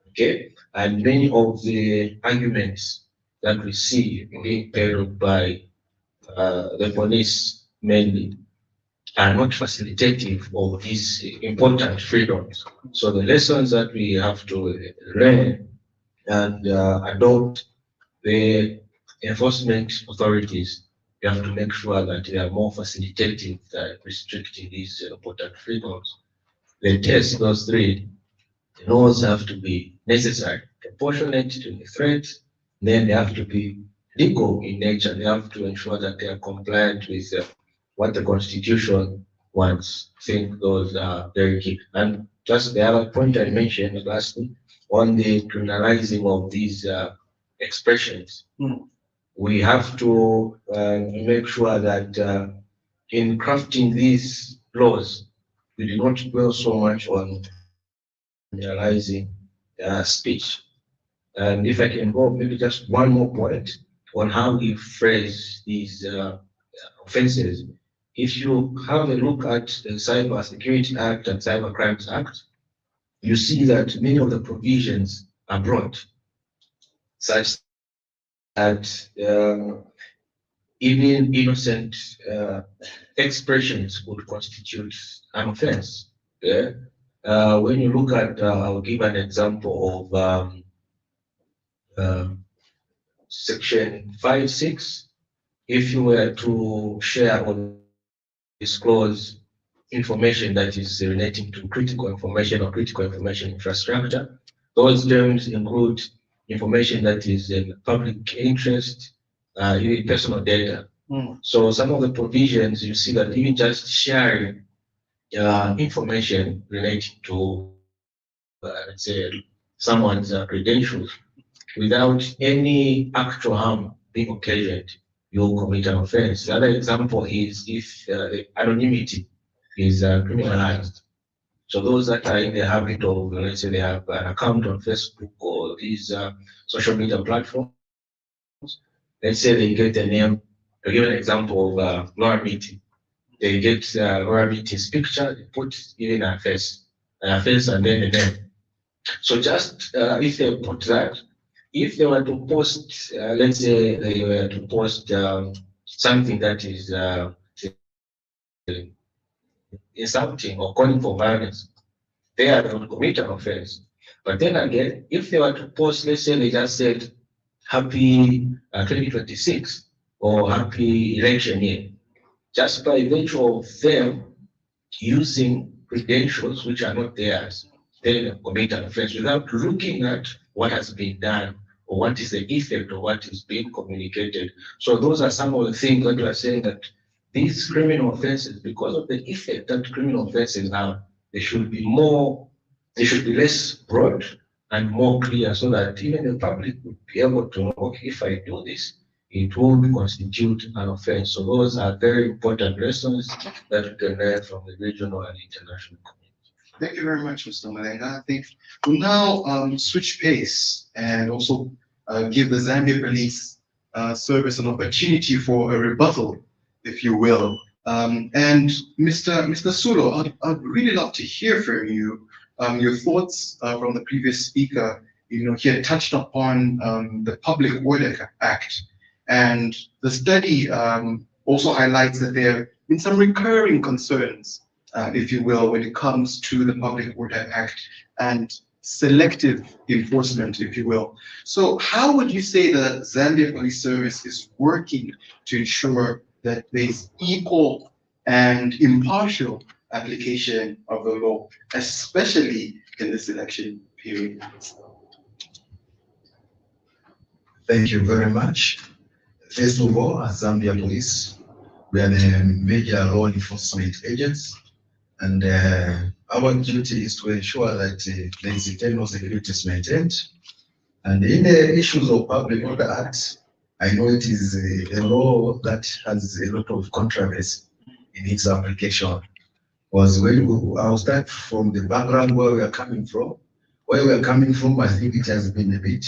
okay? And many of the arguments that we see being peddled by the police mainly are not facilitative of these important freedoms. So the lessons that we have to learn and adopt, the enforcement authorities, we have to make sure that they are more facilitative than restricting these important freedoms. The test, those three, the laws have to be necessary, proportionate to the threat, then they have to be legal in nature. They have to ensure that they are compliant with what the Constitution wants. I think those are very key. And just the other point I mentioned lastly, on the criminalizing of these expressions, we have to make sure that in crafting these laws, we do not dwell so much on criminalizing speech. And if I can go maybe just one more point on how we phrase these offenses. If you have a look at the Cyber Security Act and Cyber Crimes Act, you see that many of the provisions are broad, such that even innocent expressions would constitute an offense. Yeah? When you look at, I'll give an example of section 5.6, if you were to share or disclose information that is relating to critical information or critical information infrastructure, those terms include information that is in public interest, even personal data. So some of the provisions, you see that even just sharing information relating to let's say, someone's credentials without any actual harm being occasioned, you'll commit an offense. The other example is if the anonymity is criminalized. So those that are in the habit of, let's say, they have an account on Facebook or these social media platforms, let's say they get a name. To give an example of Laura Meeting, they get Laura Meeting's picture, they put even her face, and then the name. So just if they put that, if they were to post, let's say they were to post something that is insulting or calling for violence, they are not commit an offense. But then again, if they were to post, let's say they just said, happy 2026 or happy election year, just by virtue of them using credentials which are not theirs, they commit an offense without looking at what has been done or what is the effect of what is being communicated. So those are some of the things that we are saying that these criminal offenses, because of the effect that criminal offenses have, they should be less broad and more clear so that even the public would be able to know, okay, if I do this, it will constitute an offense. So those are very important lessons that we can learn from the regional and international community. Thank you very much, Mr. Malenga. I think we'll now switch pace and also give the Zambia Police Service an opportunity for a rebuttal, if you will. And Mr. Sulo, I'd really love to hear from you your thoughts from the previous speaker. You know, he had touched upon the Public Order Act, and the study also highlights that there have been some recurring concerns, if you will, when it comes to the Public Order Act and selective enforcement, if you will. So how would you say the Zambia Police Service is working to ensure that there's equal and impartial application of the law, especially in this election period? Thank you very much. First of all, as Zambia Police, we are the major law enforcement agents, and our duty is to ensure that the internal security is maintained. And in the issues of Public Order Act, I know it is a law that has a lot of controversy in its application. Was when I'll start from the background where we are coming from. Where we are coming from, I think it has been a bit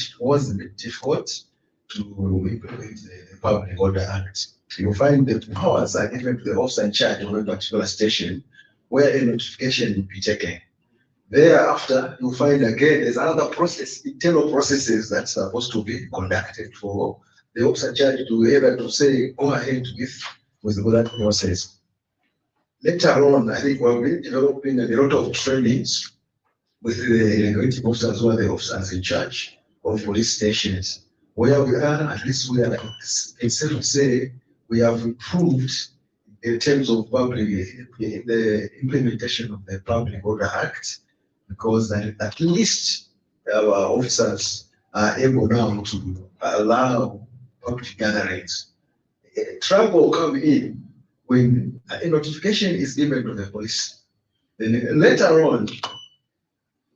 difficult to implement the Public Order Act. You find the powers are given to the officer in charge of a particular station where a notification will be taken. Thereafter, you find again there's another process, internal processes that's supposed to be conducted for the officer in charge to be able to say, go ahead with that process. Later on, I think we've been developing a lot of trainings with the executive officers who are the officers in charge of police stations. Where we are, at least we are, it's safe to say, we have improved in terms of the implementation of the Public Order Act, because at least our officers are able now to allow public gatherings. Trouble come in when a notification is given to the police. Then later on,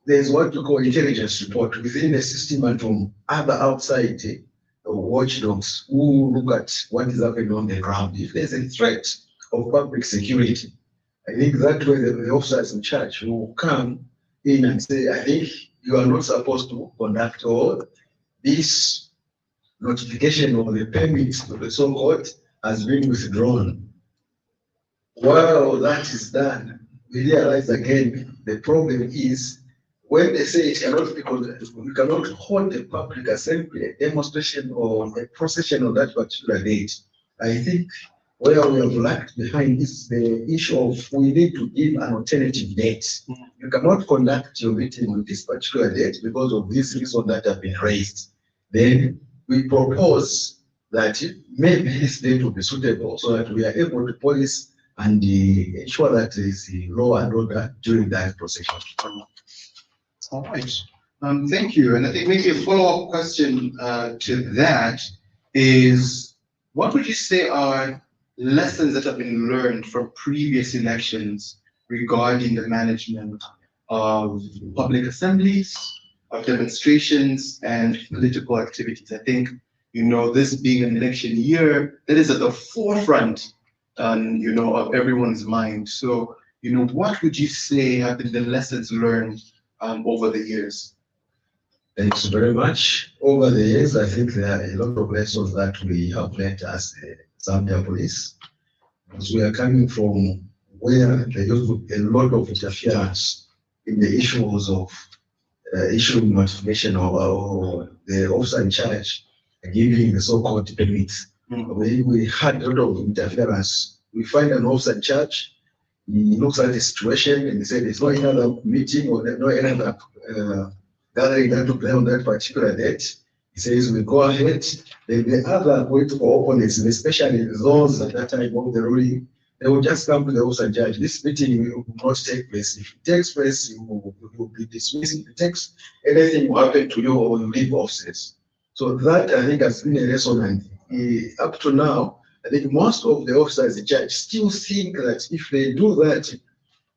there's what you call intelligence report within the system and from other outside watchdogs who look at what is happening on the ground. If there's a threat of public security, I think that way the officers in charge will come in and say, I think you are not supposed to conduct all this notification or the permits to the so-called has been withdrawn. While that is done, we realize again the problem is when they say it cannot be conducted, we cannot hold a public assembly, a demonstration or a procession on that particular date. I think where we have lagged behind is the issue of we need to give an alternative date. You cannot conduct your meeting on this particular date because of these reasons that have been raised. Then we propose that maybe this date will be suitable so that we are able to police and ensure that there is law and order during that procession. All right. Thank you. And I think maybe a follow-up question to that is, what would you say are lessons that have been learned from previous elections regarding the management of public assemblies, of demonstrations, and political activities. I think, this being an election year, that is at the forefront, of everyone's mind. So, what would you say have been the lessons learned over the years? Thanks very much. Over the years, I think there are a lot of lessons that we have learned as the Zambia police. Because we are coming from where there used to be a lot of interference in the issues of issuing notification or the officer in charge giving the so-called permits. We had a lot of interference. We find an officer in charge, he looks at the situation and he said there's no another meeting or no another gathering that took place on that particular date. He says we go ahead. Then the other political opponents, especially those at that time of the ruling, they will just come to the officer in charge. This meeting will not take place. If it takes place, you will be dismissed. If it takes, anything will happen to you or you leave offices. So that, I think, has been a lesson. And up to now, I think most of the officers in charge still think that if they do that,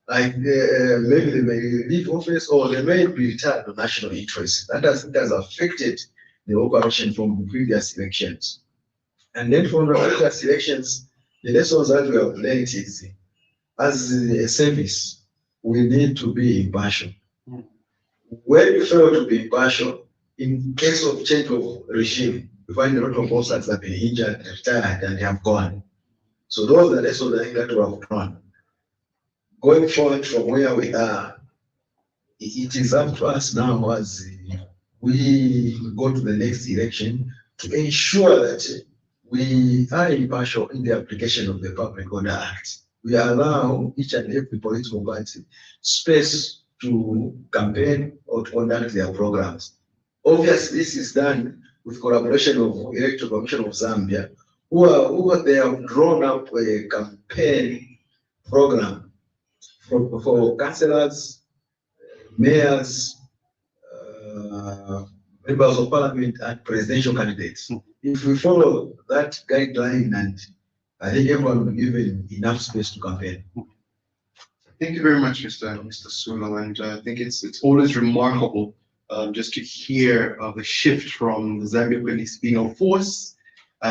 like maybe they may leave office or they may be retired on national interest. That has affected the operation from the previous elections. And then from the previous elections, the lessons that we have learned is, as a service, we need to be impartial. When you fail to be impartial, in case of change of regime, we find a lot of officers have been injured, retired, and they have gone. So those are the lessons I think that we have drawn. Going forward from where we are, it is up to us now as we go to the next election to ensure that we are impartial in the application of the Public Order Act. We allow each and every political party space to campaign or to conduct their programs. Obviously, this is done with collaboration of Electoral Commission of Zambia, who they have drawn up a campaign program for councillors, mayors, members of parliament, and presidential candidates. If we follow that guideline, and I think everyone will be given enough space to campaign. Thank you very much, Mr. Suno, and I think it's always remarkable just to hear the shift from the Zambia police being a force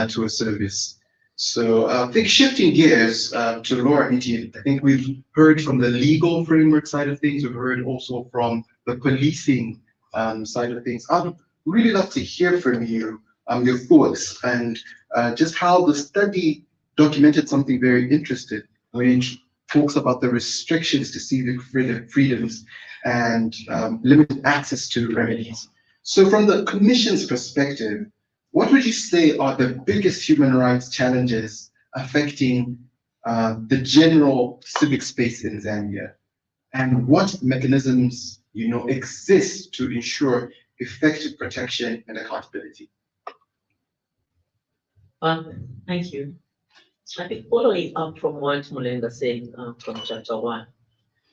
to a service. So I think shifting gears to Laura Niti, I think we've heard from the legal framework side of things. We've heard also from the policing side of things. I'd really love to hear from you your thoughts and just how the study documented something very interesting, which talks about the restrictions to civic freedoms and limited access to remedies. So from the Commission's perspective, what would you say are the biggest human rights challenges affecting the general civic space in Zambia? And what mechanisms exist to ensure effective protection and accountability? Thank you. I think following up from what Mulenga said from chapter 1,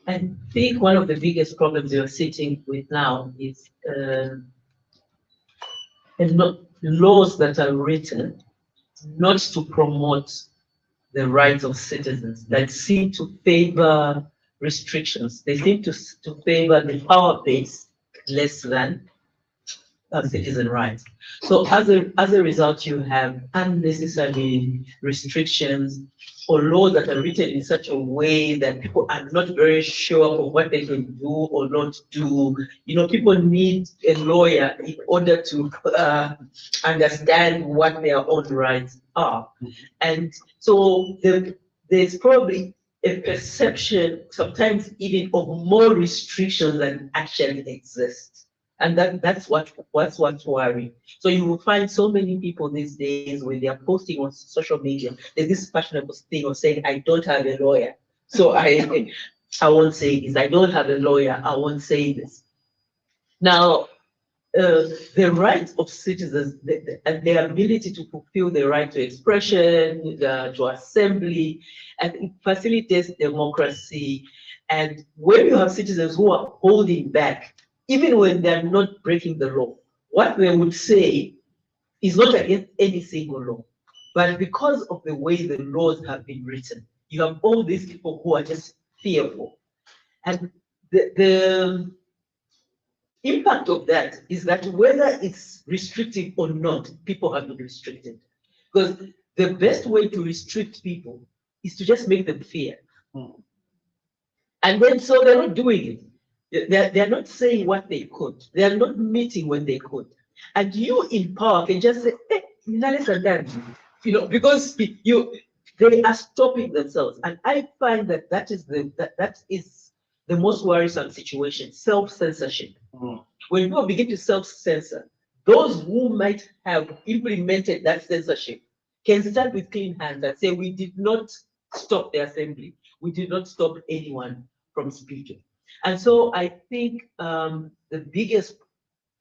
I think one of the biggest problems you're sitting with now is laws that are written not to promote the rights of citizens, that seem to favor restrictions. They seem to favor the power base less than citizen rights. So as a result, you have unnecessary restrictions or laws that are written in such a way that people are not very sure of what they can do or not do. People need a lawyer in order to understand what their own rights are. And so there's probably a perception, sometimes even of more restrictions than actually exist. And that's what's worrying. So you will find so many people these days when they are posting on social media, there's this fashionable thing of saying, I don't have a lawyer, so I won't say this. I don't have a lawyer, I won't say this. Now, the rights of citizens and their ability to fulfill the right to expression, to assembly, and it facilitates democracy. And when you have citizens who are holding back, even when they're not breaking the law, what they would say is not against any single law. But because of the way the laws have been written, you have all these people who are just fearful. And the impact of that is that whether it's restrictive or not, people have to be restricted. Because the best way to restrict people is to just make them fear. And then so they're not doing it. They're not saying what they could. They're not meeting when they could. And you in power can just say, hey, less than that. You know, because they are stopping themselves. And I find that that is the most worrisome situation, self-censorship. When people begin to self-censor, those who might have implemented that censorship can start with clean hands and say, we did not stop the assembly. We did not stop anyone from speaking. And so I think the biggest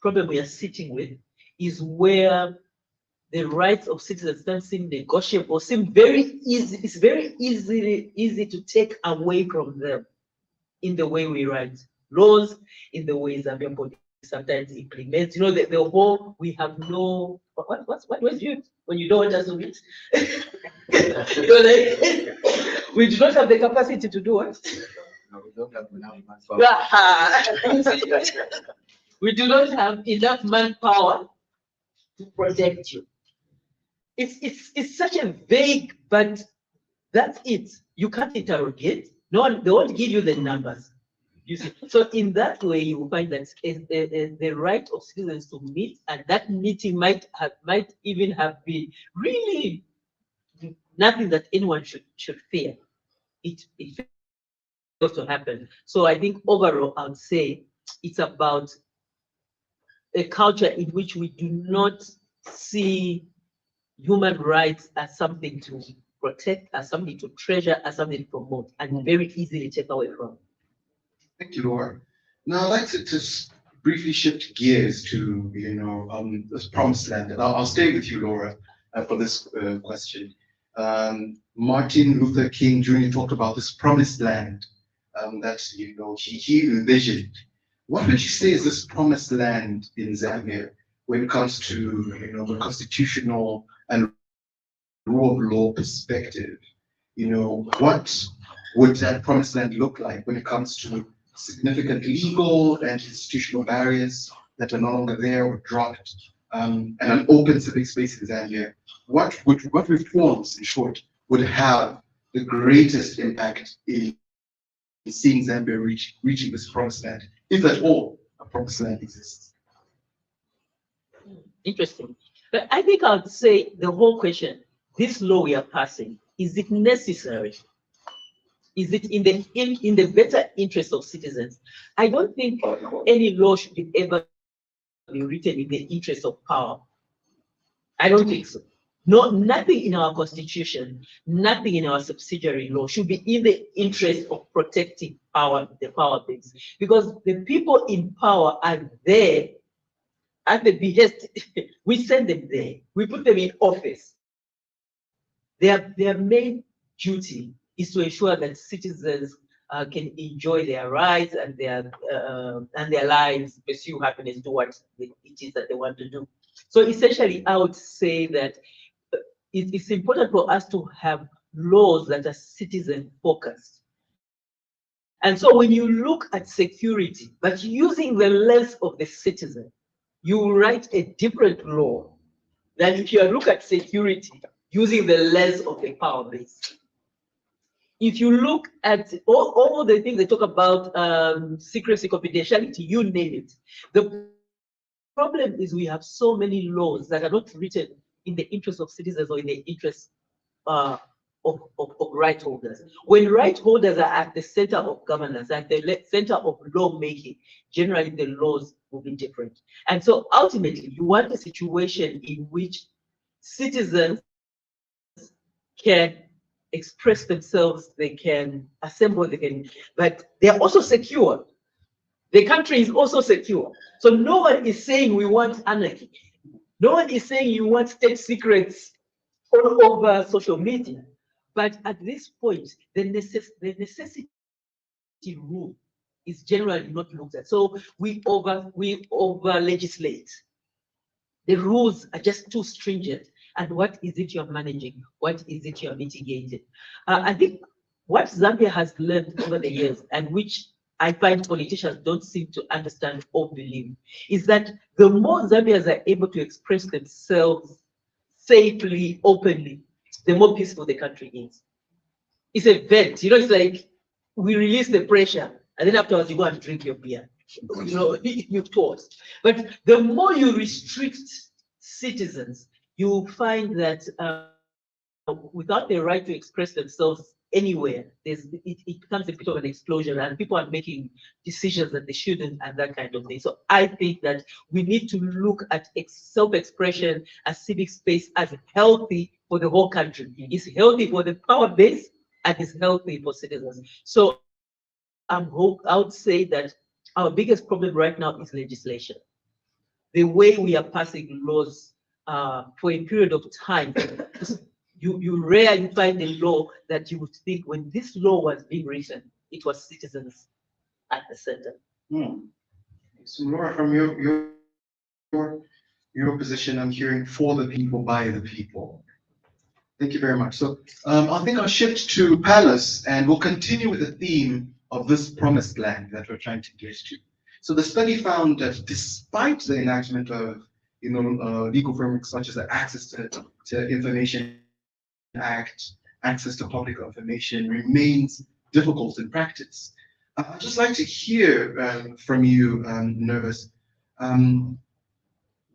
problem we are sitting with is where the rights of citizens don't seem negotiable, seem very easy. It's very easy to take away from them in the way we write laws, in the way Zambian police sometimes implements. You know, the whole, we have no, what was you when you don't want us to read? You're like, we do not have the capacity to do what? No, we don't have enough manpower. We do not have enough manpower to protect you. It's such a vague, but that's it. You can't interrogate. No one, they won't give you the numbers. You see, so in that way, you will find that the right of citizens to meet, and that meeting might even have been really nothing that anyone should fear. It fails to happen. So I think overall, I would say it's about a culture in which we do not see human rights as something to protect, as something to treasure, as something to promote, and very easily take away from. Thank you, Laura. Now I'd like to just briefly shift gears to, this promised land. And I'll stay with you, Laura, for this question. Martin Luther King Jr. talked about this promised land that, he envisioned. What would you say is this promised land in Zambia when it comes to, the constitutional and rule of law perspective? What would that promised land look like when it comes to significant legal and institutional barriers that are no longer there or dropped, and an open civic space in Zambia? What reforms, in short, would have the greatest impact in seeing Zambia reaching this promised land, if at all a promised land exists? Interesting. But I think I would say the whole question, this law we are passing, is it necessary? Is it in the better interest of citizens? I don't think any law should ever be written in the interest of power. I don't think so. No, nothing in our constitution, nothing in our subsidiary law should be in the interest of protecting power, the power base, because the people in power are there at the behest. We send them there. We put them in office. Their main duty is to ensure that citizens can enjoy their rights and their lives, pursue happiness, do what it is that they want to do. So essentially, I would say that it's important for us to have laws that are citizen focused. And so when you look at security, but using the lens of the citizen, you write a different law than if you look at security using the lens of the power base. If you look at all the things they talk about, secrecy, confidentiality, you name it. The problem is we have so many laws that are not written in the interest of citizens or in the interest of right holders. When right holders are at the center of governance, at the center of lawmaking, generally the laws will be different. And so ultimately, you want a situation in which citizens can express themselves, they can assemble, but they're also secure. The country is also secure. So no one is saying we want anarchy. No one is saying you want state secrets all over social media. But at this point, the necessity rule is generally not looked at. So we over legislate. The rules are just too stringent. And what is it you're managing? What is it you're mitigating? I think what Zambia has learned over the years, and which I find politicians don't seem to understand or believe is that the more Zambians are able to express themselves safely, openly, the more peaceful the country is. It's a vent, you know, it's like we release the pressure and then afterwards you go and drink your beer. You know, you toast. But the more you restrict citizens, you find that without the right to express themselves anywhere, it becomes a bit of an explosion and people are making decisions that they shouldn't and that kind of thing. So I think that we need to look at self-expression as civic space as healthy for the whole country. It's healthy for the power base and it's healthy for citizens. So I would say that our biggest problem right now is legislation. The way we are passing laws for a period of time, you rarely find a law that you would think when this law was being written, it was citizens at the center. So Laura, from your position, I'm hearing for the people, by the people. Thank you very much. So I think I'll shift to Palace and we'll continue with the theme of this promised land that we're trying to get to. So the study found that despite the enactment of legal frameworks such as the Access to Information Act, access to public information remains difficult in practice. I'd just like to hear from you, Nervous,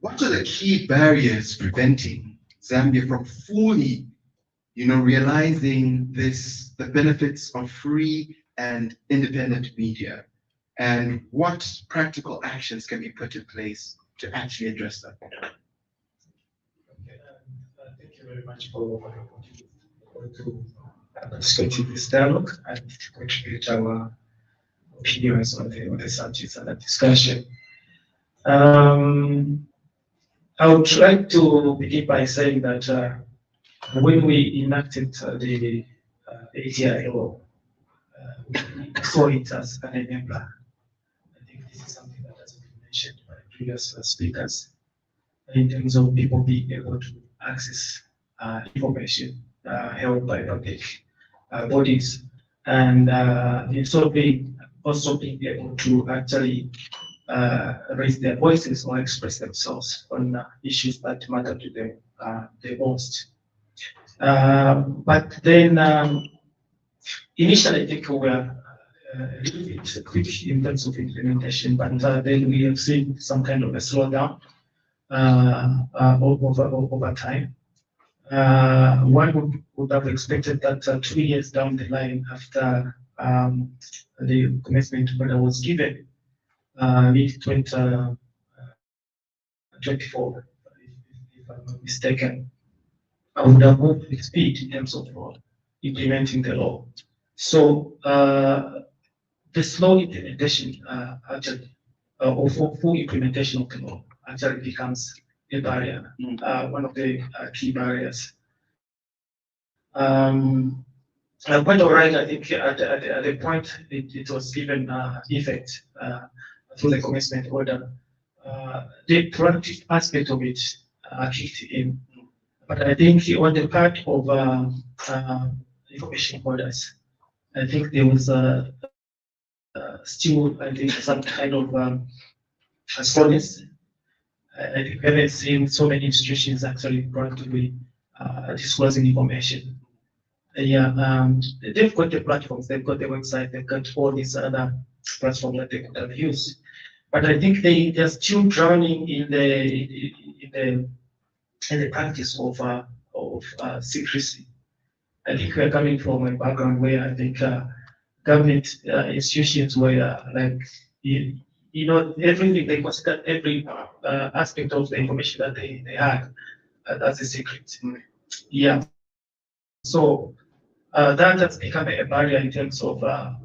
what are the key barriers preventing Zambia from fully, realizing the benefits of free and independent media, and what practical actions can be put in place to actually address that? Thank you very much for the opportunity to participate in this dialogue and to contribute our opinions on the subjects and the discussion. I would try to begin by saying that when we enacted the ATI law, we saw it as an enabler. I think this is something that has been mentioned by previous speakers in terms of people being able to access information held by public bodies, and also being able to actually raise their voices or express themselves on issues that matter to them the most. But then initially, I think we were a little bit quick in terms of implementation, but then we have seen some kind of a slowdown over time. One would have expected that 2 years down the line after the commencement order was given, mid-2024, if I'm not mistaken, I would have moved with speed in terms of implementing the law. So the slow implementation actually, or full implementation of the law actually becomes a barrier, one of the key barriers. Point of right, I think at the point it was given effect through the commencement order, the proactive aspect of it kicked in. But I think on the part of information holders, I think there was still, I think, some kind of slowness. I think we haven't seen so many institutions actually proactively disclosing information. Yeah, they've got the platforms, they've got the website, they've got all these other platforms that they could have used. But I think they're still drowning in the practice of secrecy. I think we're coming from a background where I think government institutions were like, everything, they considered every aspect of the information that they had as a secret. Yeah. So that has become a barrier in terms of the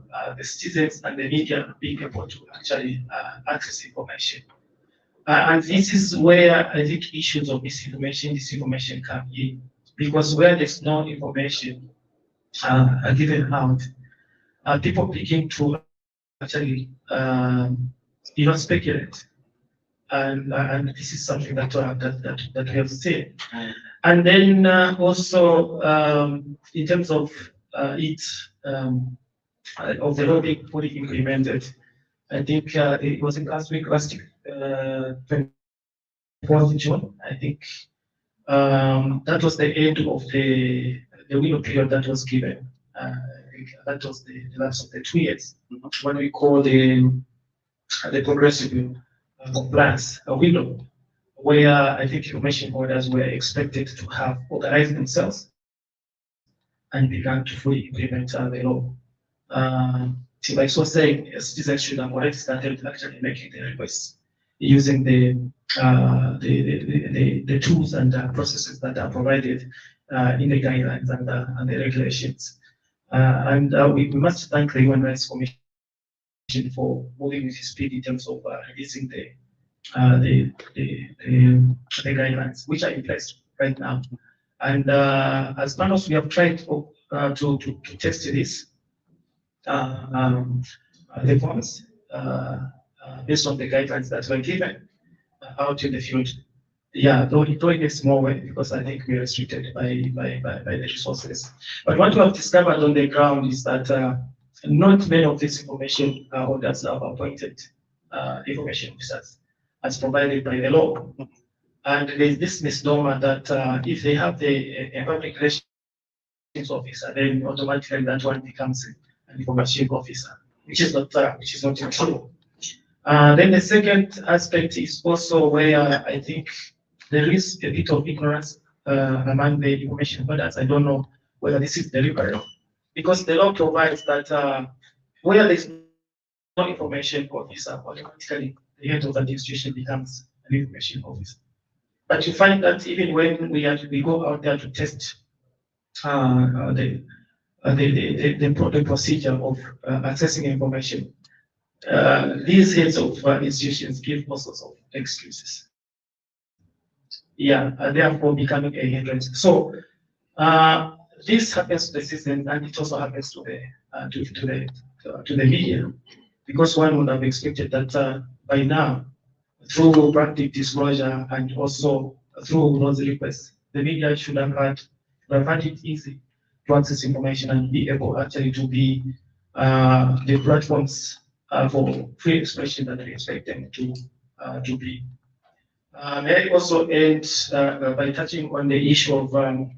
citizens and the media being able to actually access information. And this is where I think issues of disinformation come in, because where there's no information given out, people begin to actually speculate, and this is something that we have seen. And then also in terms of it of the law being fully implemented. I think it was in last 24th June, I think. That was the end of the window period that was given. I think that was the last of the 2 years. What we call the progressive compliance window, where I think information orders were expected to have organized themselves and began to fully implement the law. Like so saying, citizens should have already started actually making the requests using the tools and processes that are provided in the guidelines and the regulations. We must thank the Human Rights Commission for moving with speed in terms of releasing the guidelines, which are in place right now. And as panels, we have tried to test this, the forms based on the guidelines that were given out in the field. Yeah, though in a small way, because I think we are restricted by the resources. But what we have discovered on the ground is that not many of these information orders have appointed information officers as provided by the law. And there's this misnomer that if they have a public relations officer, then automatically that one becomes an information officer, which is not true. Then the second aspect is also where I think there is a bit of ignorance among the information holders. I don't know whether this is deliberate, because the law provides that where there is no information officer, automatically the head of the institution becomes an information officer. But you find that even when we go out there to test the procedure of accessing information, these heads of institutions give all sorts of excuses. Yeah, therefore becoming a hindrance. So this happens to the citizen, and it also happens to the media, because one would have expected that by now, through proactive disclosure and also through those requests, the media should have had it easy to access information and be able actually to be the platforms for free expression that we expect them to be. May I also end by touching on the issue of the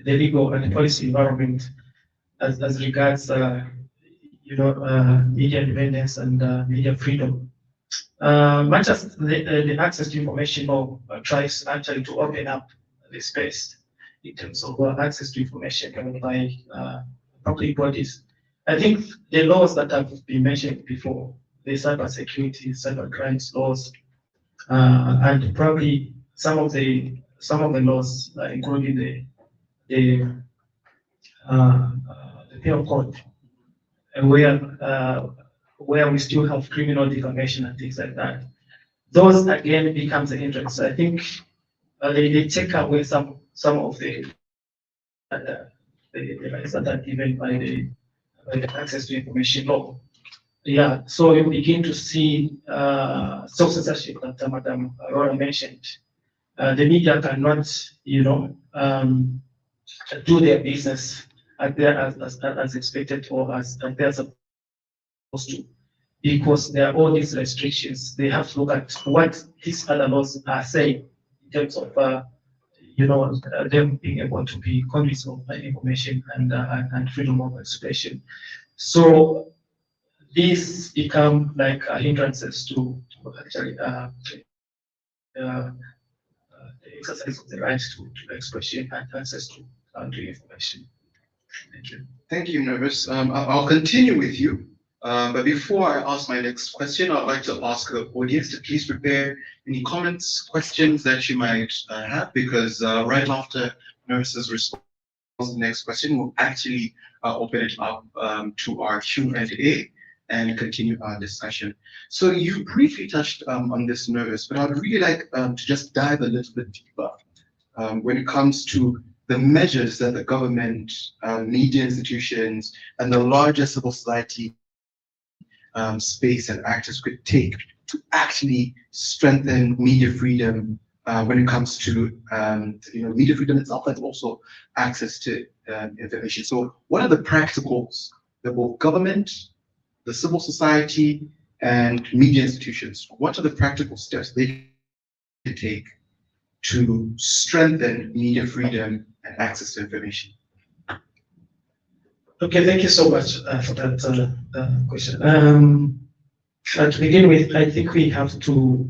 legal and policy environment as regards media independence and media freedom. Much as the access to information law tries actually to open up the space in terms of access to information by public bodies, I think the laws that have been mentioned before, the cyber security, cyber crimes laws, and probably some of the laws, including the penal code, where we still have criminal defamation and things like that. Those again becomes an hindrance. I think they take away some of the rights that are given by the access to information law. Yeah, so you begin to see self-censorship that Madam Aurora mentioned. The media cannot, do their business as expected or as they're supposed to, because there are all these restrictions. They have to look at what these other laws are saying in terms of, them being able to be conduits of information and freedom of expression. So these become like hindrances to actually the exercise of the right to expression and access to information. Thank you. Thank you, Nervous. I'll continue with you. But before I ask my next question, I'd like to ask the audience to please prepare any comments, questions that you might have, because right after Nervous's response to the next question, we'll actually open it up to our Q&A and continue our discussion. So you briefly touched on this, Nervous, but I'd really like to just dive a little bit deeper when it comes to the measures that the government, media institutions, and the larger civil society space and actors could take to actually strengthen media freedom when it comes to media freedom itself, and also access to information. So what are the practicals the both government, the civil society, and media institutions. What are the practical steps they can take to strengthen media freedom and access to information? Okay, thank you so much for that question. To begin with, I think we have to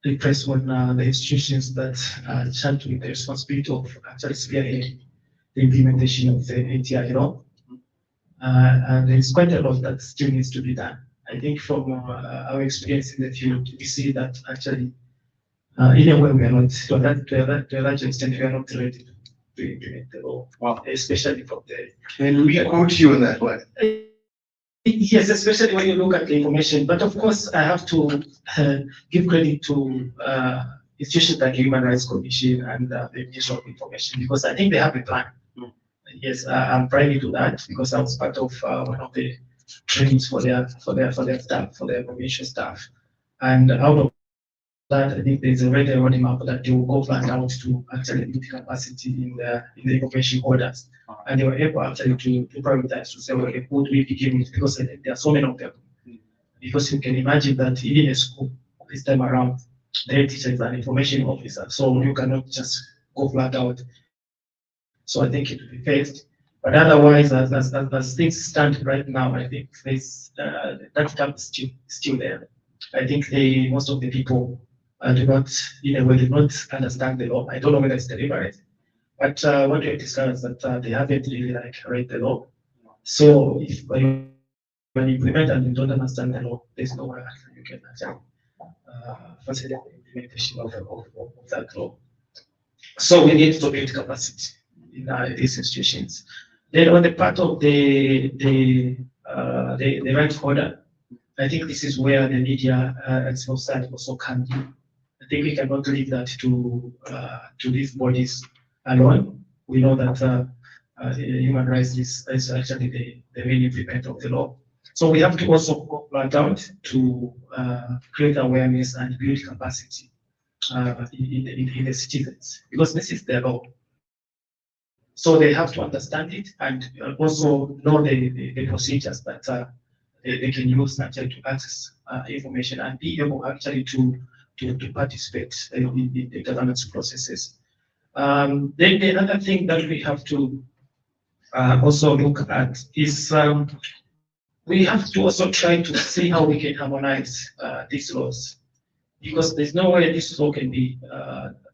impress on the institutions that are charged with the responsibility of actually spearheading the implementation of the ATI law. And there's quite a lot that still needs to be done. I think from our experience in the field, we see that actually, in a way, we are not, to a large extent, we are not ready to implement the law, especially from the. Can we quote you on that one? Yes, especially when you look at the information. But of course, I have to give credit to institutions like the Human Rights Commission and the Ministry of Information, because I think they have a plan. Yes, I'm privy to that because I was part of one of the trainings for their staff, for their information staff. And out of that, I think there's already a roadmap that they will go flat out to actually build capacity in the information orders. And they were able actually to prioritize to say, okay, who do we begin with? Because there are so many of them. Because you can imagine that even in a school this time around, the head teacher is an information officer, so you cannot just go flat out. So I think it will be phased. But otherwise, as things stand right now, I think there's, that gap is still there. I think most of the people do not, in a way, do not understand the law. I don't know whether it's deliberate, but what we have discovered is that they haven't really read the law. So if when you implement and you don't understand the law, there's no way you can actually facilitate the implementation of that law. So we need to build capacity in these institutions. Then on the part of the right order, I think this is where the media and civil society also come in. I think we cannot leave that to these bodies alone. We know that human rights is actually the main implement of the law. So we have to also go flat out to create awareness and build capacity in the citizens, because this is their law. So they have to understand it and also know the procedures that they can use actually to access information and be able actually to participate in the governance processes. Then the other thing that we have to also look at is we have to also try to see how we can harmonize these laws, because there's no way this law can be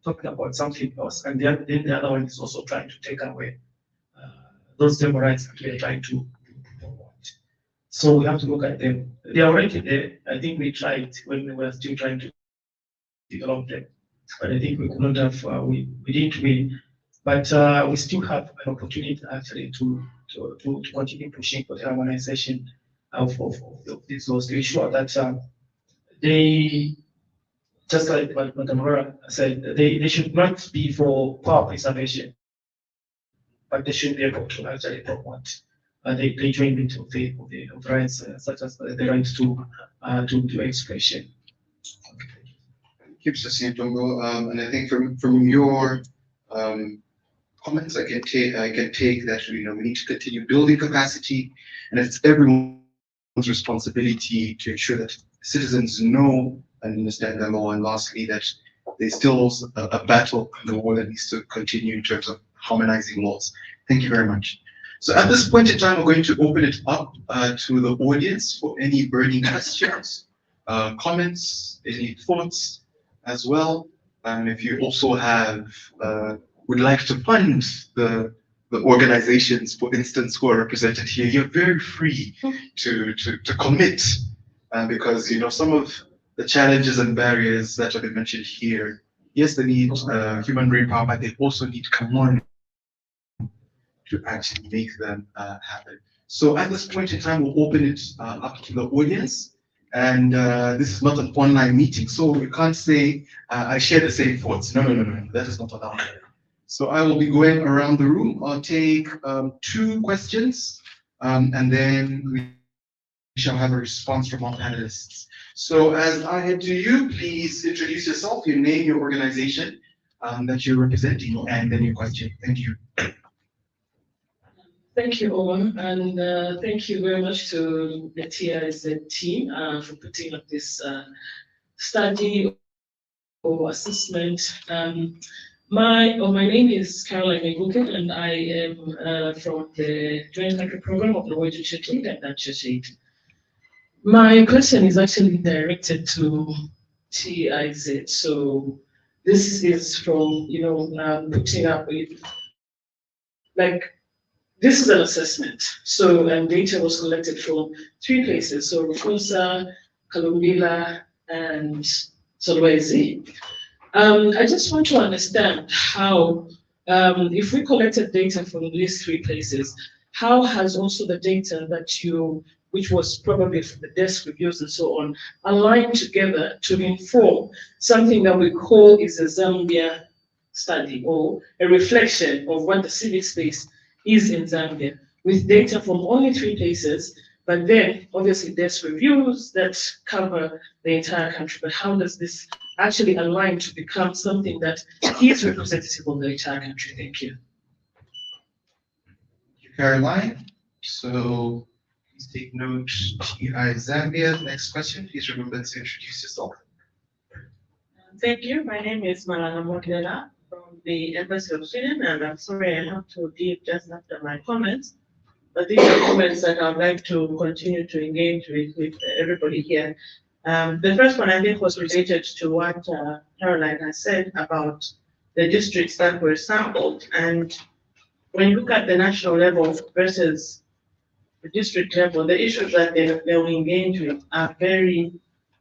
talking about something else, and then the other one is also trying to take away those same rights that we are trying to promote. So we have to look at them. They are already there. I think we tried when we were still trying to develop them, but I think we could not have. We didn't win, but we still have an opportunity actually to continue pushing for the harmonization of these laws to ensure that they, just like what Madam Rora said, they should not be for power preservation, but they should be able to actually promote the enjoyment of the rights, such as the right to expression. Thank you, Mr. Sintongo. And I think from your comments, I can take that we need to continue building capacity, and it's everyone's responsibility to ensure that citizens know and understand the law. And lastly, that there's still a battle in the war that needs to continue in terms of harmonizing laws. Thank you very much. So at this point in time, we're going to open it up to the audience for any burning questions, comments, any thoughts as well. And if you also have would like to fund the organizations, for instance, who are represented here, you're very free to commit, because some of the challenges and barriers that have been mentioned here, yes, they need human brain power, but they also need money to actually make them happen. So at this point in time, we'll open it up to the audience. And this is not an online meeting, so you can't say, I share the same thoughts. No, that is not allowed. So I will be going around the room. I'll take 2 questions, and then we shall have a response from our panelists. So as I head to you, please introduce yourself, your name, your organization that you're representing, and then your question. Thank you. Thank you, Owen, and thank you very much to the TIZ team for putting up this study or assessment. My name is Caroline Meguke, and I am from the Joint Country Program of the World Church Aid and Church Aid. My question is actually directed to TIZ. So this is from, putting up with, like, this is an assessment. So, and data was collected from 3 places. So Rufusa, Kalumbila, and Solwezi. I just want to understand how, if we collected data from these 3 places, how has also the data that which was probably from the desk reviews and so on, aligned together to inform something that we call is a Zambia study or a reflection of what the civic space is in Zambia, with data from only 3 places, but then obviously there's reviews that cover the entire country. But how does this actually align to become something that is representative of the entire country? Thank you. Caroline. So please take note, TI Zambia. Next question, please remember to introduce yourself. Thank you. My name is Malala Mokela from the Embassy of Sweden, and I'm sorry I have to leave just after my comments, but these are comments that I'd like to continue to engage with everybody here. The first one I think was related to what Caroline has said about the districts that were sampled, and when you look at the national level versus the district level, the issues that they will engage with are very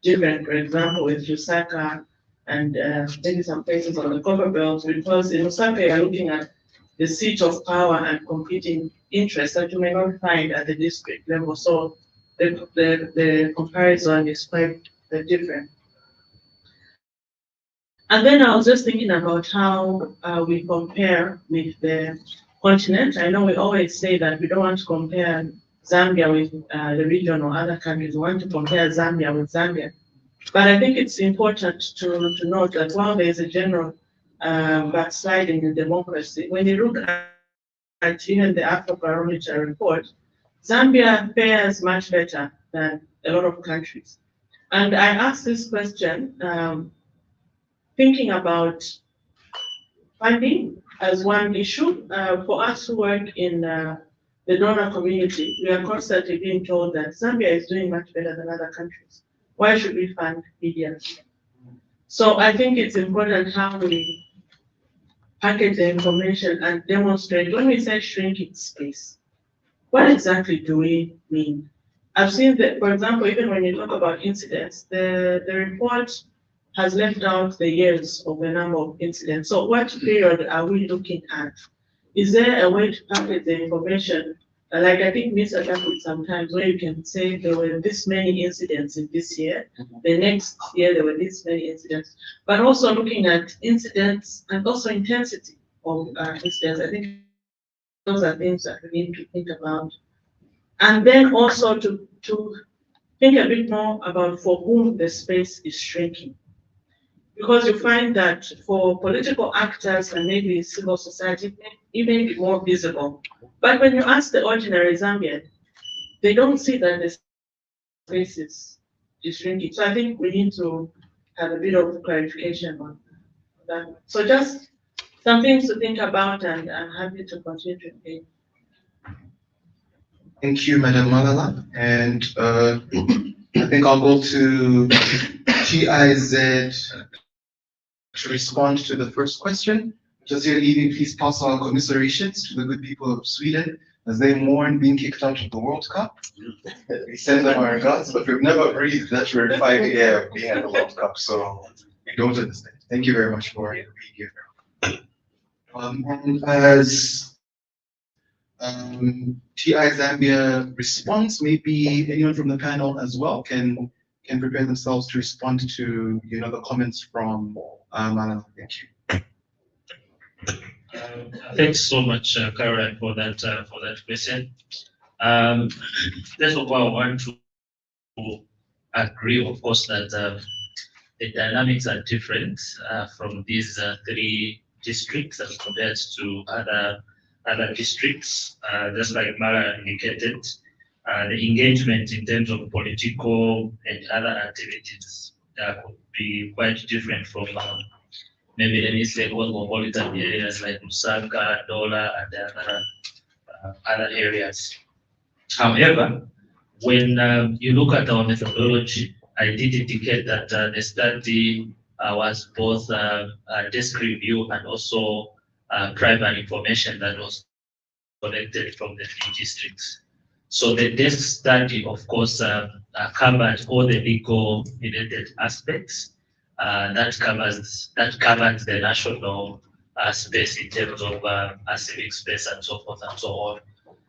different. For example, with Lusaka and maybe some places on the Copper Belt, because in Lusaka you're looking at the seat of power and competing interests that you may not find at the district level. So the comparison is quite different. And then I was just thinking about how we compare with the continent. I know we always say that we don't want to compare Zambia with the region or other countries. We want to compare Zambia with Zambia. But I think it's important to note that while there is a general backsliding in democracy, when you look at even the Afrobarometer report, Zambia fares much better than a lot of countries. And I asked this question thinking about funding as one issue. For us who work in the donor community, we are constantly being told that Zambia is doing much better than other countries. Why should we fund media? So I think it's important how we package the information and demonstrate. When we say shrinking space, what exactly do we mean? I've seen that, for example, even when you talk about incidents, the report has left out the years of the number of incidents. So what period are we looking at? Is there a way to package the information? Like I think Mr. Catholic sometimes where you can say there were this many incidents in this year, the next year there were this many incidents, but also looking at incidents and also intensity of incidents. I think those are things that we need to think about. And then also to think a bit more about for whom the space is shrinking. Because you find that for political actors and maybe civil society, it may be more visible. But when you ask the ordinary Zambian, they don't see that the space is shrinking. So I think we need to have a bit of clarification on that. So just some things to think about, and I'm happy to continue to engage. Thank you, Madam Malala. And I think I'll go to GIZ to respond to the first question. Jazir Levy, please pass our commiserations to the good people of Sweden as they mourn being kicked out of the World Cup. We send them our regards, but we've never breathed that rarefied air being at the World Cup, so we don't understand. Thank you very much for being here. And as TI Zambia response, maybe anyone from the panel as well can prepare themselves to respond to the comments from Malala. Thank you. Thanks so much, Caroline, for that question. First of all, I want to agree, of course, that the dynamics are different from these 3 districts as compared to other other districts, just like Mara indicated. The engagement in terms of political and other activities could be quite different from maybe let me say cosmopolitan areas like Lusaka, Dola, and other areas. However, when you look at our methodology, I did indicate that the study was both desk review and also private information that was collected from the three districts. So the desk study, of course, covered all the legal related aspects. That covers the national space in terms of civic space and so forth and so on.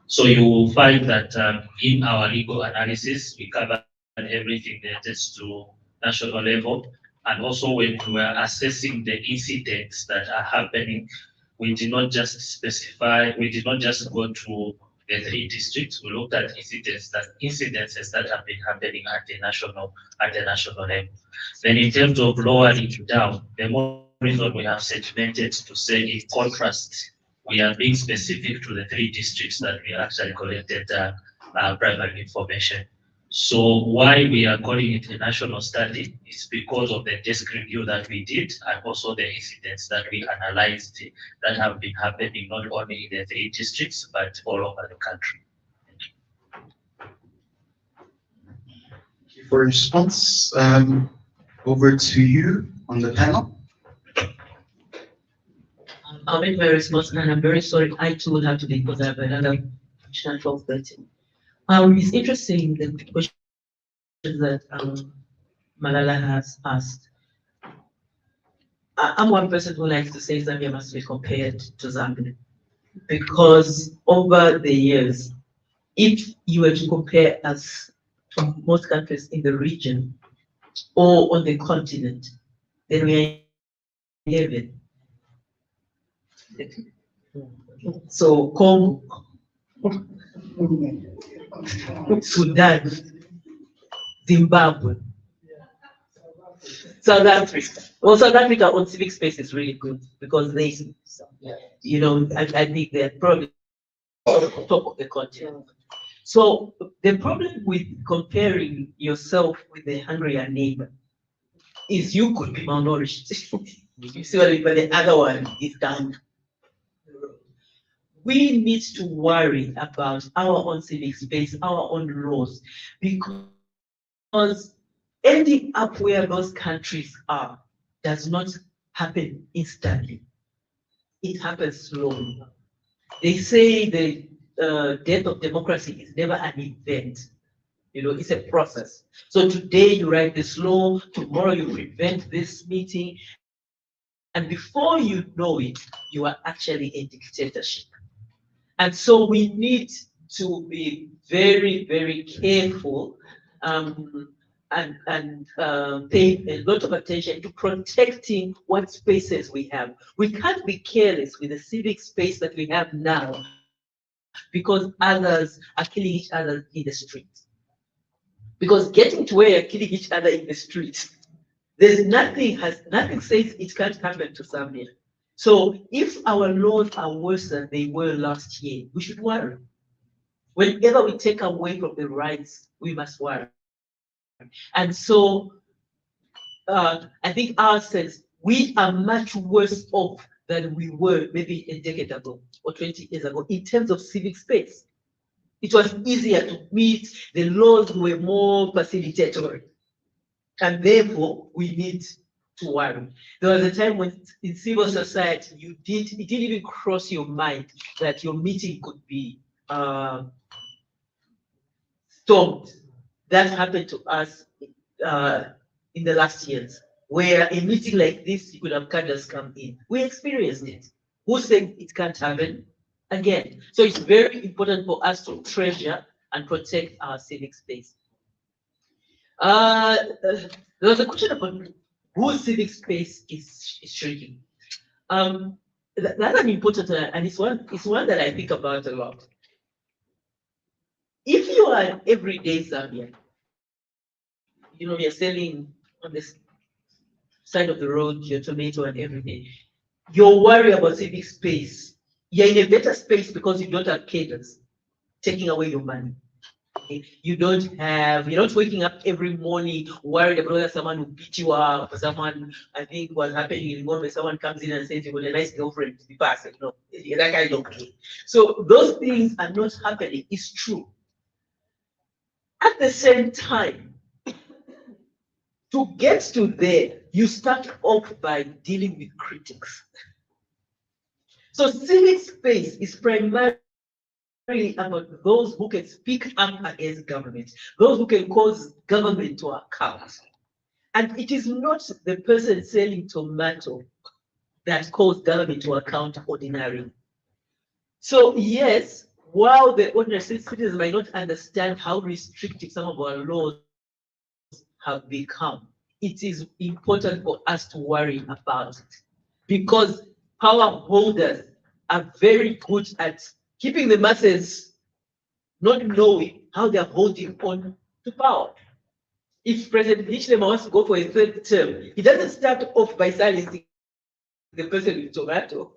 So you will find that in our legal analysis, we covered everything related to national level. And also when we are assessing the incidents that are happening, we did not just specify, we did not just go to the three districts. We looked at incidences that have been happening at the national level. Then in terms of lowering it down, the more reason we have segmented to say in contrast, we are being specific to the three districts that we actually collected primary information. So why we are calling it a national study is because of the desk review that we did and also the incidents that we analyzed that have been happening not only in the three districts but all over the country. For response, over to you on the panel. I'll make my response, and I'm very sorry I too will have to be because I have another question at 12:30. It's interesting the question that Malala has asked. I'm one person who likes to say Zambia must be compared to Zambia because over the years, if you were to compare us to most countries in the region or on the continent, then we are heaven. So Congo, Sudan, Zimbabwe, South Africa. Well, South Africa on civic space is really good because they, you know, I think they're probably on top of the continent. So the problem with comparing yourself with the hungrier neighbor is you could be malnourished. You see what I mean? But the other one is down. We need to worry about our own civic space, our own laws, because ending up where those countries are does not happen instantly. It happens slowly. They say the death of democracy is never an event. You know, it's a process. So today you write this law, tomorrow you prevent this meeting, and before you know it, you are actually a dictatorship. And so we need to be very, very careful and pay a lot of attention to protecting what spaces we have. We can't be careless with the civic space that we have now because others are killing each other in the streets. Because getting to where you're killing each other in the streets, there's nothing says it can't happen to Zambia. So if our laws are worse than they were last year, we should worry. Whenever we take away from the rights, we must worry. And so I think ours says we are much worse off than we were maybe a decade ago or 20 years ago in terms of civic space. It was easier to meet, the laws were more facilitatory. And therefore, we need to worry. There was a time when in civil society, it didn't even cross your mind that your meeting could be stormed. That happened to us in the last years, where a meeting like this, you could have cadres come in. We experienced it. Who said it can't happen again? So it's very important for us to treasure and protect our civic space. There was a question about whose civic space is shrinking. That's an important and it's one that I think about a lot. If you are an everyday Zambian, you know, you're selling on this side of the road your tomato and everything, your worry about civic space you're in a better space because you don't have cadres taking away your money. You're not waking up every morning worried about whether someone will beat you up or someone, I think what's happening in one where someone comes in and says you've got a nice girlfriend to be passed. No, that kind of thing. So those things are not happening. It's true. At the same time, to get to there, you start off by dealing with critics. So civic space is primarily about those who can speak up against government, those who can cause government to account. And it is not the person selling tomato that calls government to account ordinarily. So yes, while the ordinary citizens might not understand how restrictive some of our laws have become, it is important for us to worry about it, because power holders are very good at keeping the masses not knowing how they're holding on to power. If President Hichilema wants to go for a third term, he doesn't start off by silencing the person with tomato.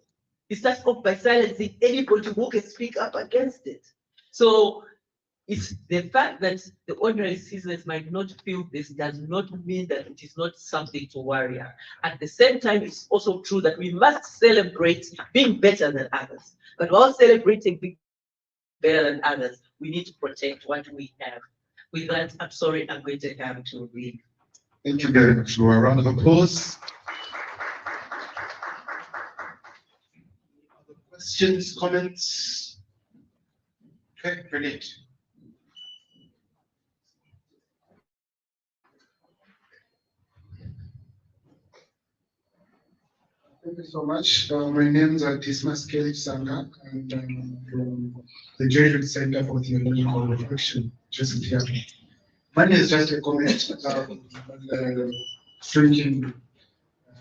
He starts off by silencing anybody who can speak up against it. So it's the fact that the ordinary citizens might not feel this does not mean that it is not something to worry at. At the same time, it's also true that we must celebrate being better than others. But while celebrating being better than others, we need to protect what we have. With that, I'm sorry, I'm going to have to leave. Thank you very much, Laura. A round of applause. Other questions, comments? Okay, brilliant. Thank you so much. My name is Dismas Kelly Sanga, and I'm from the Jesuit Center for Theological Reflection, just here. Mine is just a comment on the shrinking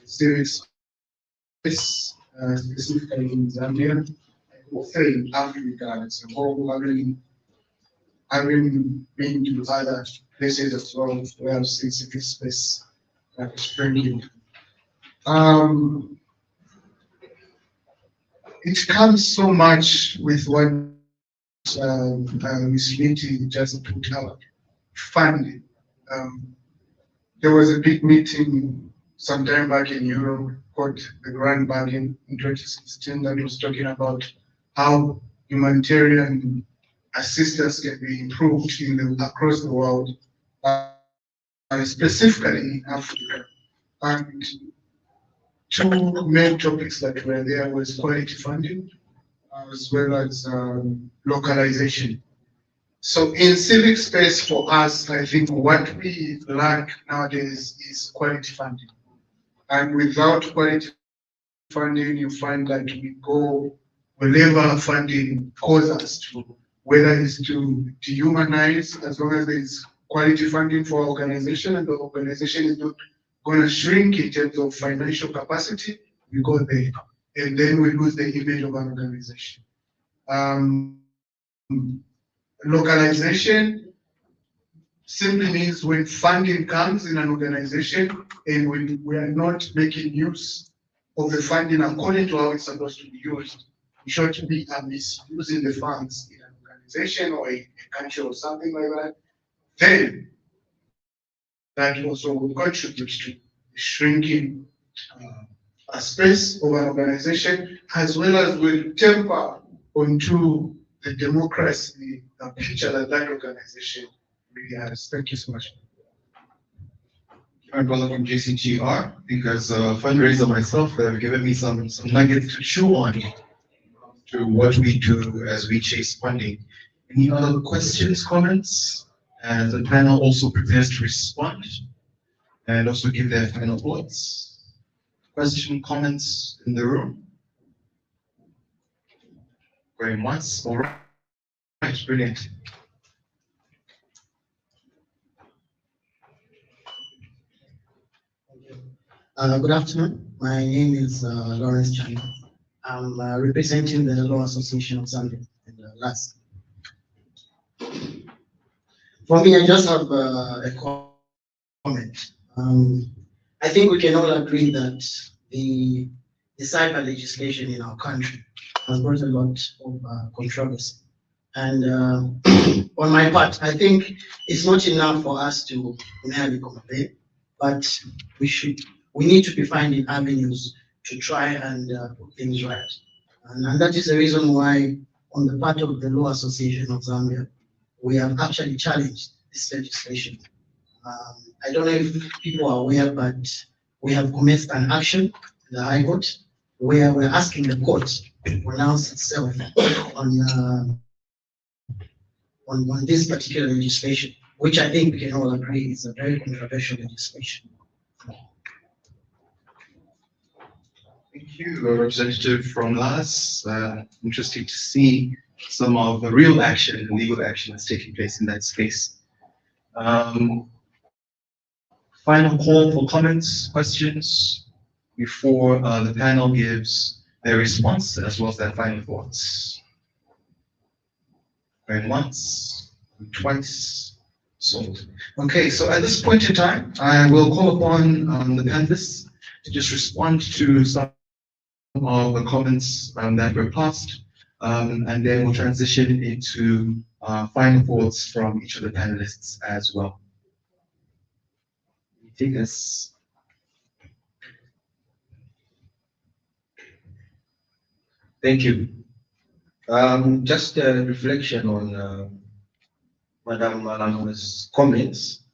civic space, specifically in Zambia, or say in Africa as a whole, having been to other places as well where I've seen civic space shrinking. It comes so much with what Ms. Minty just put out, funding. There was a big meeting sometime back in Europe called the Grand Bargain in 2016 that was talking about how humanitarian assistance can be improved across the world, specifically in Africa. And two main topics that were there was quality funding as well as localization. So in civic space for us, I think what we lack nowadays is quality funding. And without quality funding, you find that we go wherever funding calls us to, whether it's to dehumanize, as long as there is quality funding for our organization and the organization is not going to shrink in terms of financial capacity, we go there. And then we lose the image of an organization. Localization simply means when funding comes in an organization and when we are not making use of the funding according to how it's supposed to be used, we should be misusing the funds in an organization or a country or something like that, then that also will contribute to shrinking a space of an organization, as well as will temper onto the democracy picture that that organization really has. Thank you so much. My brother from JCGR, because fundraiser myself, they've given me some nuggets to chew on to what we do as we chase funding. Any other questions, comments? And the panel also prepares to respond and also give their final thoughts. Question, comments in the room? Going once, all right, brilliant. Good afternoon. My name is Lawrence Chang. I'm representing the Law Association of Zambia in the last. For me, I just have a comment. I think we can all agree that the the cyber legislation in our country has brought a lot of controversy. And on my part, I think it's not enough for us to merely complain, but we need to be finding avenues to try and put things right. And that is the reason why, on the part of the Law Association of Zambia, we have actually challenged this legislation. I don't know if people are aware, but we have commenced an action in the High Court where we're asking the court to pronounce itself on this particular legislation, which I think we can all agree is a very controversial legislation. Thank you, Representative from LAS. Interesting to see some of the real action and legal action that's taking place in that space. Final call for comments, questions before the panel gives their response as well as their final thoughts. Going once, twice, sold. Okay, so at this point in time, I will call upon the panelists to just respond to some of the comments that were passed, and then we'll transition into final thoughts from each of the panelists as well. Take us. Thank you. Just a reflection on Madam Malama's comments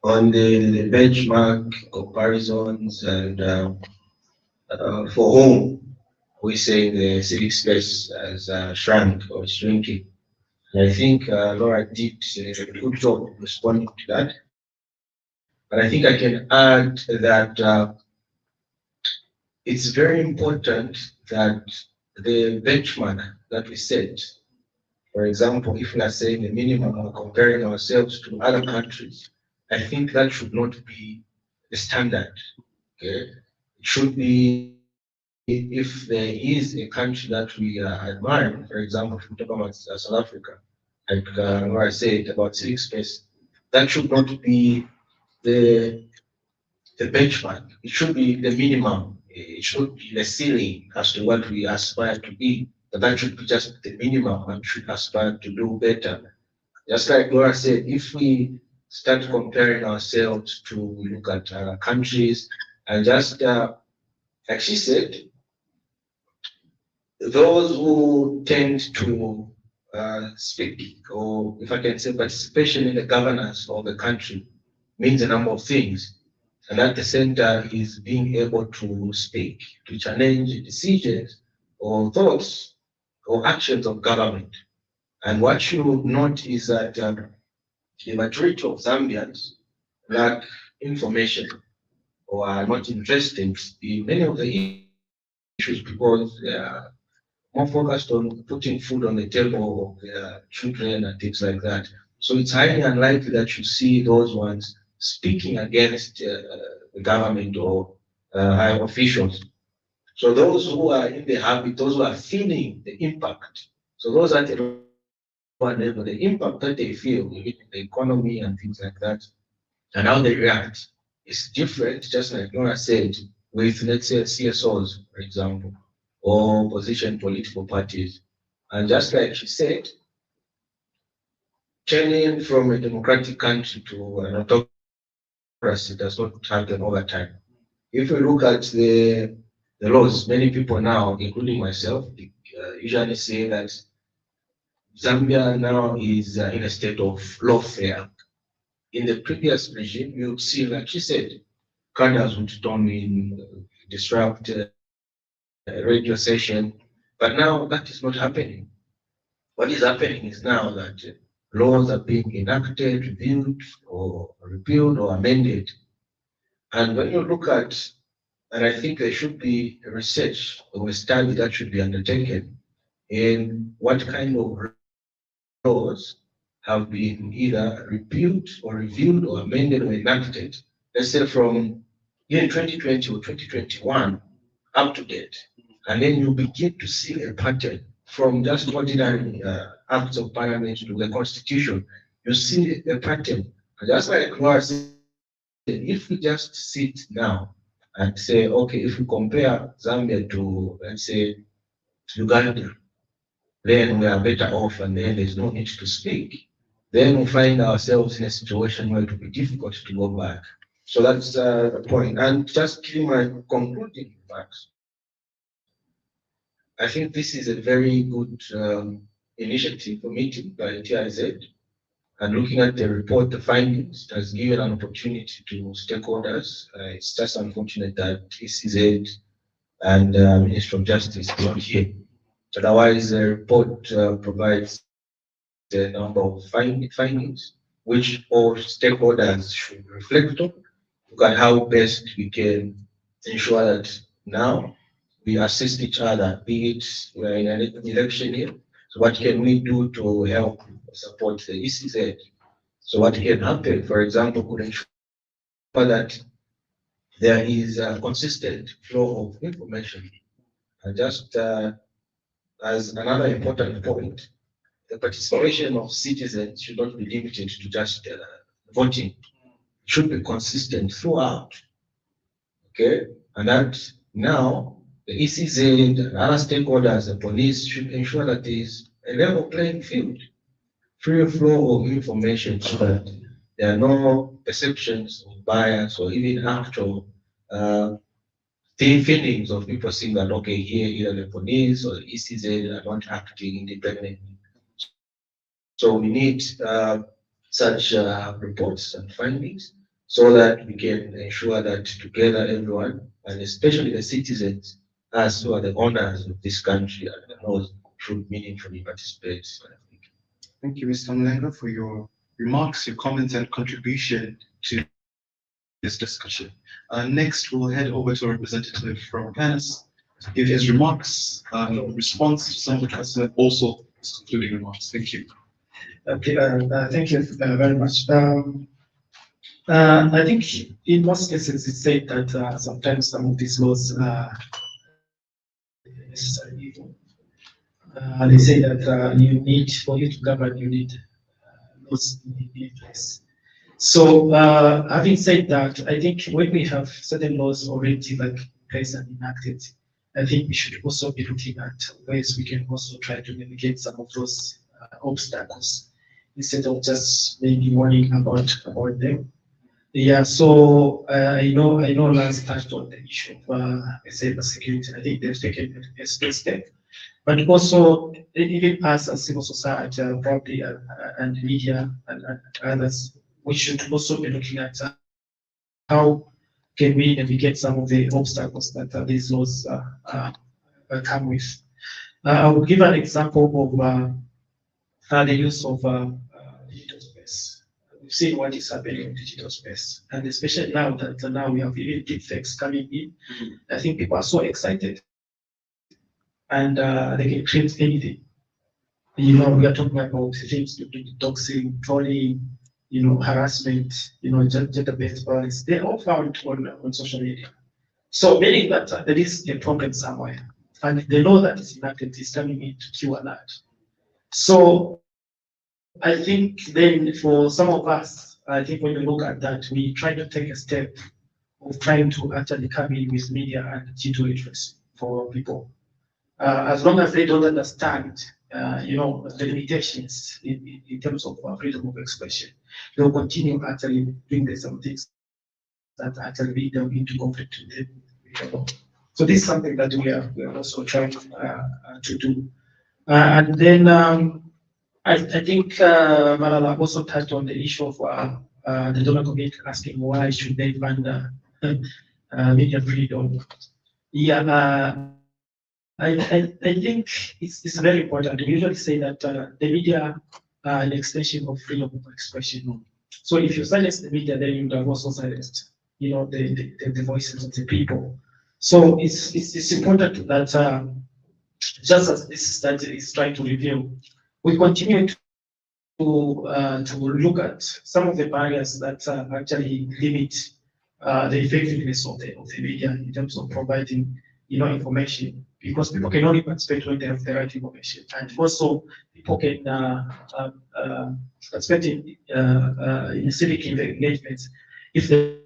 on the benchmark comparisons and for whom we say the civic space has shrunk or shrinking. And I think Laura did a good job responding to that. But I think I can add that it's very important that the benchmark that we set, for example, if we are saying the minimum or comparing ourselves to other countries, I think that should not be the standard. Okay? It should be, if there is a country that we admire, for example, if we talk about South Africa, like what I said about civic space, that should not be the benchmark. It should be the minimum. It should be the ceiling as to what we aspire to be. But that should be just the minimum and should aspire to do better. Just like Laura said, if we start comparing ourselves to look at other countries and just like she said, those who tend to speak, or if I can say participation in the governance of the country means a number of things. And at the center is being able to speak, to challenge decisions or thoughts or actions of government. And what you note is that the majority of Zambians lack information or are not interested in many of the issues because they are more focused on putting food on the table of their children and things like that. So it's highly unlikely that you see those ones speaking against the government or high officials. So those who are in the habit, those who are feeling the impact, so those are the level, the impact that they feel in the economy and things like that, and how they react is different, just like Nora said, with, let's say, CSOs, for example, or opposition political parties. And just like she said, turning from a democratic country to an autocracy does not happen over time. If we look at the laws, many people now, including myself, usually say that Zambia now is in a state of lawfare. In the previous regime, you see, like she said, cadres would storm in, disrupt a radio session, but now that is not happening. What is happening is now that laws are being enacted, reviewed, or repealed, or amended. And when you look at, and I think there should be a research or a study that should be undertaken in what kind of laws have been either repealed or reviewed or amended or enacted, let's say from year 2020 or 2021 up to date. And then you begin to see a pattern from just ordinary acts of parliament to the constitution. You see a pattern. And just like Laura said, if we just sit now and say, okay, if we compare Zambia to, let's say, Uganda, then we are better off and then there's no need to speak. Then we find ourselves in a situation where it will be difficult to go back. So that's the point. And just giving my concluding remarks, I think this is a very good initiative for meeting by TIZ. And looking at the report, the findings, it has given an opportunity to stakeholders. It's just unfortunate that ECZ and Ministry of Justice are not here. Otherwise, the report provides a number of findings which all stakeholders should reflect on. Look at how best we can ensure that now we assist each other, be it we're in an election year. So what can we do to help support the ECZ? So what can happen, for example, could ensure that there is a consistent flow of information. And just as another important point, the participation of citizens should not be limited to just voting. It should be consistent throughout. Okay, and that now the ECZ and other stakeholders, the police, should ensure that there is a level playing field, free flow of information, so that there are no perceptions of bias or even actual feelings of people saying that, okay, here either the police or the ECZ are not acting independently. So we need such reports and findings so that we can ensure that together everyone, and especially the citizens, as who are the owners of this country, and those should meaningfully participate. Thank you, Mr. Mlenga, for your remarks, your comments, and contribution to this discussion. Next, we'll head over to a representative from Panis to give his remarks, response to some of the questions, also concluding remarks. Thank you. Okay, thank you very much. I think in most cases it's said that sometimes some of these laws are necessary evil. They say that you need, for you to govern, you need laws in place. So having said that, I think when we have certain laws already like placed and enacted, I think we should also be looking at ways we can also try to navigate some of those obstacles instead of just maybe worrying about them. Yeah, so I know Lance touched on the issue of cyber security. I think they've taken a step, but also even as a civil society, probably and media and others, we should also be looking at how can we navigate some of the obstacles that these laws come with. I will give an example of the use of digital space. We've seen what is happening in digital space, and especially now that we have even deepfakes coming in. I think people are so excited, and they can create anything. We are talking about things to do doxing, trolling, harassment, gender-based violence. They're all found on social media. So meaning that there is a problem somewhere, and the law that is enacted is coming in to cure that. So I think then for some of us, I think when we look at that, we try to take a step of trying to actually come in with media and digital literacy for people. As long as they don't understand, the limitations in terms of freedom of expression, they'll continue actually doing some things that actually lead them into conflict with them. So this is something that we are also trying to do. And then I think Malala also touched on the issue of the donor community asking why should they fund media freedom. Yeah, I think it's very important. We usually say that the media are an extension of freedom of expression. So if you silence the media, then you have also silenced, the voices of the people. So it's important that just as this study is trying to reveal, we continue to look at some of the barriers that actually limit the effectiveness of the media in terms of providing information, because people can only participate when they have the right information, and also people can participate in civic engagement if they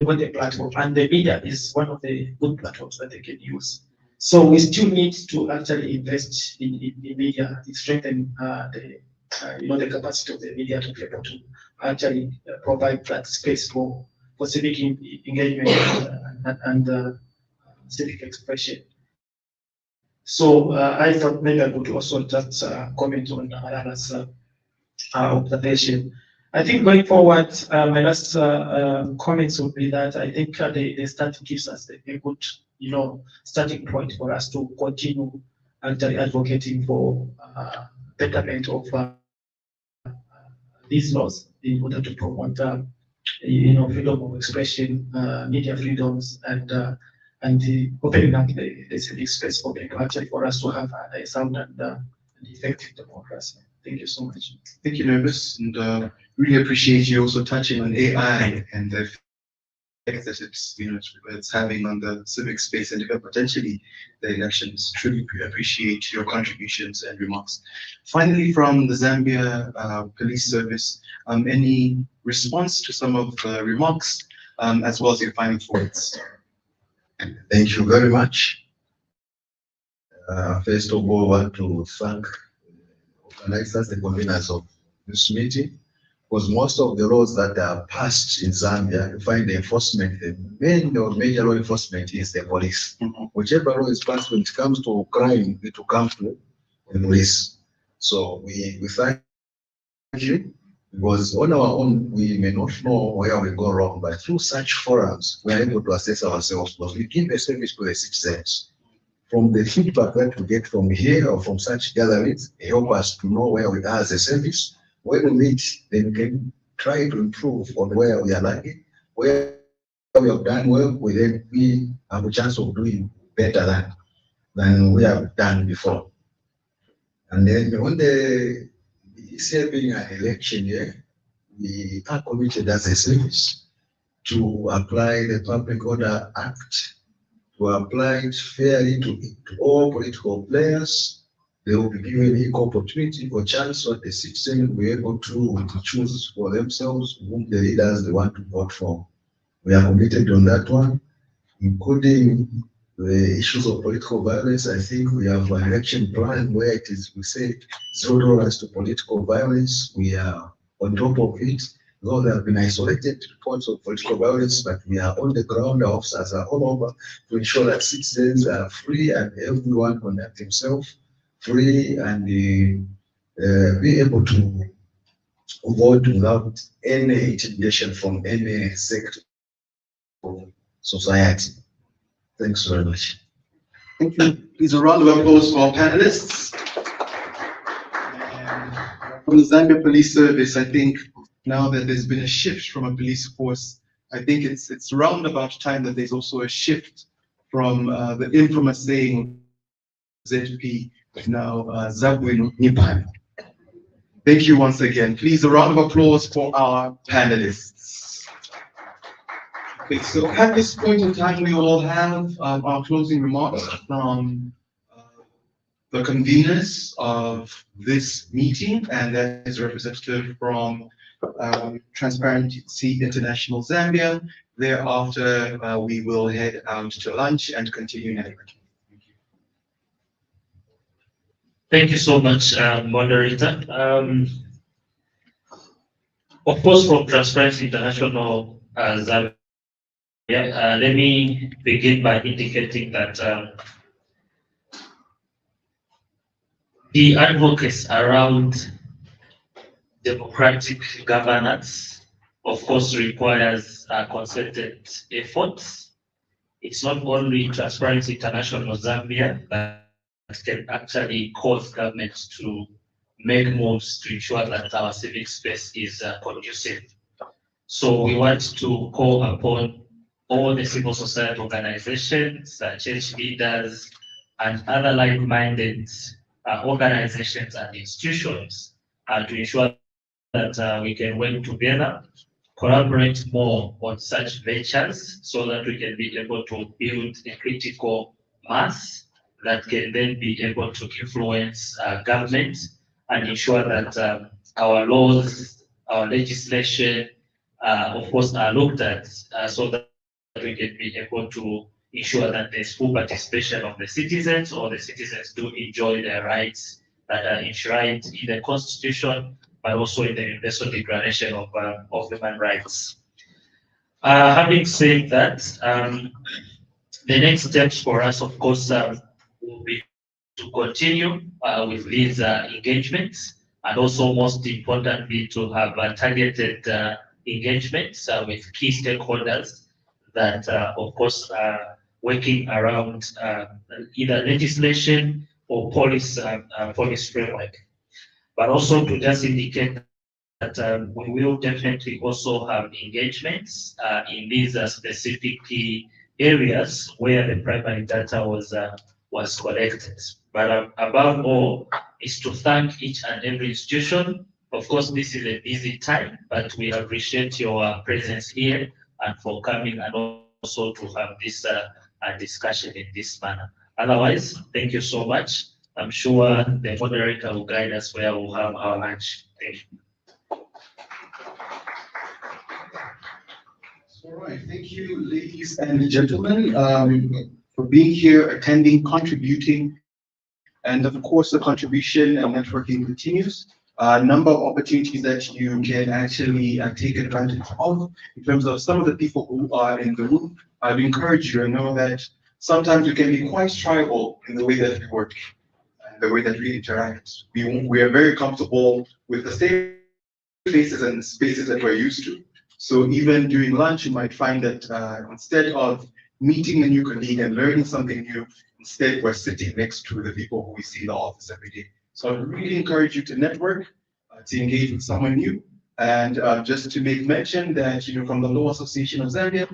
want a platform, and the media is one of the good platforms that they can use. So we still need to actually invest in media, to strengthen the capacity of the media to be able to actually provide that space for civic engagement and civic expression. So I thought maybe I could also just comment on Ayana's observation. I think going forward, my last comments would be that I think the start gives us a good, starting point for us to continue actually advocating for betterment of these laws in order to promote, freedom of expression, media freedoms, and the opening up the civic space for people, actually for us to have a sound and effective democracy. Thank you so much. Thank you, Nervous, and really appreciate you also touching on AI and the effect that it's having on the civic space and even potentially the elections. Truly appreciate your contributions and remarks. Finally, from the Zambia Police Service, any response to some of the remarks as well as your final thoughts? Thank you very much. First of all, I want to thank organizers, the conveners of this meeting, because most of the laws that are passed in Zambia, you find the enforcement, the main or major law enforcement is the police. Whichever law is passed, when it comes to crime, it will come to the police. So we thank you, because on our own, we may not know where we go wrong, but through such forums, we are able to assess ourselves, because we give a service to the citizens. From the feedback that we get from here or from such gatherings, help us to know where we are as a service. When we meet, then we can try to improve on where we are lacking, where we have done well, we have a chance of doing better than we have done before. And then on the serving an election here, we are committed as a service to apply the Public Order Act, to apply it fairly to all political players. They will be given equal opportunity or chance so the citizen will be able to choose for themselves whom the leaders they want to vote for. We are committed on that one, including the issues of political violence. I think we have an election plan where it is, we say, zero tolerance to political violence. We are on top of it. Though there have been isolated reports of political violence, but we are on the ground, our officers are all over to ensure that citizens are free and everyone conduct himself free and be able to vote without any intimidation from any sector of society. Thanks very much. Thank you. Please a round of applause for our panelists. From the Zambia Police Service, I think now that there's been a shift from a police force, I think it's round about time that there's also a shift from the infamous saying ZP, now Zabwino Nipan. Thank you once again. Please a round of applause for our panelists. Okay, so at this point in time, we all have our closing remarks from the conveners of this meeting, and that is representative from Transparency International Zambia. Thereafter, we will head out to lunch and continue networking. Thank you so much, moderator. Of course, from Transparency International Zambia, let me begin by indicating that the advocacy around democratic governance, of course, requires concerted efforts. It's not only Transparency International Zambia that can actually cause governments to make moves to ensure that our civic space is conducive. So we want to call upon all the civil society organizations, church leaders, and other like-minded organizations and institutions to ensure that we can work together, collaborate more on such ventures so that we can be able to build a critical mass that can then be able to influence government and ensure that our laws, our legislation, of course, are looked at so that we can be able to ensure that there's full participation of the citizens, or the citizens do enjoy their rights that are enshrined in the Constitution, but also in the Universal Declaration of Human Rights. Having said that, the next steps for us, of course, will be to continue with these engagements, and also most importantly to have targeted engagements with key stakeholders that, of course, are working around either legislation or policy framework. But also to just indicate that we will definitely also have engagements in these specific key areas where the primary data was collected. But above all, is to thank each and every institution. Of course, this is a busy time, but we appreciate your presence here and for coming, and also to have this discussion in this manner. Otherwise, thank you so much. I'm sure the moderator will guide us where we'll have our lunch. Thank you. All right, thank you, ladies and gentlemen, for being here, attending, contributing, and of course, the contribution and networking continues. A number of opportunities that you can actually take advantage of in terms of some of the people who are in the room. I've encouraged you to know that sometimes we can be quite tribal in the way that we work and the way that we interact. We are very comfortable with the same faces and spaces that we're used to. So even during lunch, you might find that instead of meeting a new colleague and learning something new, instead we're sitting next to the people who we see in the office every day. So I really encourage you to network, to engage with someone new, and just to make mention that, from the Law Association of Zambia,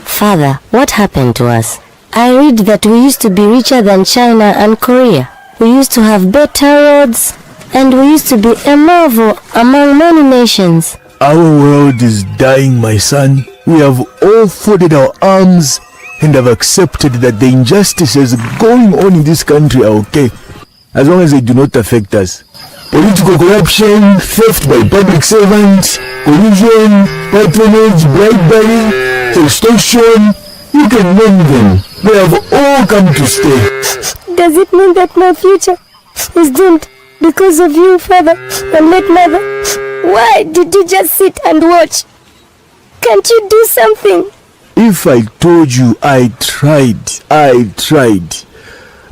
Father, what happened to us? I read that we used to be richer than China and Korea. We used to have better roads, and we used to be a marvel among many nations. Our world is dying, my son. We have all folded our arms and have accepted that the injustices going on in this country are okay, as long as they do not affect us. Political corruption, theft by public servants, collusion, patronage, bribery, extortion, you can name them. They have all come to stay. Does it mean that my future is doomed because of you, Father and late Mother? Why did you just sit and watch? Can't you do something? If I told you I tried.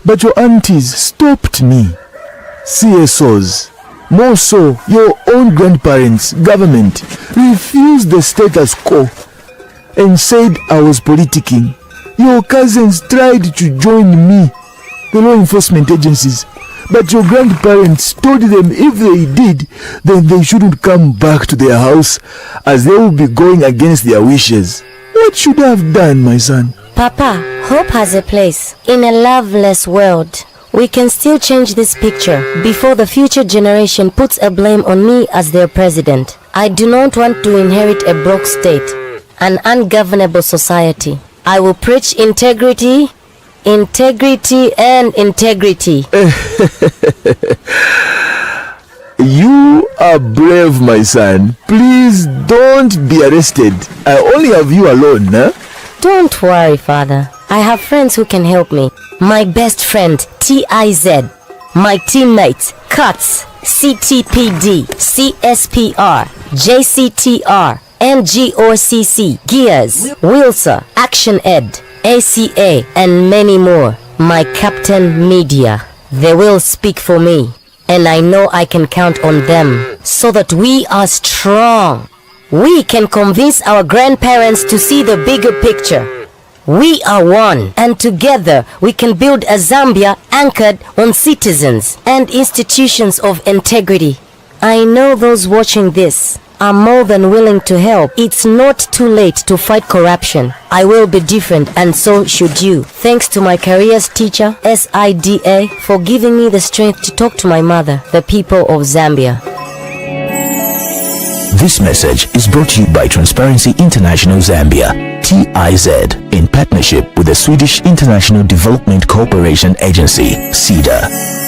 But your aunties stopped me. CSOs, more so your own grandparents, government, refused the status quo and said I was politicking. Your cousins tried to join me, the law enforcement agencies, but your grandparents told them if they did, then they shouldn't come back to their house, as they will be going against their wishes. What should I have done, my son? Papa, hope has a place. In a loveless world, we can still change this picture before the future generation puts a blame on me as their president. I do not want to inherit a broke state, an ungovernable society. I will preach integrity, and integrity. You are brave, my son. Please don't be arrested. I only have you alone, huh? Don't worry, Father. I have friends who can help me. My best friend, TIZ. My teammates, CUTS, CTPD, CSPR, JCTR, MGOCC, Gears, Wilsa, Action Ed, ACA, and many more. My Captain Media. They will speak for me, and I know I can count on them, so that we are strong. We can convince our grandparents to see the bigger picture. We are one, and together we can build a Zambia anchored on citizens and institutions of integrity. I know those watching this are more than willing to help. It's not too late to fight corruption. I will be different, and so should you. Thanks to my careers teacher, SIDA, for giving me the strength to talk to my mother, the people of Zambia. This message is brought to you by Transparency International Zambia, TIZ, in partnership with the Swedish International Development Cooperation Agency, SIDA.